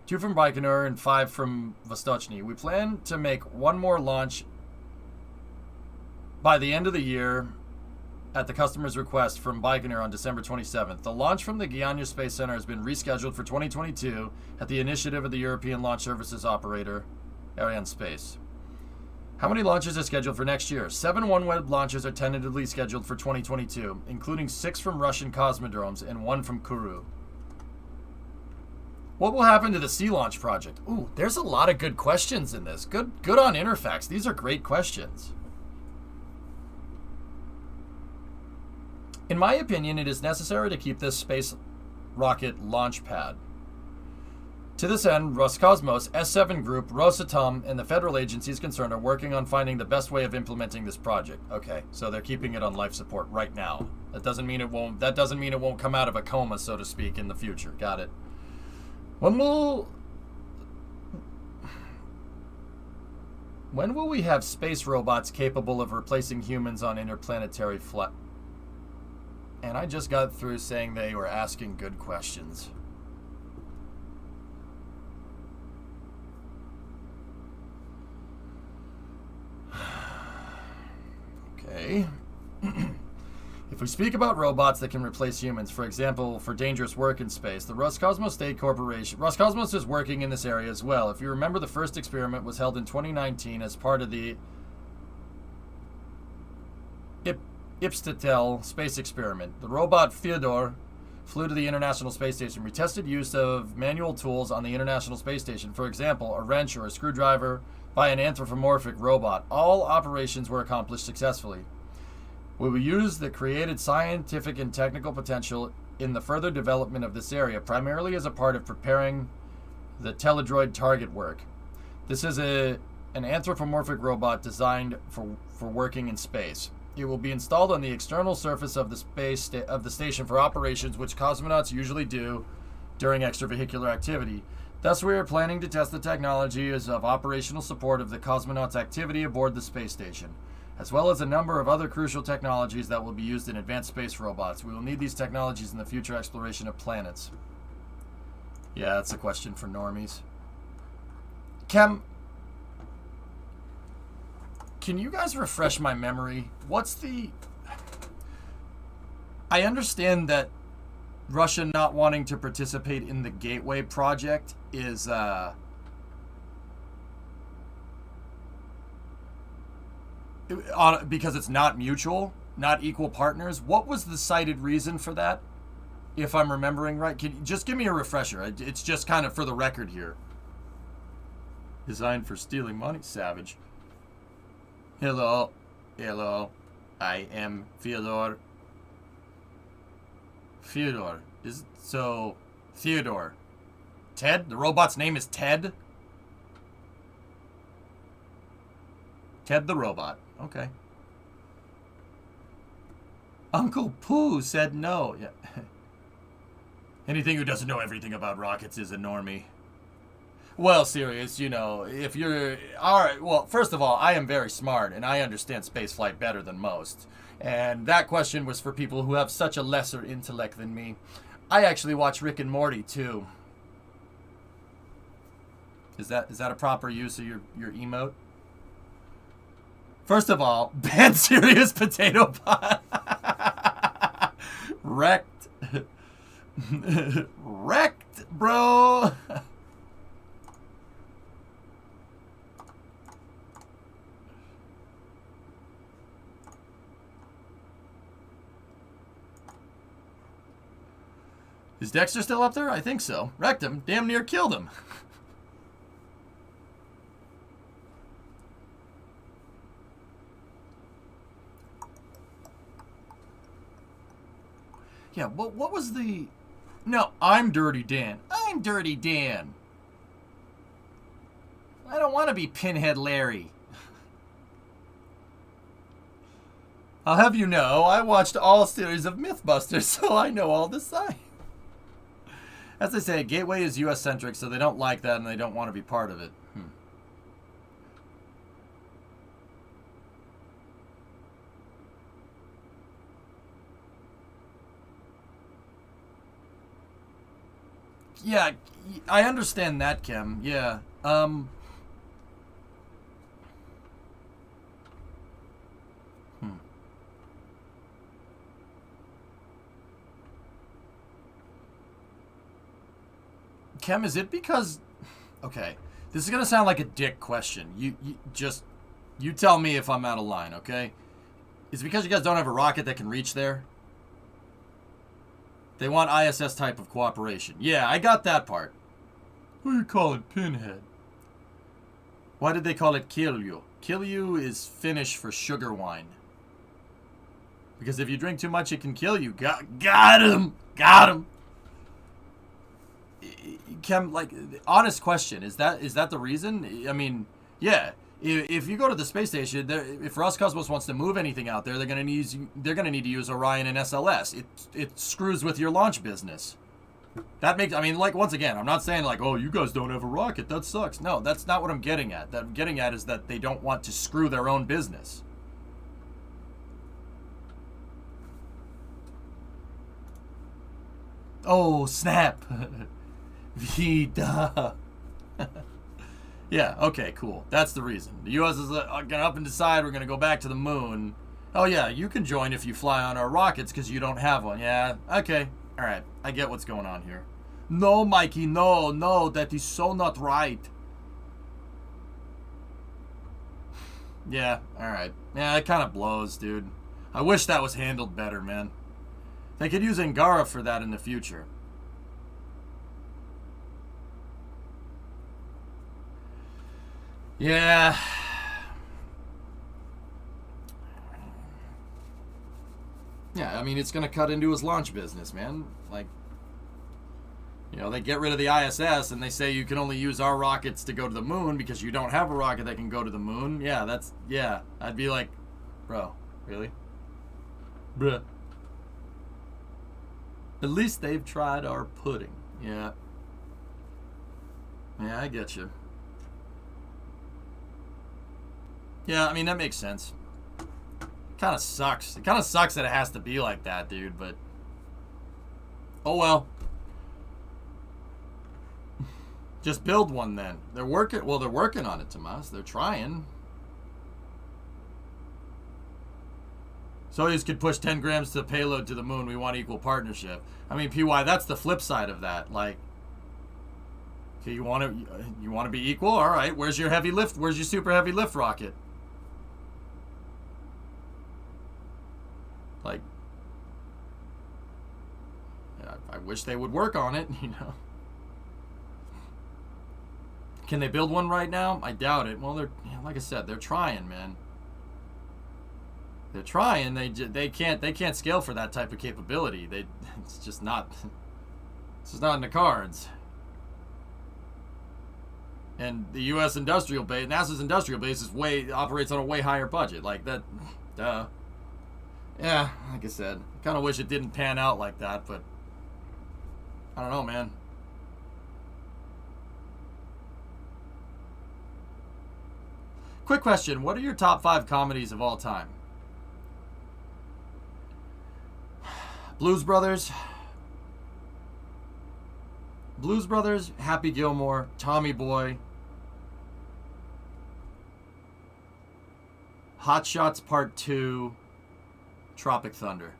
2 from Baikonur and 5 from Vostochny. We plan to make 1 more launch by the end of the year at the customer's request from Baikonur on December 27th. The launch from the Guiana Space Center has been rescheduled for 2022 at the initiative of the European Launch Services operator, Arianespace. How many launches are scheduled for next year? 7 OneWeb launches are tentatively scheduled for 2022, including 6 from Russian cosmodromes and 1 from Kourou. What will happen to the Sea Launch project? Ooh, there's a lot of good questions in this. Good on Interfax. These are great questions. In my opinion, it is necessary to keep this space rocket launch pad. To this end, Roscosmos, S7 Group, Rosatom, and the federal agencies concerned are working on finding the best way of implementing this project. Okay, so they're keeping it on life support right now. That doesn't mean it won't come out of a coma, so to speak, in the future. Got it. When will we have space robots capable of replacing humans on interplanetary flight? And I just got through saying they were asking good questions. Okay. If we speak about robots that can replace humans, for example, for dangerous work in space, the Roscosmos State Corporation... Roscosmos is working in this area as well. If you remember, the first experiment was held in 2019 as part of the Ipstatel space experiment. The robot Fyodor flew to the International Space Station. We tested use of manual tools on the International Space Station, for example, a wrench or a screwdriver, by an anthropomorphic robot. All operations were accomplished successfully. We will use the created scientific and technical potential in the further development of this area, primarily as a part of preparing the teledroid target work. This is an anthropomorphic robot designed for working in space. It will be installed on the external surface of the station for operations which cosmonauts usually do during extravehicular activity. Thus, we are planning to test the technology as of operational support of the cosmonauts' activity aboard the space station, as well as a number of other crucial technologies that will be used in advanced space robots. We will need these technologies in the future exploration of planets. Yeah, that's a question for normies. Can you guys refresh my memory? I understand that Russia not wanting to participate in the Gateway project is because it's not mutual, not equal partners. What was the cited reason for that, if I'm remembering right? Can you just give me a refresher? It's just kind of for the record here. Designed for stealing money, savage. Hello, I am Fyodor. Fyodor. Theodore. Ted? The robot's name is Ted? Ted the robot. Okay. Uncle Pooh said no. Yeah. Anything who doesn't know everything about rockets is a normie. Well, serious, if you're... Alright, well, first of all, I am very smart, and I understand spaceflight better than most. And that question was for people who have such a lesser intellect than me. I actually watch Rick and Morty, too. Is that a proper use of your emote? First of all, ban serious potato pot. Wrecked. Wrecked, bro. Is Dexter still up there? I think so. Wrecked him. Damn near killed him. Yeah, what was the... No, I'm Dirty Dan. I'm Dirty Dan. I don't want to be Pinhead Larry. I'll have you know, I watched all series of Mythbusters, so I know all the science. As I say, Gateway is US-centric, so they don't like that and they don't want to be part of it. Yeah, I understand that, Kim. Yeah. Kim, is it because... Okay, this is going to sound like a dick question. You tell me if I'm out of line, okay? Is it because you guys don't have a rocket that can reach there? They want ISS type of cooperation. Yeah, I got that part. Who you call it Pinhead? Why did they call it Kilju? Kilju is Finnish for sugar wine. Because if you drink too much, it can kill you. Got him! Got him! Kem, like, honest question, is that the reason? I mean, yeah. If you go to the space station, if Roscosmos wants to move anything out there, they're gonna need to use Orion and SLS. It screws with your launch business. That makes, I mean, like, once again, I'm not saying like, oh, you guys don't have a rocket, that sucks. No, that's not what I'm getting at. That I'm getting at is that they don't want to screw their own business. Oh, snap. Vida. Yeah, okay, cool. That's the reason. The U.S. is going to up and decide we're going to go back to the moon. Oh, yeah, you can join if you fly on our rockets because you don't have one. Yeah, okay. All right, I get what's going on here. No, Mikey, no, that is so not right. Yeah, all right. Yeah, it kind of blows, dude. I wish that was handled better, man. They could use Angara for that in the future. Yeah. Yeah, I mean, it's going to cut into his launch business, man. Like, you know, they get rid of the ISS and they say you can only use our rockets to go to the moon because you don't have a rocket that can go to the moon. Yeah, yeah. I'd be like, bro, really? Bruh. At least they've tried our pudding. Yeah. Yeah, I get you. Yeah, I mean, that makes sense. Kind of sucks. It kind of sucks that it has to be like that, dude, but... Oh, well. Just build one, then. They're working... Well, they're working on it, Tomas. They're trying. Soyuz could push 10 grams to the payload to the moon. We want equal partnership. I mean, PY, that's the flip side of that. Like, okay, you want to be equal? All right. Where's your heavy lift? Where's your super heavy lift rocket? Like, I wish they would work on it, you know. Can they build one right now? I doubt it. Well, they're, like I said, they're trying, man. They're trying. They can't scale for that type of capability. It's just not in the cards. And the U.S. industrial base, NASA's industrial base, operates on a way higher budget. Like that, duh. Yeah, like I said, I kind of wish it didn't pan out like that, but I don't know, man. Quick question: what are your top 5 comedies of all time? Blues Brothers, Happy Gilmore, Tommy Boy, Hot Shots Part 2, Tropic Thunder.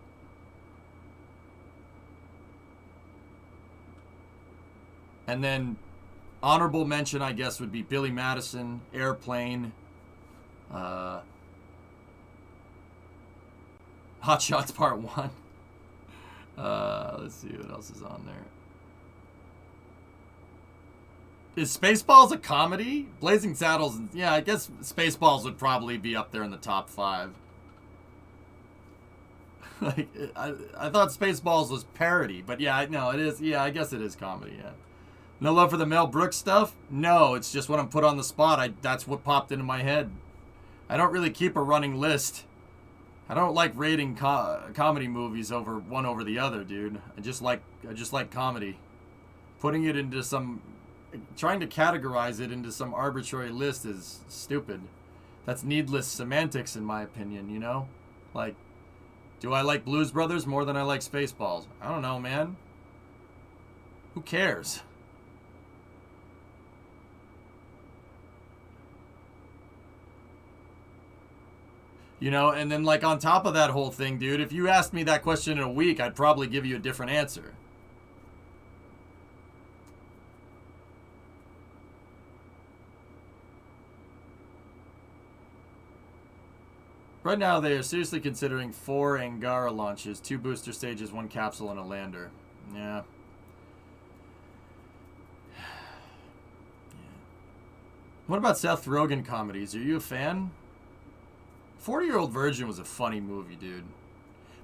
And then honorable mention, I guess, would be Billy Madison, Airplane, Hot Shots Part 1. Let's see what else is on there. Is Spaceballs a comedy? Blazing Saddles, yeah, I guess Spaceballs would probably be up there in the top 5. Like, I thought Spaceballs was parody, but yeah, no, it is. Yeah, I guess it is comedy. Yeah. No love for the Mel Brooks stuff? No, it's just when I'm put on the spot, that's what popped into my head. I don't really keep a running list. I don't like rating comedy movies one over the other, dude. I just like comedy. Putting it into trying to categorize it into some arbitrary list is stupid. That's needless semantics, in my opinion, you know? Like, do I like Blues Brothers more than I like Spaceballs? I don't know, man. Who cares? You know, and then, like, on top of that whole thing, dude, if you asked me that question in a week, I'd probably give you a different answer. Right now, they are seriously considering 4 Angara launches, 2 booster stages, 1 capsule, and a lander. Yeah. What about Seth Rogen comedies? Are you a fan? 40-Year-Old Virgin was a funny movie, dude.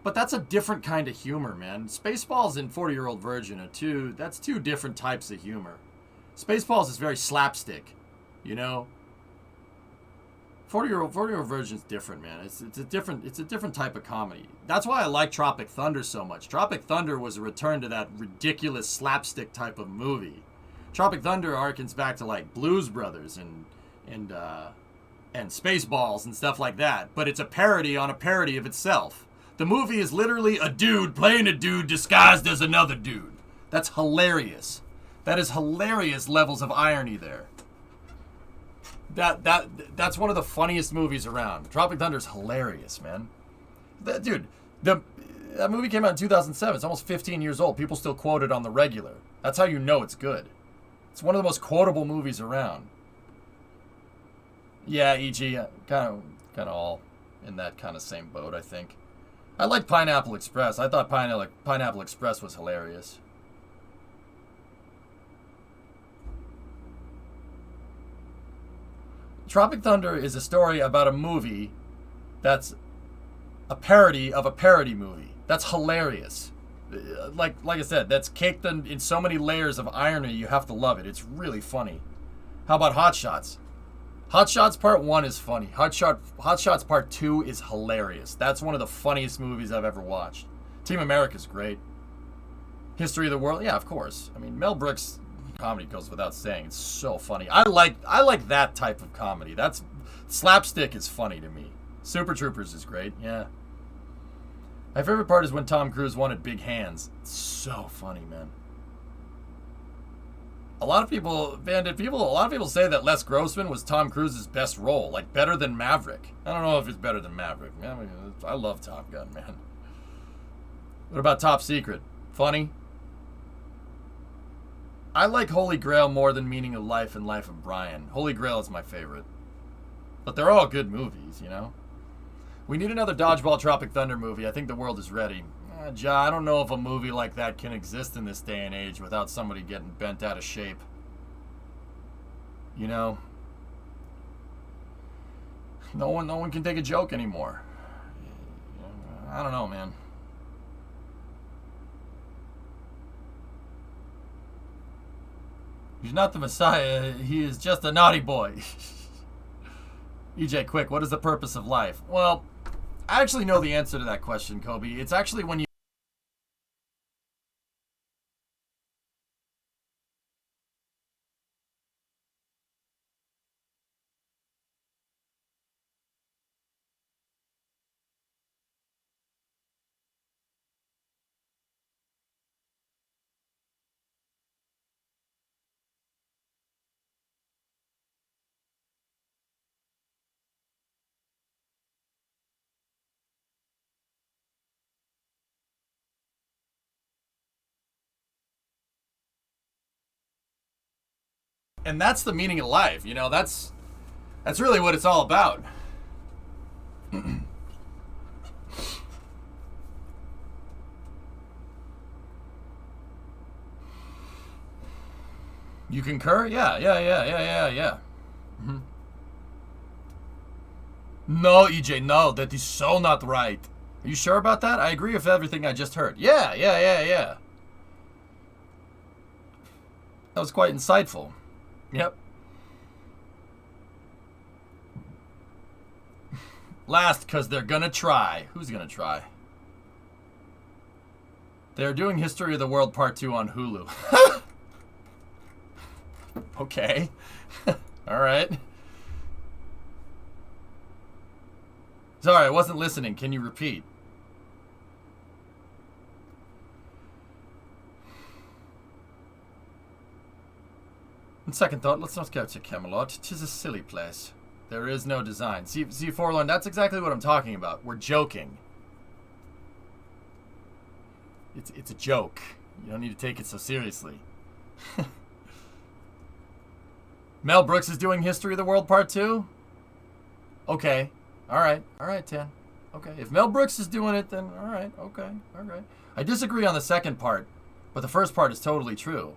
But that's a different kind of humor, man. Spaceballs and 40-Year-Old Virgin are that's 2 different types of humor. Spaceballs is very slapstick, you know? 40-Year-Old Virgin is different, man. It's a different type of comedy. That's why I like Tropic Thunder so much. Tropic Thunder was a return to that ridiculous slapstick type of movie. Tropic Thunder harkens back to like Blues Brothers and Spaceballs and stuff like that, but it's a parody on a parody of itself. The movie is literally a dude playing a dude disguised as another dude. That's hilarious. That is hilarious levels of irony there. That's one of the funniest movies around. Tropic Thunder is hilarious, man. That movie came out in 2007. It's almost 15 years old. People still quote it on the regular. That's how you know it's good. It's one of the most quotable movies around. Yeah, E.G. kind of all in that kind of same boat, I think. I like Pineapple Express. I thought Pineapple Express was hilarious. Tropic Thunder is a story about a movie that's a parody of a parody movie. That's hilarious. Like I said, that's caked in so many layers of irony, you have to love it. It's really funny. How about Hot Shots? Hot Shots Part 1 is funny. Hot Shots Part 2 is hilarious. That's one of the funniest movies I've ever watched. Team America's great. History of the World, yeah, of course. I mean, Mel Brooks comedy goes without saying. It's so funny. I like that type of comedy. That's slapstick is funny to me. Super Troopers is great, yeah. My favorite part is when Tom Cruise wanted big hands. It's so funny, man. A lot of people say that Les Grossman was Tom Cruise's best role, like better than Maverick. I don't know if it's better than Maverick. I love Top Gun, man. What about Top Secret? Funny? I like Holy Grail more than Meaning of Life and Life of Brian. Holy Grail is my favorite. But they're all good movies, you know? We need another Dodgeball Tropic Thunder movie. I think the world is ready. I don't know if a movie like that can exist in this day and age without somebody getting bent out of shape. You know? No one can take a joke anymore. I don't know, man. He's not the Messiah. He is just a naughty boy. EJ, quick, what is the purpose of life? Well, I actually know the answer to that question, Kobe. It's actually when you... And that's the meaning of life, you know, that's really what it's all about. You concur? Yeah. Mm-hmm. No, EJ, no, that is so not right. Are you sure about that? I agree with everything I just heard. Yeah. That was quite insightful. Yep. Last, because they're gonna try. Who's gonna try? They're doing History of the World Part 2 on Hulu. Okay. Alright. Sorry, I wasn't listening. Can you repeat? On second thought, let's not go to Camelot. 'Tis a silly place. There is no design. See, Forlorn, that's exactly what I'm talking about. We're joking. It's a joke. You don't need to take it so seriously. Mel Brooks is doing History of the World Part 2? Okay. Alright, 10. Okay. If Mel Brooks is doing it, then alright, okay. I disagree on the second part, but the first part is totally true.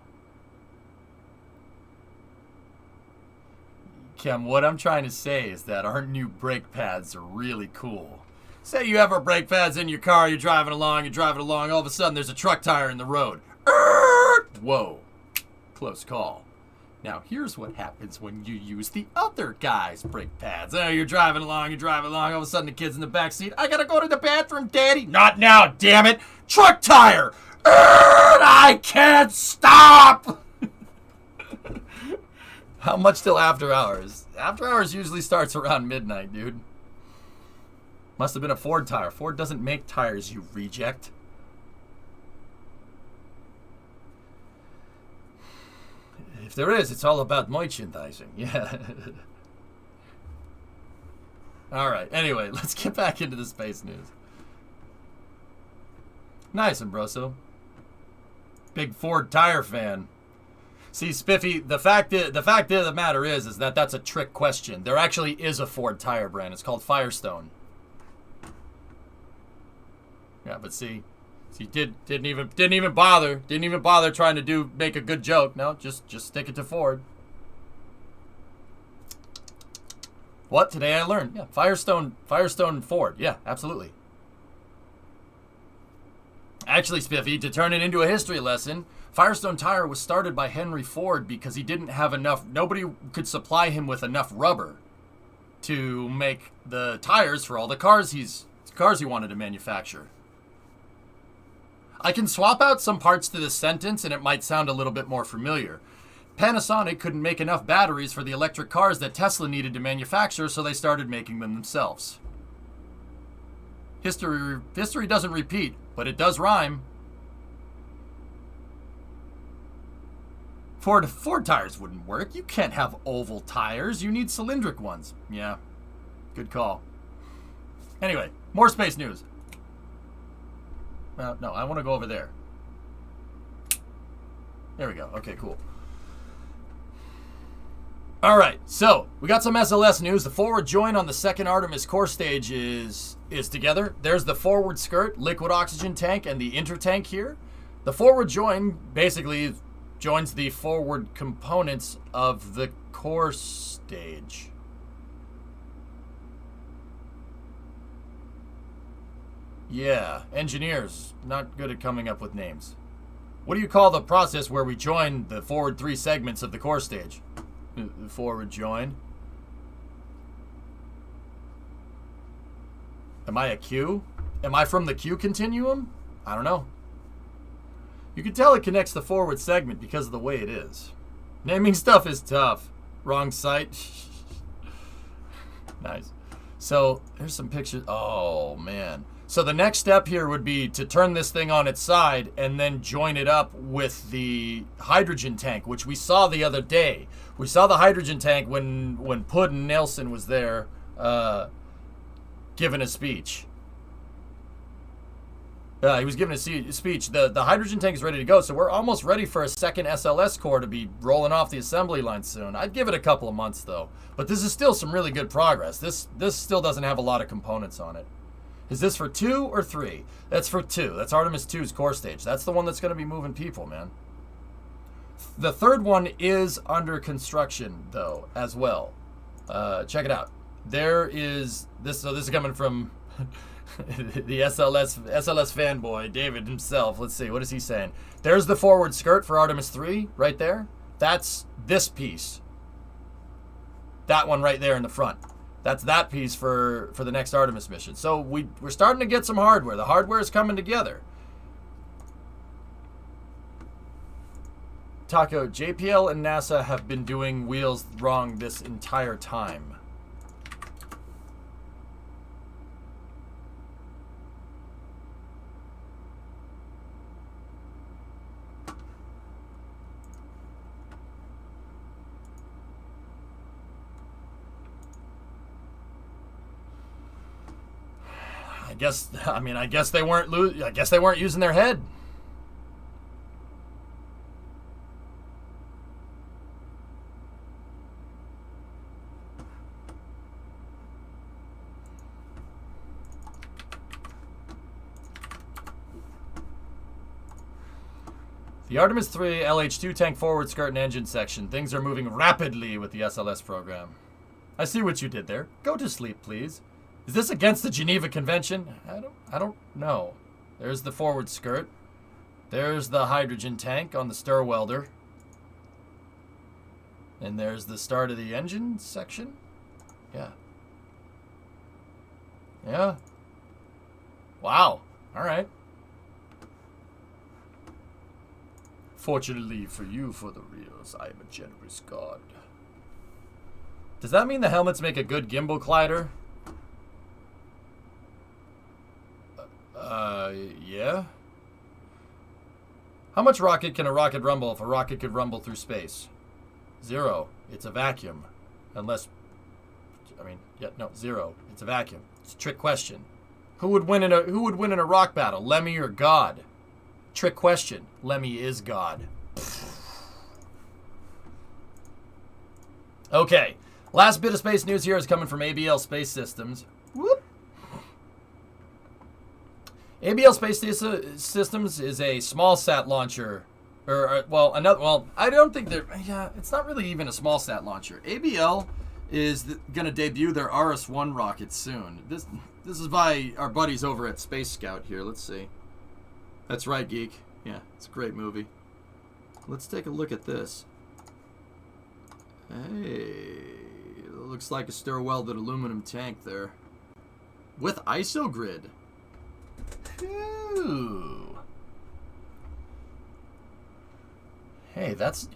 Kim, what I'm trying to say is that our new brake pads are really cool. Say you have our brake pads in your car, you're driving along, all of a sudden there's a truck tire in the road. Whoa. Close call. Now, here's what happens when you use the other guy's brake pads. You're driving along, all of a sudden the kid's in the back seat. I gotta go to the bathroom, Daddy. Not now, damn it. Truck tire. I can't stop. How much till after hours? After hours usually starts around midnight, dude. Must have been a Ford tire. Ford doesn't make tires, you reject. If there is, it's all about merchandising. Yeah. Alright, anyway, let's get back into the space news. Nice, Ambroso. Big Ford tire fan. See, Spiffy, the fact of the matter is that that's a trick question. There actually is a Ford tire brand. It's called Firestone. Yeah, but see, didn't even bother trying to make a good joke. No, just stick it to Ford. What? Today I learned. Yeah, Firestone Ford. Yeah, absolutely. Actually, Spiffy, to turn it into a history lesson, Firestone Tire was started by Henry Ford because he didn't have enough, nobody could supply him with enough rubber. to make the tires for all the cars he wanted to manufacture. I can swap out some parts to this sentence and it might sound a little bit more familiar. Panasonic couldn't make enough batteries for the electric cars that Tesla needed to manufacture, so they started making them themselves. History doesn't repeat, but it does rhyme. Ford tires wouldn't work. You can't have oval tires. You need cylindric ones. Yeah, good call. Anyway, more space news. No, I want to go over there. There we go. Okay, cool. All right, so we got some SLS news. The forward join on the second Artemis core stage is together. There's the forward skirt, liquid oxygen tank, and the intertank here. The forward join basically joins the forward components of the core stage. Yeah, engineers, not good at coming up with names. What do you call the process where we join the forward 3 segments of the core stage? The forward join. Am I a Q? Am I from the Q continuum? I don't know. You can tell it connects the forward segment because of the way it is. Naming stuff is tough. Wrong site. Nice. So, there's some pictures. Oh, man. So the next step here would be to turn this thing on its side and then join it up with the hydrogen tank, which we saw the other day. We saw the hydrogen tank when Puddin' Nelson was there giving a speech. He was giving a speech. The hydrogen tank is ready to go, so we're almost ready for a second SLS core to be rolling off the assembly line soon. I'd give it a couple of months, though. But this is still some really good progress. This still doesn't have a lot of components on it. Is this for 2 or 3? That's for 2. That's Artemis 2's core stage. That's the one that's going to be moving people, man. The third one is under construction, though, as well. Check it out. There is this. So this is coming from the SLS fanboy, David himself. Let's see. What is he saying? There's the forward skirt for Artemis 3 right there. That's this piece. That one right there in the front. That's that piece for the next Artemis mission. So we're starting to get some hardware. The hardware is coming together. Taco, JPL and NASA have been doing wheels wrong this entire time. I guess they weren't using their head. The Artemis 3 LH2 tank forward skirt and engine section. Things are moving rapidly with the SLS program. I see what you did there. Go to sleep, please. Is this against the Geneva Convention? I don't know. There's the forward skirt. There's the hydrogen tank on the stir welder. And there's the start of the engine section. Yeah. Yeah. Wow. All right. Fortunately for you, for the reals, I am a generous god. Does that mean the helmets make a good gimbal glider? Yeah. How much rocket can a rocket rumble if a rocket could rumble through space? 0. It's a vacuum. Unless, no, 0. It's a vacuum. It's a trick question. Who would win in a rock battle, Lemmy or God? Trick question. Lemmy is God. Okay. Last bit of space news here is coming from ABL Space Systems. Whoop. ABL Space Systems is a small sat launcher, I don't think it's not really even a small sat launcher. ABL is going to debut their RS-1 rocket soon. This is by our buddies over at Space Scout here. Let's see. That's right, Geek. Yeah, it's a great movie. Let's take a look at this. Hey, looks like a stir-welded aluminum tank there. With ISO grid. Ooh. Hey, that's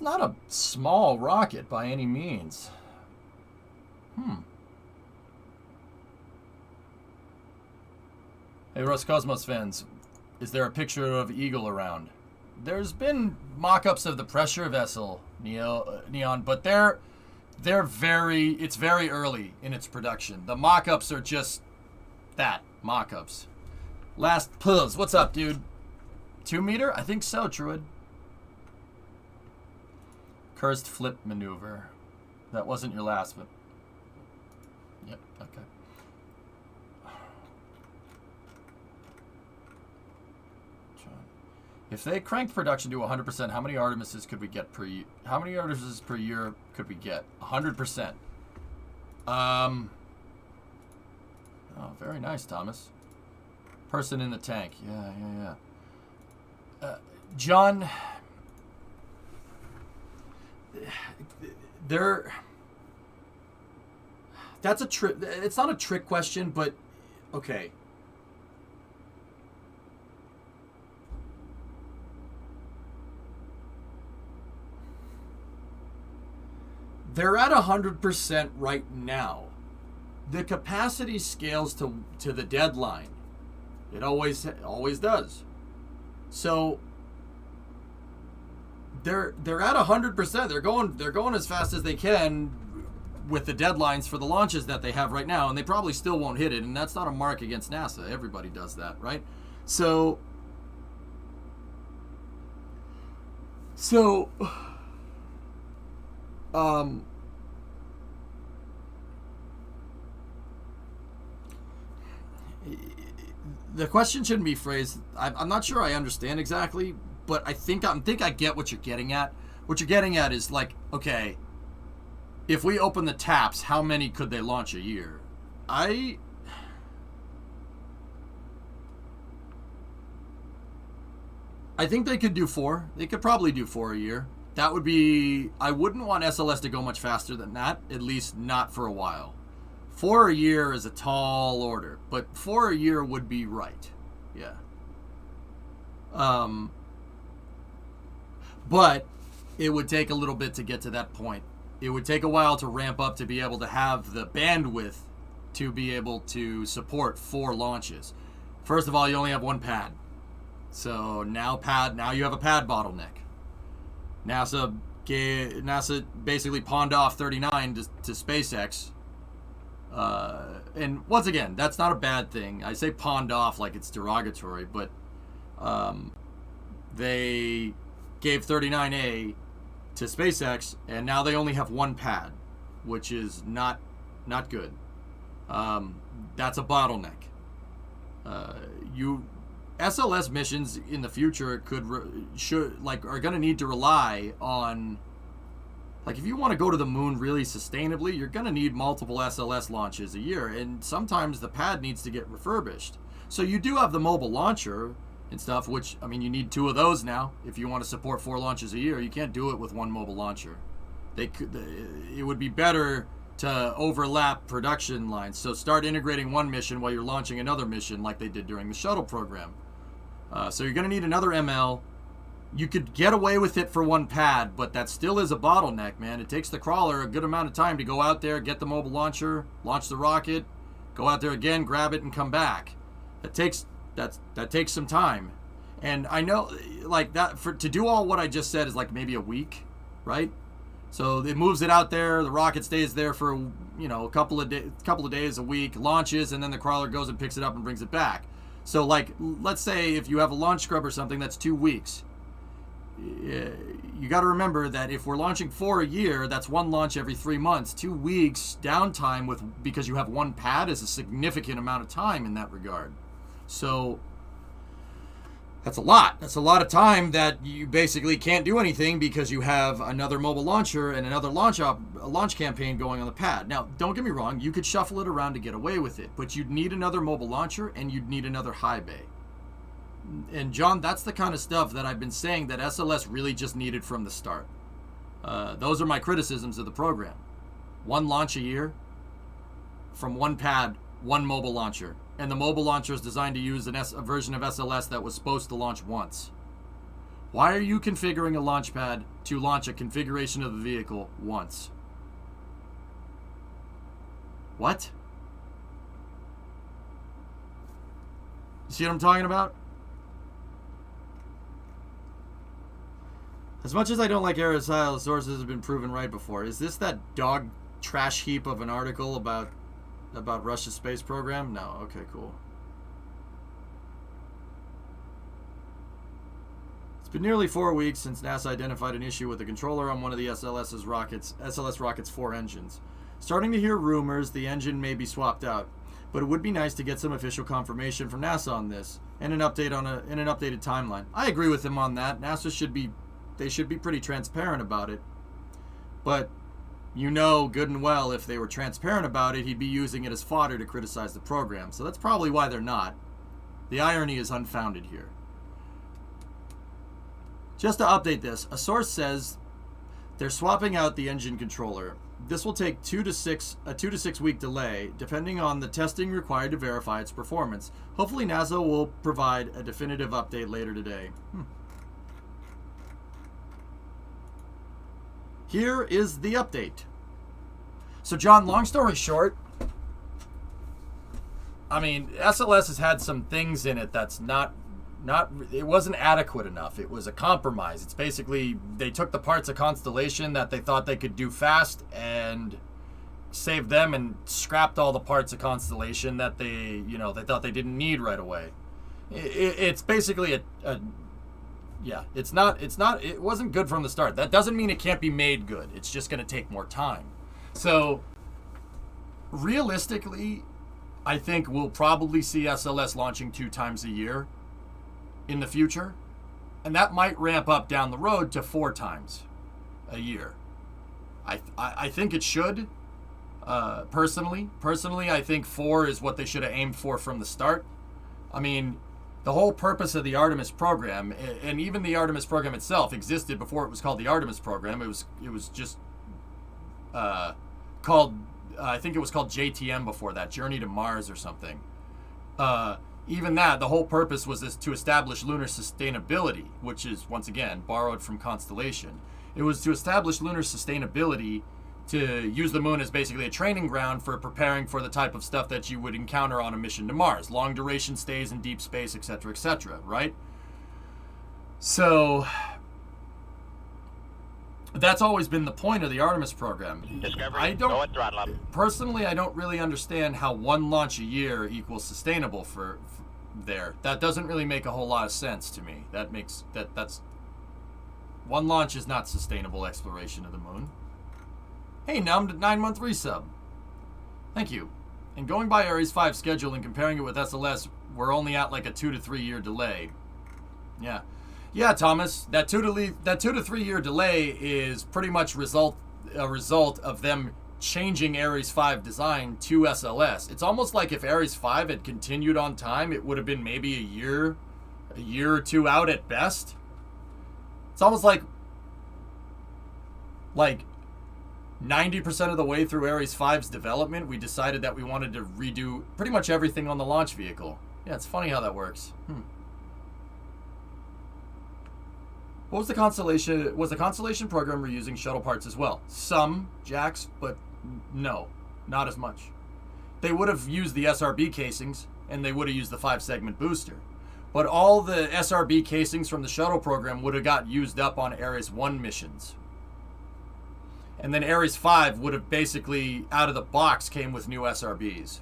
not a small rocket by any means. Hey, Roscosmos fans, is there a picture of Eagle around? There's been mock-ups of the pressure vessel, Neon, but it's very early in its production. The mock-ups are just that, mock-ups. Last Puzz, what's up, dude? 2 meter? I think so, Truid. Cursed flip maneuver. That wasn't your last, but... Yep, okay. If they cranked production to 100%, how many Artemises could we get per year? How many Artemises per year could we get? 100%. Oh, very nice, Thomas. Person in the tank. Yeah. John, that's a trick. It's not a trick question, but okay. They're at 100% right now. The capacity scales to the deadline. It always does. So they're at 100%. They're going as fast as they can with the deadlines for the launches that they have right now, and they probably still won't hit it. And that's not a mark against NASA. Everybody does that, right? So the question shouldn't be phrased. I'm not sure I understand exactly, but I think I get what you're getting at. What you're getting at is like, okay, if we open the taps, how many could they launch a year? I think they could do 4. They could probably do 4 a year. That would be... I wouldn't want SLS to go much faster than that, at least not for a while. 4 a year is a tall order, but 4 a year would be right. Yeah. But it would take a little bit to get to that point. It would take a while to ramp up to be able to have the bandwidth to be able to support 4 launches. First of all, you only have 1 pad. So now you have a pad bottleneck. NASA basically pawned off 39 to SpaceX. And once again, that's not a bad thing. I say pawned off like it's derogatory, but they gave 39A to SpaceX, and now they only have 1 pad, which is not good. That's a bottleneck. SLS missions in the future are going to need to rely on, like, if you want to go to the moon really sustainably, you're going to need multiple SLS launches a year, and sometimes the pad needs to get refurbished. So you do have the mobile launcher and stuff, which, I mean, you need 2 of those now if you want to support 4 launches a year. You can't do it with 1 mobile launcher. It would be better to overlap production lines. So start integrating 1 mission while you're launching another mission, like they did during the Shuttle program. So you're going to need another ML. You could get away with it for 1 pad, but that still is a bottleneck, man. It takes the crawler a good amount of time to go out there, get the mobile launcher, launch the rocket, go out there again, grab it, and come back. That takes some time. And I know, like, to do all what I just said is like maybe a week, right? So it moves it out there. The rocket stays there for a couple of days, a week, launches, and then the crawler goes and picks it up and brings it back. So, like, let's say if you have a launch scrub or something, that's 2 weeks. You got to remember that if we're launching 4 a year, that's 1 launch every 3 months. 2 weeks downtime because you have 1 pad is a significant amount of time in that regard. So that's a lot. That's a lot of time that you basically can't do anything because you have another mobile launcher and another launch campaign going on the pad. Now, don't get me wrong. You could shuffle it around to get away with it, but you'd need another mobile launcher and you'd need another high bay. And John, that's the kind of stuff that I've been saying that SLS really just needed from the start. Those are my criticisms of the program. One launch a year from one pad, one mobile launcher. And the mobile launcher is designed to use a version of SLS that was supposed to launch once. Why are you configuring a launch pad to launch a configuration of the vehicle once? What? You see what I'm talking about? As much as I don't like Aristotle, sources have been proven right before. Is this that dog trash heap of an article about Russia's space program? No. Okay, cool. It's been nearly 4 weeks since NASA identified an issue with the controller on one of the SLS rocket's 4 engines. Starting to hear rumors the engine may be swapped out, but it would be nice to get some official confirmation from NASA on this and an update on an updated timeline. I agree with him on that. NASA should be pretty transparent about it. But you know good and well if they were transparent about it, he'd be using it as fodder to criticize the program. So that's probably why they're not. The irony is unfounded here. Just to update this, a source says they're swapping out the engine controller. This will take a 2 to 6 week delay, depending on the testing required to verify its performance. Hopefully NASA will provide a definitive update later today. Here is the update. So John, long story short, I mean, SLS has had some things in it that's it wasn't adequate enough. It was a compromise. It's basically, they took the parts of Constellation that they thought they could do fast and saved them and scrapped all the parts of Constellation that they thought they didn't need right away. It's basically it wasn't good from the start. That doesn't mean it can't be made good. It's just going to take more time. So realistically, I think we'll probably see SLS launching 2 times a year in the future, and that might ramp up down the road to 4 times a year. I think it should. Personally, I think 4 is what they should have aimed for from the start. I mean, the whole purpose of the Artemis program, and even the Artemis program itself, existed before it was called the Artemis program. It was just called, I think it was called JTM before that, Journey to Mars or something. Even that, the whole purpose was to establish lunar sustainability, which is, once again, borrowed from Constellation. It was to establish lunar sustainability, to use the moon as basically a training ground for preparing for the type of stuff that you would encounter on a mission to Mars. Long duration stays in deep space, etc., right? So that's always been the point of the Artemis program. Personally, I don't really understand how 1 launch a year equals sustainable for there. That doesn't really make a whole lot of sense to me. That's 1 launch is not sustainable exploration of the moon. Hey, now I'm 9-month resub. Thank you. And going by Ares 5 schedule and comparing it with SLS, we're only at like a 2 to 3 year delay. Yeah, Thomas, that 2 to 3 year delay is pretty much a result of them changing Ares 5 design to SLS. It's almost like if Ares 5 had continued on time, it would have been maybe a year or 2 out at best. It's almost like 90% of the way through Ares 5's development, we decided that we wanted to redo pretty much everything on the launch vehicle. Yeah, it's funny how that works. What was the Constellation? Was the Constellation program reusing shuttle parts as well? Some, Jax, but no, not as much. They would have used the SRB casings, and they would have used the 5-segment booster. But all the SRB casings from the shuttle program would have got used up on Ares 1 missions. And then Ares 5 would have basically, out of the box, came with new SRBs.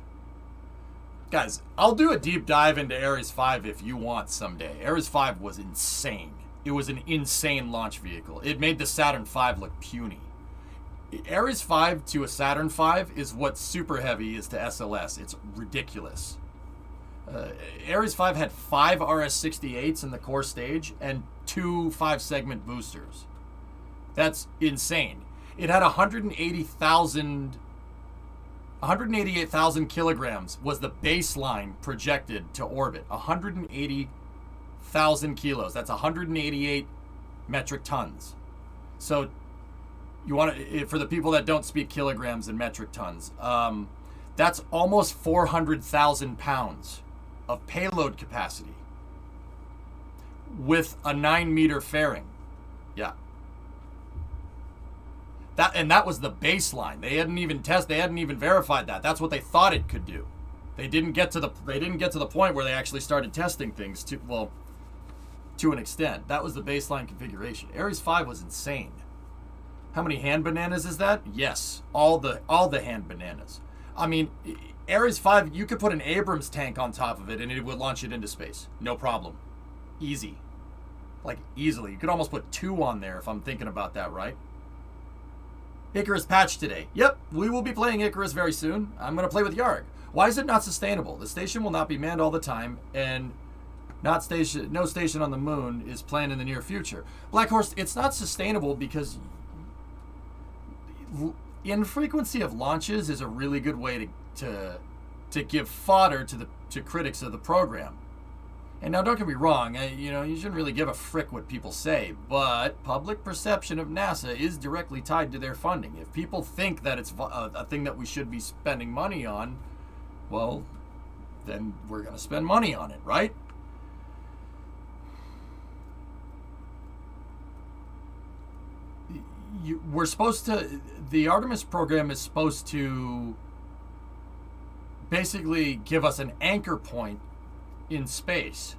Guys, I'll do a deep dive into Ares 5 if you want someday. Ares 5 was insane. It was an insane launch vehicle. It made the Saturn V look puny. Ares 5 to a Saturn V is what Super Heavy is to SLS. It's ridiculous. Ares 5 had 5 RS-68s in the core stage and 2 5-segment boosters. That's insane. It had 188,000 kilograms was the baseline projected to orbit. 180,000 kilos. That's 188 metric tons. So You want to, for the people that don't speak kilograms and metric tons, that's almost 400,000 pounds of payload capacity with a 9-meter fairing. Yeah. That was the baseline. They hadn't even verified that. That's what they thought it could do. They didn't get to the point where they actually started testing things to an extent. That was the baseline configuration. Ares 5 was insane. How many hand bananas is that? Yes, all the hand bananas. I mean, Ares 5, you could put an Abrams tank on top of it and it would launch it into space. No problem. Easy. Like, easily. You could almost put 2 on there if I'm thinking about that right. Icarus patch today. Yep, we will be playing Icarus very soon. I'm going to play with Yarg. Why is it not sustainable? The station will not be manned all the time, and no station on the moon is planned in the near future. Black Horse, it's not sustainable because infrequency of launches is a really good way to give fodder to critics of the program. And now, don't get me wrong, you shouldn't really give a frick what people say, but public perception of NASA is directly tied to their funding. If people think that it's a thing that we should be spending money on, well, then we're going to spend money on it, right? The Artemis program is supposed to basically give us an anchor point in space,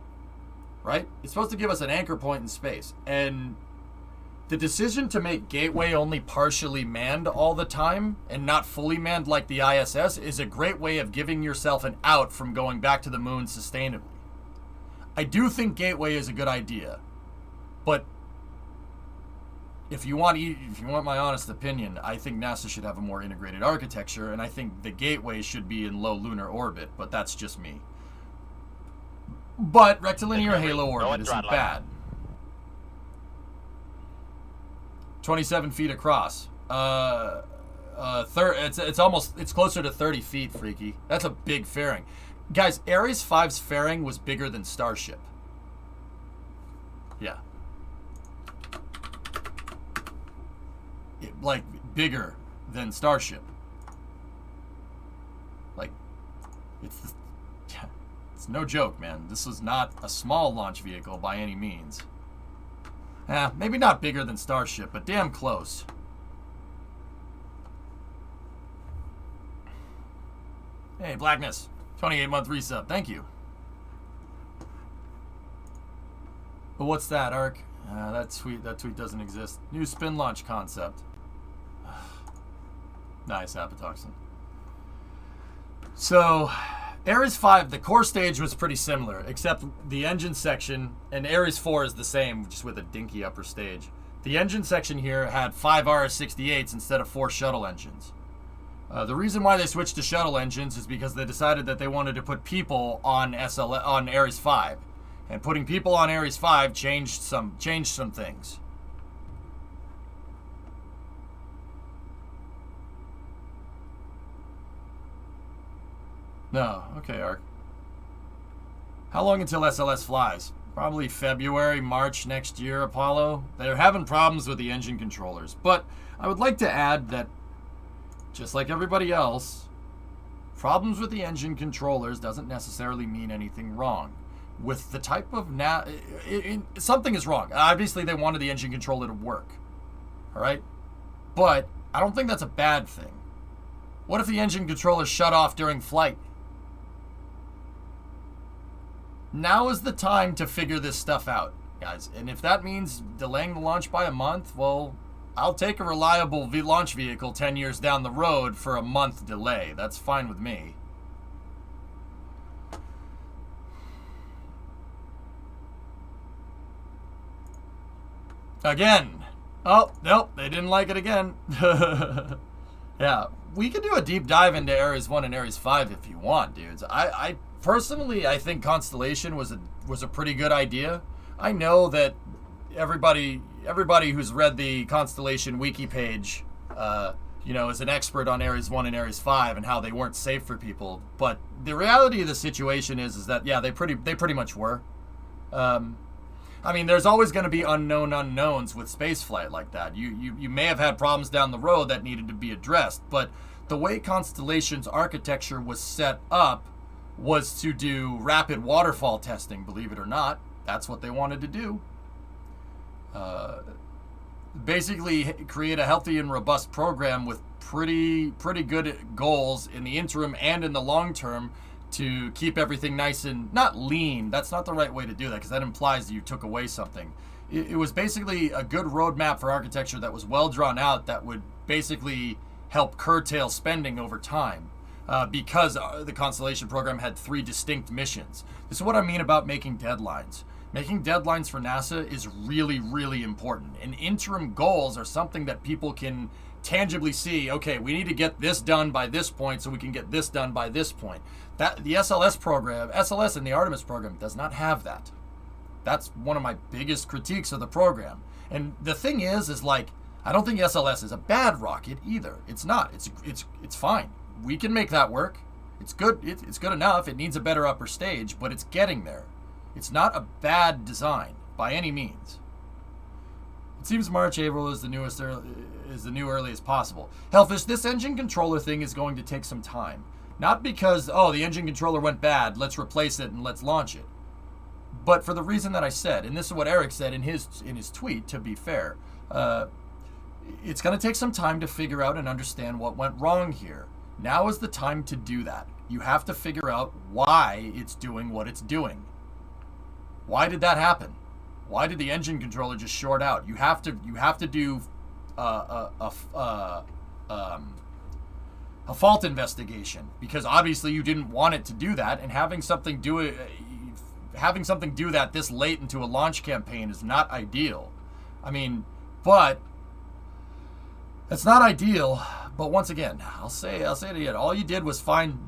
right? It's supposed to give us an anchor point in space. And the decision to make Gateway only partially manned all the time and not fully manned like the ISS is a great way of giving yourself an out from going back to the moon sustainably. I do think Gateway is a good idea, but if you want my honest opinion, I think NASA should have a more integrated architecture, and I think the Gateway should be in low lunar orbit, but that's just me. But rectilinear halo orbit isn't bad. 27 feet across. It's closer to 30 feet, Freaky. That's a big fairing. Guys, Ares 5's fairing was bigger than Starship. Yeah. Bigger than Starship. It's no joke, man. This was not a small launch vehicle by any means. Maybe not bigger than Starship, but damn close. Hey, Blackness. 28-month resub. Thank you. But what's that, Ark? That tweet doesn't exist. New spin launch concept. Nice, Apatoxin. So, Ares 5, the core stage was pretty similar, except the engine section, and Ares 4 is the same, just with a dinky upper stage. The engine section here had 5 RS-68s instead of 4 shuttle engines. The reason why they switched to shuttle engines is because they decided that they wanted to put people on Ares 5. And putting people on Ares 5 changed some things. No, okay, Ark. How long until SLS flies? Probably February, March next year, Apollo. They're having problems with the engine controllers. But I would like to add that, just like everybody else, problems with the engine controllers doesn't necessarily mean anything wrong. With the type of something is wrong. Obviously, they wanted the engine controller to work. All right? But I don't think that's a bad thing. What if the engine controller shut off during flight? Now is the time to figure this stuff out, guys. And if that means delaying the launch by a month, well, I'll take a reliable launch vehicle 10 years down the road for a month delay. That's fine with me. Again. Oh, nope, they didn't like it again. Yeah, we could do a deep dive into Ares 1 and Ares 5 if you want, dudes. I personally, I think Constellation was a pretty good idea. I know that everybody who's read the Constellation wiki page, is an expert on Ares 1 and Ares 5 and how they weren't safe for people. But the reality of the situation is that, yeah, they pretty much were. I mean, there's always going to be unknown unknowns with spaceflight like that. You may have had problems down the road that needed to be addressed, but the way Constellation's architecture was set up was to do rapid waterfall testing, believe it or not. That's what they wanted to do. Basically create a healthy and robust program with pretty good goals in the interim and in the long term to keep everything nice and not lean. That's not the right way to do that because that implies that you took away something. It was basically a good roadmap for architecture that was well drawn out that would basically help curtail spending over time because the Constellation program had 3 distinct missions. This is what I mean about making deadlines. Making deadlines for NASA is really, really important. And interim goals are something that people can tangibly see. Okay, we need to get this done by this point so we can get this done by this point. That the SLS program, SLS and the Artemis program does not have that. That's one of my biggest critiques of the program. And the thing is like, I don't think SLS is a bad rocket either. It's not. It's fine. We can make that work. It's good. It's good enough. It needs a better upper stage, but it's getting there. It's not a bad design by any means. It seems March, April is the new earliest possible. Hellfish, this engine controller thing is going to take some time. Not because, the engine controller went bad, let's replace it and let's launch it. But for the reason that I said, and this is what Eric said in his tweet, to be fair, it's going to take some time to figure out and understand what went wrong here. Now is the time to do that. You have to figure out why it's doing what it's doing. Why did that happen? Why did the engine controller just short out? You have to do a fault investigation because obviously you didn't want it to do that, and having something do that this late into a launch campaign is not ideal. I mean, but it's not ideal. But once again, I'll say it again. All you did was find.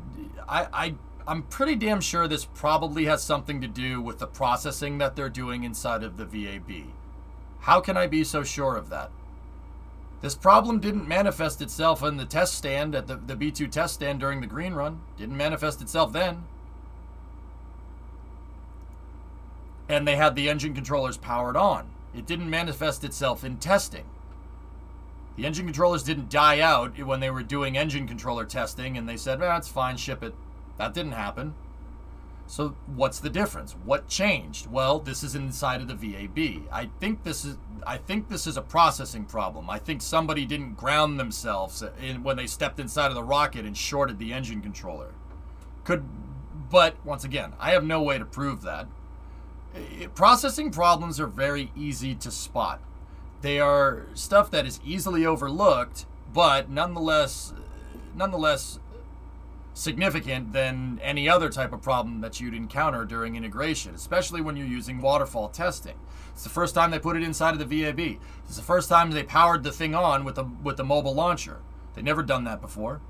I'm pretty damn sure this probably has something to do with the processing that they're doing inside of the VAB. How can I be so sure of that? This problem didn't manifest itself in the test stand at the B2 test stand during the green run. Didn't manifest itself then. And they had the engine controllers powered on. It didn't manifest itself in testing. The engine controllers didn't die out when they were doing engine controller testing and they said, it's fine, ship it. That didn't happen. So what's the difference? What changed? Well, this is inside of the VAB. I think this is a processing problem. I think somebody didn't ground themselves when they stepped inside of the rocket and shorted the engine controller. But once again, I have no way to prove that. Processing problems are very easy to spot. They are stuff that is easily overlooked, but nonetheless significant than any other type of problem that you'd encounter during integration, especially when you're using waterfall testing. It's the first time they put it inside of the VAB. It's the first time they powered the thing on with the mobile launcher. They've never done that before.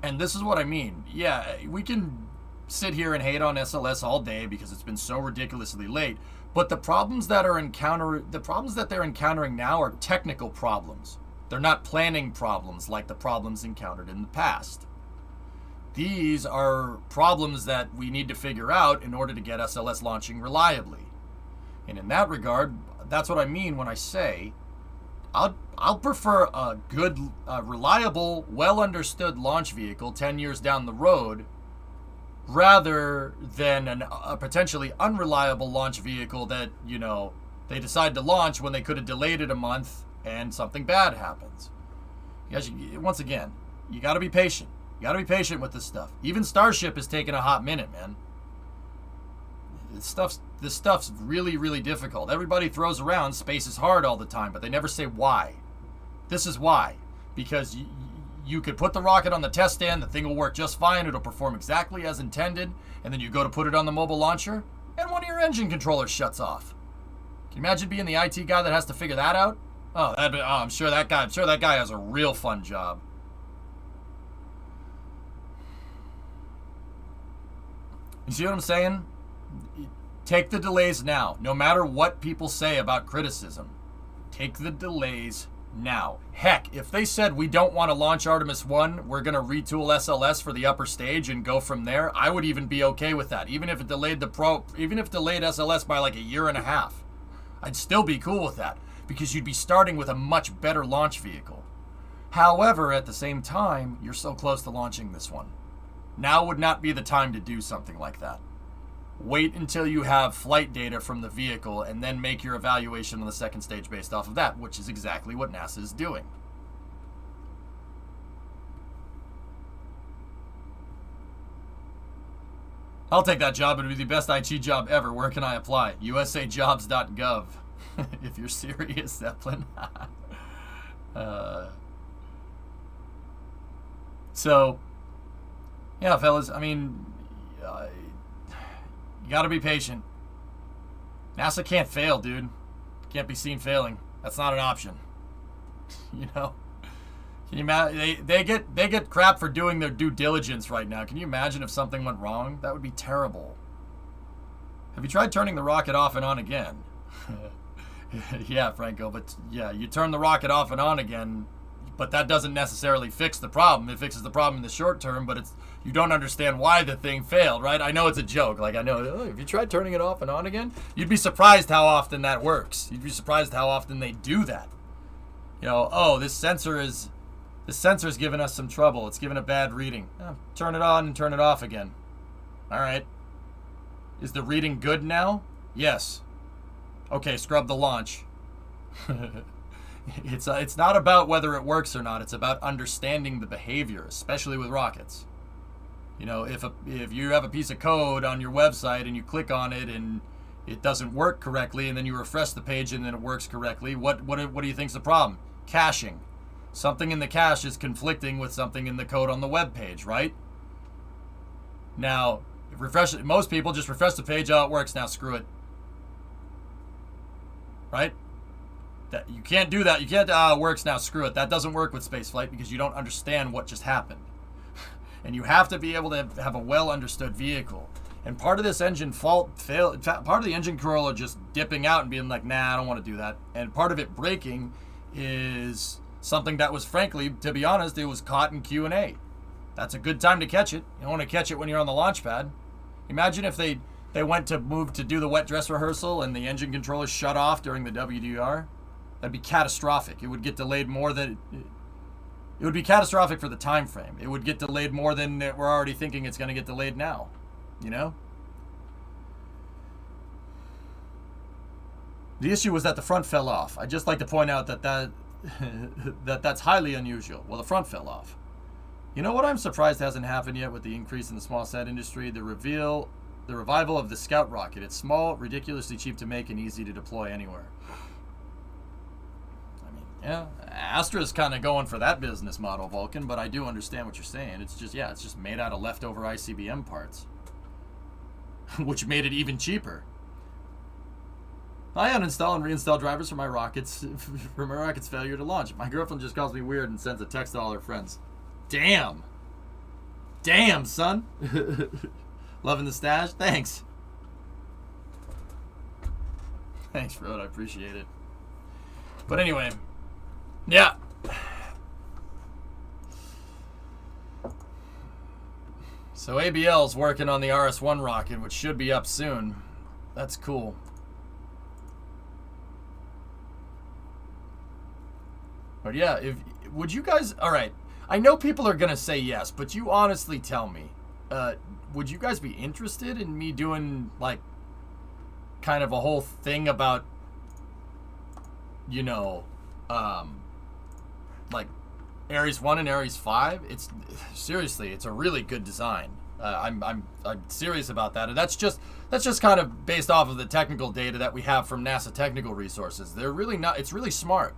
And this is what I mean. Yeah, we can sit here and hate on SLS all day because it's been so ridiculously late, but the problems that they're encountering now are technical problems. They're not planning problems like the problems encountered in the past. These are problems that we need to figure out in order to get SLS launching reliably. And in that regard, that's what I mean when I say I'll prefer a good, reliable, well-understood launch vehicle 10 years down the road rather than a potentially unreliable launch vehicle that, they decide to launch when they could have delayed it a month and something bad happens. Once again, you got to be patient. You gotta be patient with this stuff. Even Starship is taking a hot minute, man. This stuff's really, really difficult. Everybody throws around space is hard all the time, but they never say why. This is why. Because you could put the rocket on the test stand, the thing will work just fine, it'll perform exactly as intended, and then you go to put it on the mobile launcher, and one of your engine controllers shuts off. Can you imagine being the IT guy that has to figure that out? I'm sure that guy has a real fun job. You see what I'm saying? Take the delays now. No matter what people say about criticism, take the delays now. Heck, if they said we don't want to launch Artemis 1, we're going to retool SLS for the upper stage and go from there, I would even be okay with that. Even if it delayed SLS by like a year and a half. I'd still be cool with that because you'd be starting with a much better launch vehicle. However, at the same time, you're so close to launching this one. Now would not be the time to do something like that. Wait until you have flight data from the vehicle and then make your evaluation on the second stage based off of that, which is exactly what NASA is doing. I'll take that job. It would be the best IT job ever. Where can I apply? usajobs.gov. If you're serious, Zeppelin. So, yeah, fellas, I mean, you gotta be patient. NASA can't fail, dude. Can't be seen failing. That's not an option. You know? Can you imagine? They get crap for doing their due diligence right now. Can you imagine if something went wrong? That would be terrible. Have you tried turning the rocket off and on again? Yeah, Franco, but yeah, you turn the rocket off and on again, but that doesn't necessarily fix the problem. It fixes the problem in the short term, but you don't understand why the thing failed, right? I know it's a joke. Like, I know, if you tried turning it off and on again, you'd be surprised how often that works. You'd be surprised how often they do that. You know, oh, this sensor's giving us some trouble. It's giving a bad reading. Turn it on and turn it off again. All right. Is the reading good now? Yes. Okay, scrub the launch. It's not about whether it works or not. It's about understanding the behavior, especially with rockets. You know, if you have a piece of code on your website and you click on it and it doesn't work correctly, and then you refresh the page and then it works correctly, what do you think's the problem? Caching. Something in the cache is conflicting with something in the code on the web page, right? Now, most people just refresh the page. Oh, it works now. Screw it. Right? You can't do that. You can't, it works now. Screw it. That doesn't work with spaceflight because you don't understand what just happened. And you have to be able to have a well-understood vehicle. And part of this engine part of the engine controller just dipping out and being like, nah, I don't want to do that. And part of it breaking is something that was, frankly, to be honest, it was caught in Q&A. That's a good time to catch it. You don't want to catch it when you're on the launch pad. Imagine if they went to move to do the wet dress rehearsal and the engine controller shut off during the WDR. That'd be catastrophic. It would get delayed more than... It would be catastrophic for the time frame. It would get delayed more than we're already thinking it's going to get delayed now. You know? The issue was that the front fell off. I'd just like to point out that's highly unusual. Well, the front fell off. You know what I'm surprised hasn't happened yet with the increase in the small sat industry? The revival of the Scout rocket. It's small, ridiculously cheap to make, and easy to deploy anywhere. I mean, yeah, Astra's kind of going for that business model, Vulcan, but I do understand what you're saying. It's just made out of leftover ICBM parts, which made it even cheaper. I uninstall and reinstall drivers for my rockets failure to launch. My girlfriend just calls me weird and sends a text to all her friends. Damn, son. Loving the stash? Thanks, Rod. I appreciate it. But anyway, yeah. So ABL's working on the RS-1 rocket, which should be up soon. That's cool. But yeah, would you guys... All right, I know people are going to say yes, but you honestly tell me, would you guys be interested in me doing, like, kind of a whole thing about, you know, like, Ares 1 and Ares 5? Seriously, it's a really good design. I'm serious about that, and that's just kind of based off of the technical data that we have from NASA technical resources. They're really not... It's really smart.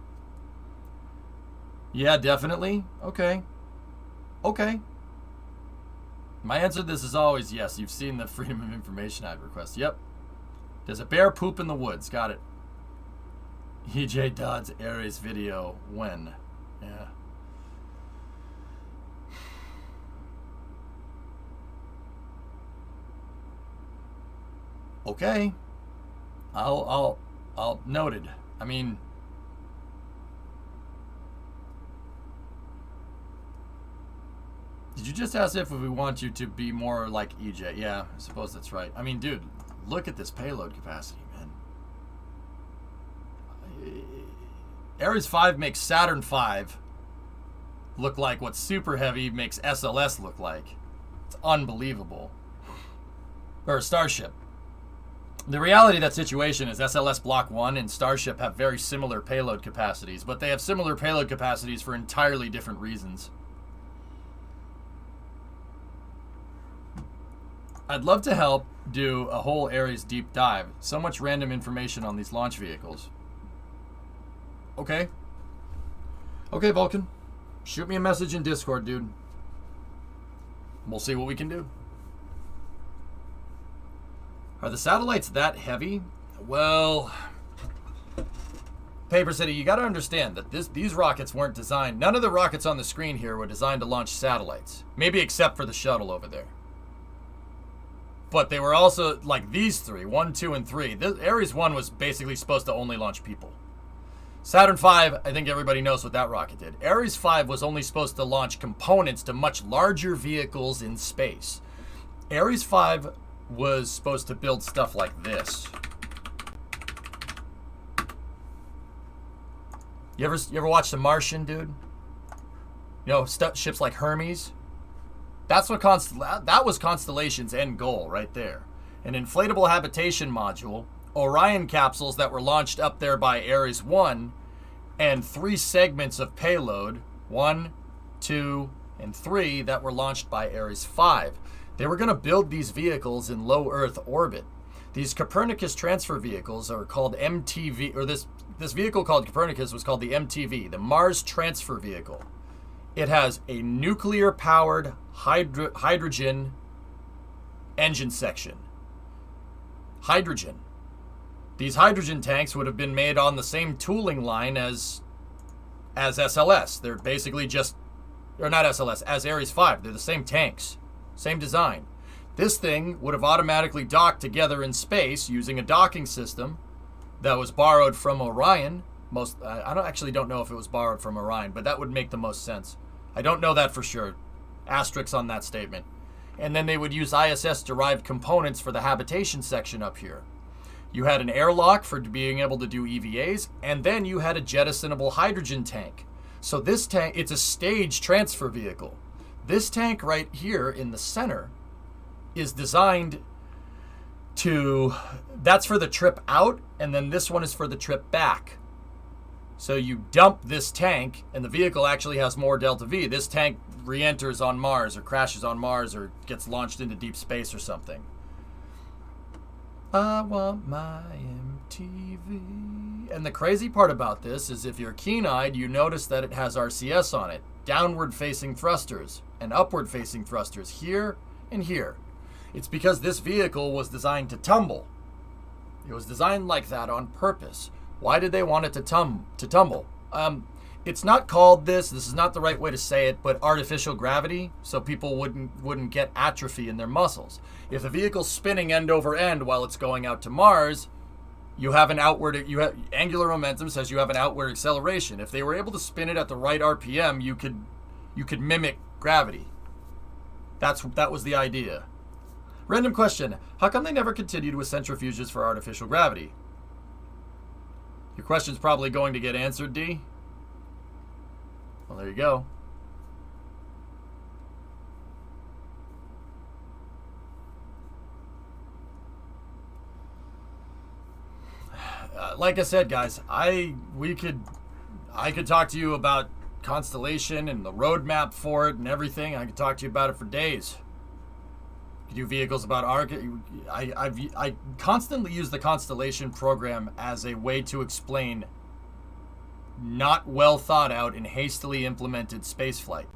Yeah, definitely. Okay. My answer to this is always yes. You've seen the Freedom of Information Act request. Yep. Does a bear poop in the woods? Got it. EJ Dodd's Ares video. When? Yeah. Okay. I'll noted. I mean, Did you just ask if we want you to be more like EJ? Yeah, I suppose that's right. I mean, dude, look at this payload capacity, man. Ares 5 makes Saturn 5 look like what Super Heavy makes SLS look like. It's unbelievable. Or Starship. The reality of that situation is SLS Block 1 and Starship have very similar payload capacities, but they have similar payload capacities for entirely different reasons. I'd love to help do a whole Ares deep dive. So much random information on these launch vehicles. Okay. Okay, Vulcan. Shoot me a message in Discord, dude. We'll see what we can do. Are the satellites that heavy? Well, Paper City, you got to understand that these rockets weren't designed. None of the rockets on the screen here were designed to launch satellites. Maybe except for the shuttle over there. But they were also, like these three, 1, 2, and 3. Ares 1 was basically supposed to only launch people. Saturn 5, I think everybody knows what that rocket did. Ares 5 was only supposed to launch components to much larger vehicles in space. Ares 5 was supposed to build stuff like this. You ever watch The Martian, dude? You know, ships like Hermes? That was Constellation's end goal right there. An inflatable habitation module, Orion capsules that were launched up there by Ares 1, and 3 segments of payload, 1, 2, and 3, that were launched by Ares 5. They were going to build these vehicles in low Earth orbit. These Copernicus transfer vehicles are called MTV, or this vehicle called Copernicus was called the MTV, the Mars Transfer Vehicle. It has a nuclear-powered hydrogen engine section. Hydrogen. These hydrogen tanks would have been made on the same tooling line as SLS. They're basically just, or not SLS, as Ares 5. They're the same tanks, same design. This thing would have automatically docked together in space using a docking system that was borrowed from Orion. I don't know if it was borrowed from Orion, but that would make the most sense. I don't know that for sure. Asterisks on that statement. And then they would use ISS-derived components for the habitation section up here. You had an airlock for being able to do EVAs, and then you had a jettisonable hydrogen tank. So this tank, it's a stage transfer vehicle. This tank right here in the center is designed to, that's for the trip out, and then this one is for the trip back. So you dump this tank, and the vehicle actually has more delta V. This tank re-enters on Mars, or crashes on Mars, or gets launched into deep space or something. I want my MTV. And the crazy part about this is if you're keen-eyed, you notice that it has RCS on it. Downward-facing thrusters and upward-facing thrusters here and here. It's because this vehicle was designed to tumble. It was designed like that on purpose. Why did they want it to tumble? It's not called this is not the right way to say it, but artificial gravity, so people wouldn't get atrophy in their muscles. If the vehicle's spinning end over end while it's going out to Mars, angular momentum says you have an outward acceleration. If they were able to spin it at the right RPM, you could mimic gravity. That was the idea. Random question. How come they never continued with centrifuges for artificial gravity? Your question's probably going to get answered, D. Well, there you go. Like I said, guys, I could talk to you about Constellation and the roadmap for it and everything. I could talk to you about it for days. You do vehicles about ARC. I constantly use the Constellation program as a way to explain not well thought out and hastily implemented spaceflight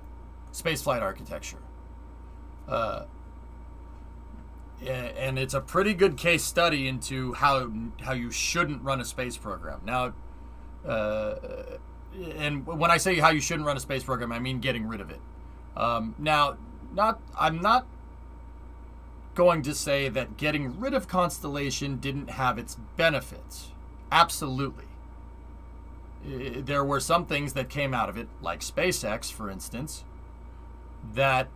architecture. And it's a pretty good case study into how you shouldn't run a space program. Now, and when I say how you shouldn't run a space program, I mean getting rid of it. I'm not going to say that getting rid of Constellation didn't have its benefits. Absolutely. There were some things that came out of it, like SpaceX, for instance, that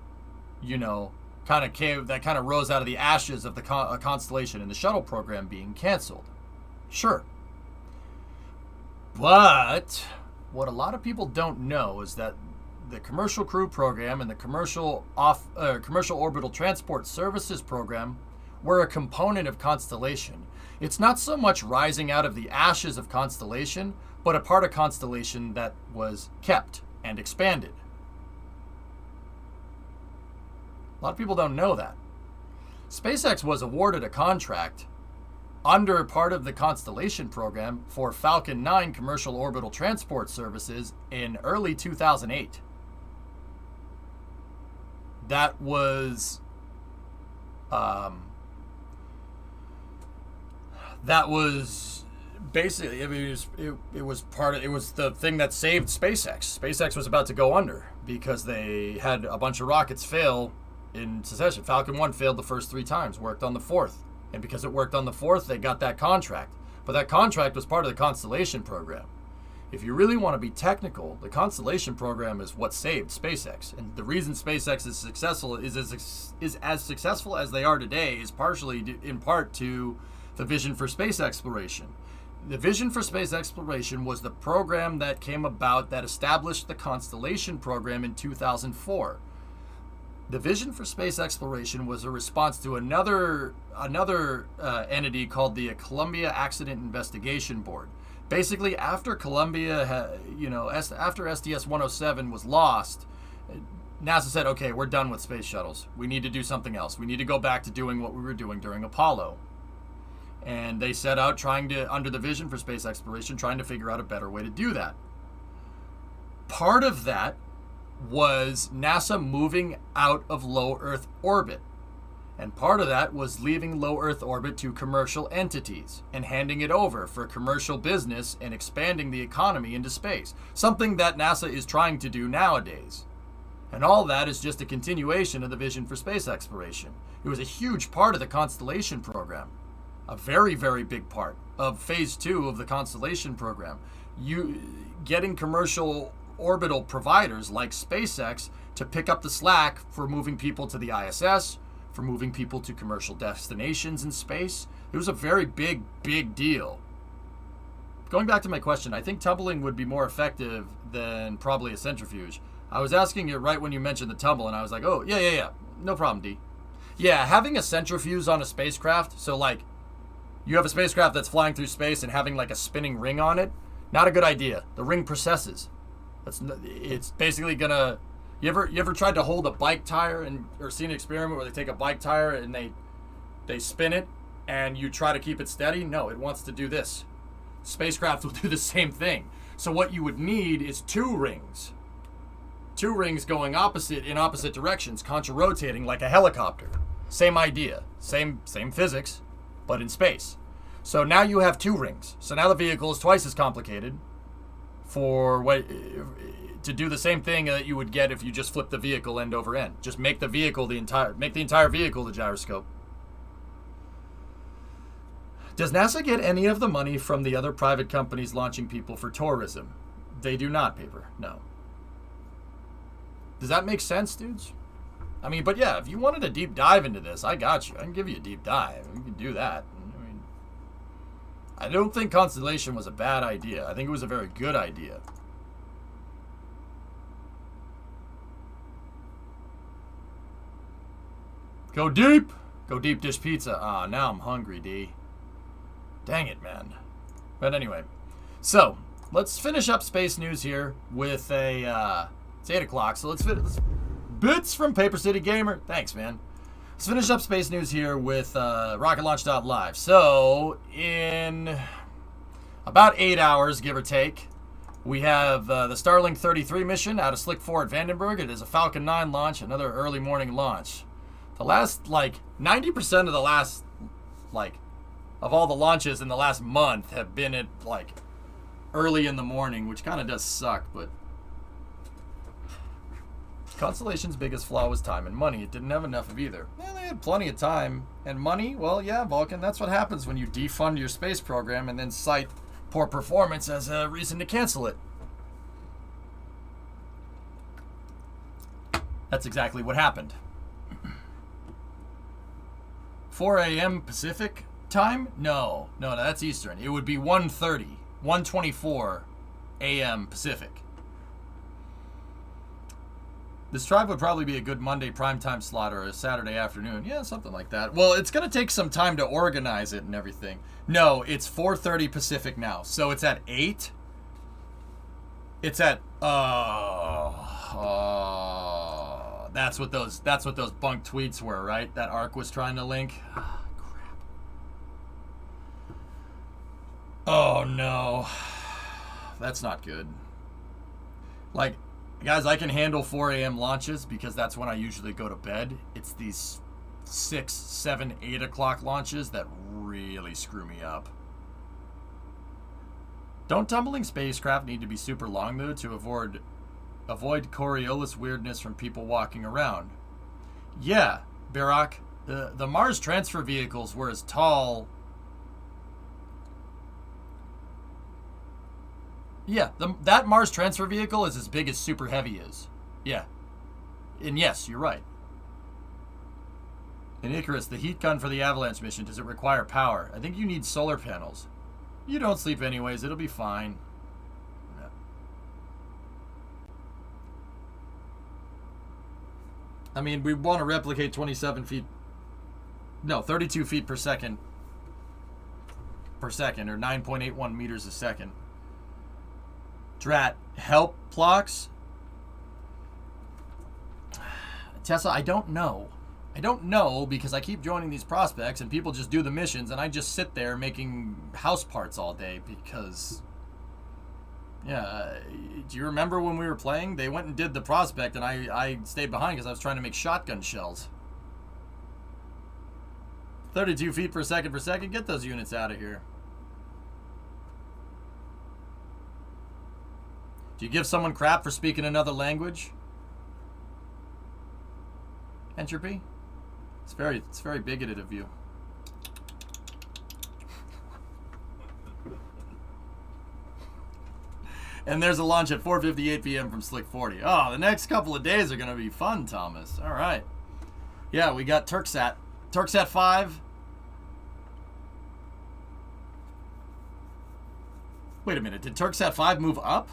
you know, kind of rose out of the ashes of the Constellation and the Shuttle program being canceled. Sure. But what a lot of people don't know is that the Commercial Crew Program and the Commercial Orbital Transport Services Program were a component of Constellation. It's not so much rising out of the ashes of Constellation, but a part of Constellation that was kept and expanded. A lot of people don't know that. SpaceX was awarded a contract under part of the Constellation program for Falcon 9 commercial orbital transport services in early 2008. That was basically, I mean, it was the thing that saved SpaceX. SpaceX was about to go under because they had a bunch of rockets fail in succession. Falcon 1 failed the first 3 times, worked on the 4th. And because it worked on the 4th, they got that contract. But that contract was part of the Constellation program. If you really want to be technical, the Constellation program is what saved SpaceX. And the reason SpaceX is successful is as successful as they are today is partially in part to the vision for space exploration. The vision for space exploration was the program that came about that established the Constellation program in 2004. The vision for space exploration was a response to another entity called the Columbia Accident Investigation Board. Basically, after Columbia, after STS-107 was lost, NASA said, okay, we're done with space shuttles. We need to do something else. We need to go back to doing what we were doing during Apollo. And they set out under the vision for space exploration, trying to figure out a better way to do that. Part of that was NASA moving out of low Earth orbit. And part of that was leaving low Earth orbit to commercial entities and handing it over for commercial business and expanding the economy into space. Something that NASA is trying to do nowadays. And all that is just a continuation of the vision for space exploration. It was a huge part of the Constellation program. A very, very big part of phase 2 of the Constellation program. Getting commercial orbital providers like SpaceX to pick up the slack for moving people to the ISS, for moving people to commercial destinations in space. It was a very big, big deal. Going back to my question, I think tumbling would be more effective than probably a centrifuge. I was asking you right when you mentioned the tumble, and I was like, oh, yeah. No problem, D. Yeah, having a centrifuge on a spacecraft, so like, you have a spacecraft that's flying through space and having like a spinning ring on it, not a good idea. The ring precesses. It's basically gonna. You ever tried to hold a bike tire or seen an experiment where they take a bike tire and they spin it and you try to keep it steady? No, it wants to do this. Spacecraft will do the same thing. So what you would need is 2 rings. 2 rings going in opposite directions, contra-rotating like a helicopter. Same idea, same physics, but in space. So now you have 2 rings. So now the vehicle is twice as complicated to do the same thing that you would get if you just flip the vehicle end over end. Just make the entire vehicle the gyroscope. Does NASA get any of the money from the other private companies launching people for tourism? They do not, Paper. No. Does that make sense, dudes? I mean, but yeah, if you wanted a deep dive into this, I got you. I can give you a deep dive. You can do that. I mean, I don't think Constellation was a bad idea. I think it was a very good idea. Go deep! Go deep dish pizza. Ah, now I'm hungry, D. Dang it, man. But anyway. So, let's finish up space news here with it's 8 o'clock, so let's bits from Paper City Gamer. Thanks, man. Let's finish up space news here with rocketlaunch.live. So, in about 8 hours, give or take, we have the Starlink 33 mission out of Slick 4 at Vandenberg. It is a Falcon 9 launch, another early morning launch. The last, 90% of the last, of all the launches in the last month have been at, early in the morning, which kind of does suck, but Constellation's biggest flaw was time and money. It didn't have enough of either. They had plenty of time. And money, well, yeah, Vulcan, that's what happens when you defund your space program and then cite poor performance as a reason to cancel it. That's exactly what happened. 4 a.m. Pacific time? No, that's Eastern. It would be 1:30, 1:24 a.m. Pacific. This drive would probably be a good Monday primetime slot or a Saturday afternoon. Yeah, something like that. Well, it's going to take some time to organize it and everything. No, it's 4:30 Pacific now. So it's at 8. It's at that's what those bunk tweets were, right? That Ark was trying to link. Oh, crap. Oh no. That's not good. Like, guys, I can handle 4 a.m. launches because that's when I usually go to bed. It's these 6, 7, 8 o'clock launches that really screw me up. Don't tumbling spacecraft need to be super long, though, to avoid Coriolis weirdness from people walking around? Yeah, Barak. The Mars transfer vehicles were as tall... Yeah, that Mars transfer vehicle is as big as Super Heavy is. Yeah. And yes, you're right. And Icarus, the heat gun for the Avalanche mission, does it require power? I think you need solar panels. You don't sleep anyways, it'll be fine. Yeah. I mean, we want to replicate 32 feet per second, or 9.81 meters a second. Drat, help blocks? Tessa, I don't know. I don't know because I keep joining these prospects and people just do the missions and I just sit there making house parts all day because... Yeah, do you remember when we were playing? They went and did the prospect and I stayed behind because I was trying to make shotgun shells. 32 feet per second, get those units out of here. Do you give someone crap for speaking another language? Entropy? It's very bigoted of you. And there's a launch at 4:58 p.m. from Slick 40. Oh, the next couple of days are going to be fun, Thomas. All right. Yeah, we got Turksat. Turksat 5. Wait a minute. Did Turksat 5 move up?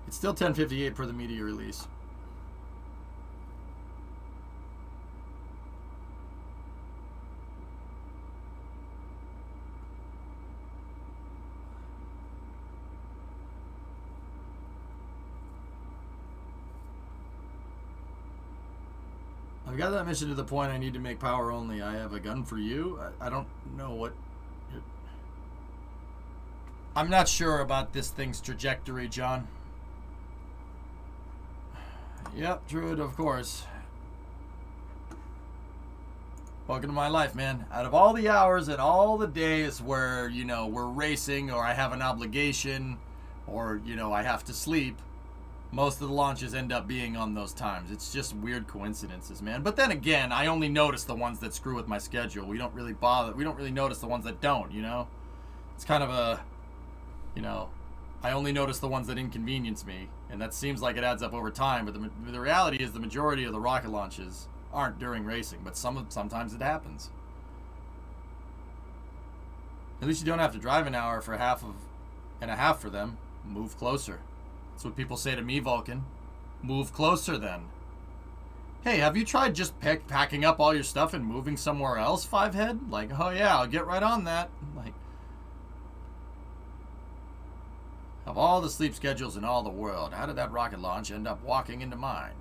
It's still 10:58 per the media release. I've got that mission to the point I need to make power only. I have a gun for you. I don't know what... I'm not sure about this thing's trajectory, John. Yep, Druid, of course. Welcome to my life, man. Out of all the hours and all the days where, you know, we're racing or I have an obligation or, you know, I have to sleep, most of the launches end up being on those times. It's just weird coincidences, man. But then again, I only notice the ones that screw with my schedule. We don't really notice the ones that don't, you know? It's kind of a, you know, I only notice the ones that inconvenience me. And that seems like it adds up over time, but the reality is the majority of the rocket launches aren't during racing, but sometimes it happens. At least you don't have to drive an hour for half for them. Move closer. That's what people say to me, Vulcan. Move closer then. Hey, have you tried just packing up all your stuff and moving somewhere else, Fivehead? Like, oh yeah, I'll get right on that. Like, of all the sleep schedules in all the world, how did that rocket launch end up walking into mine?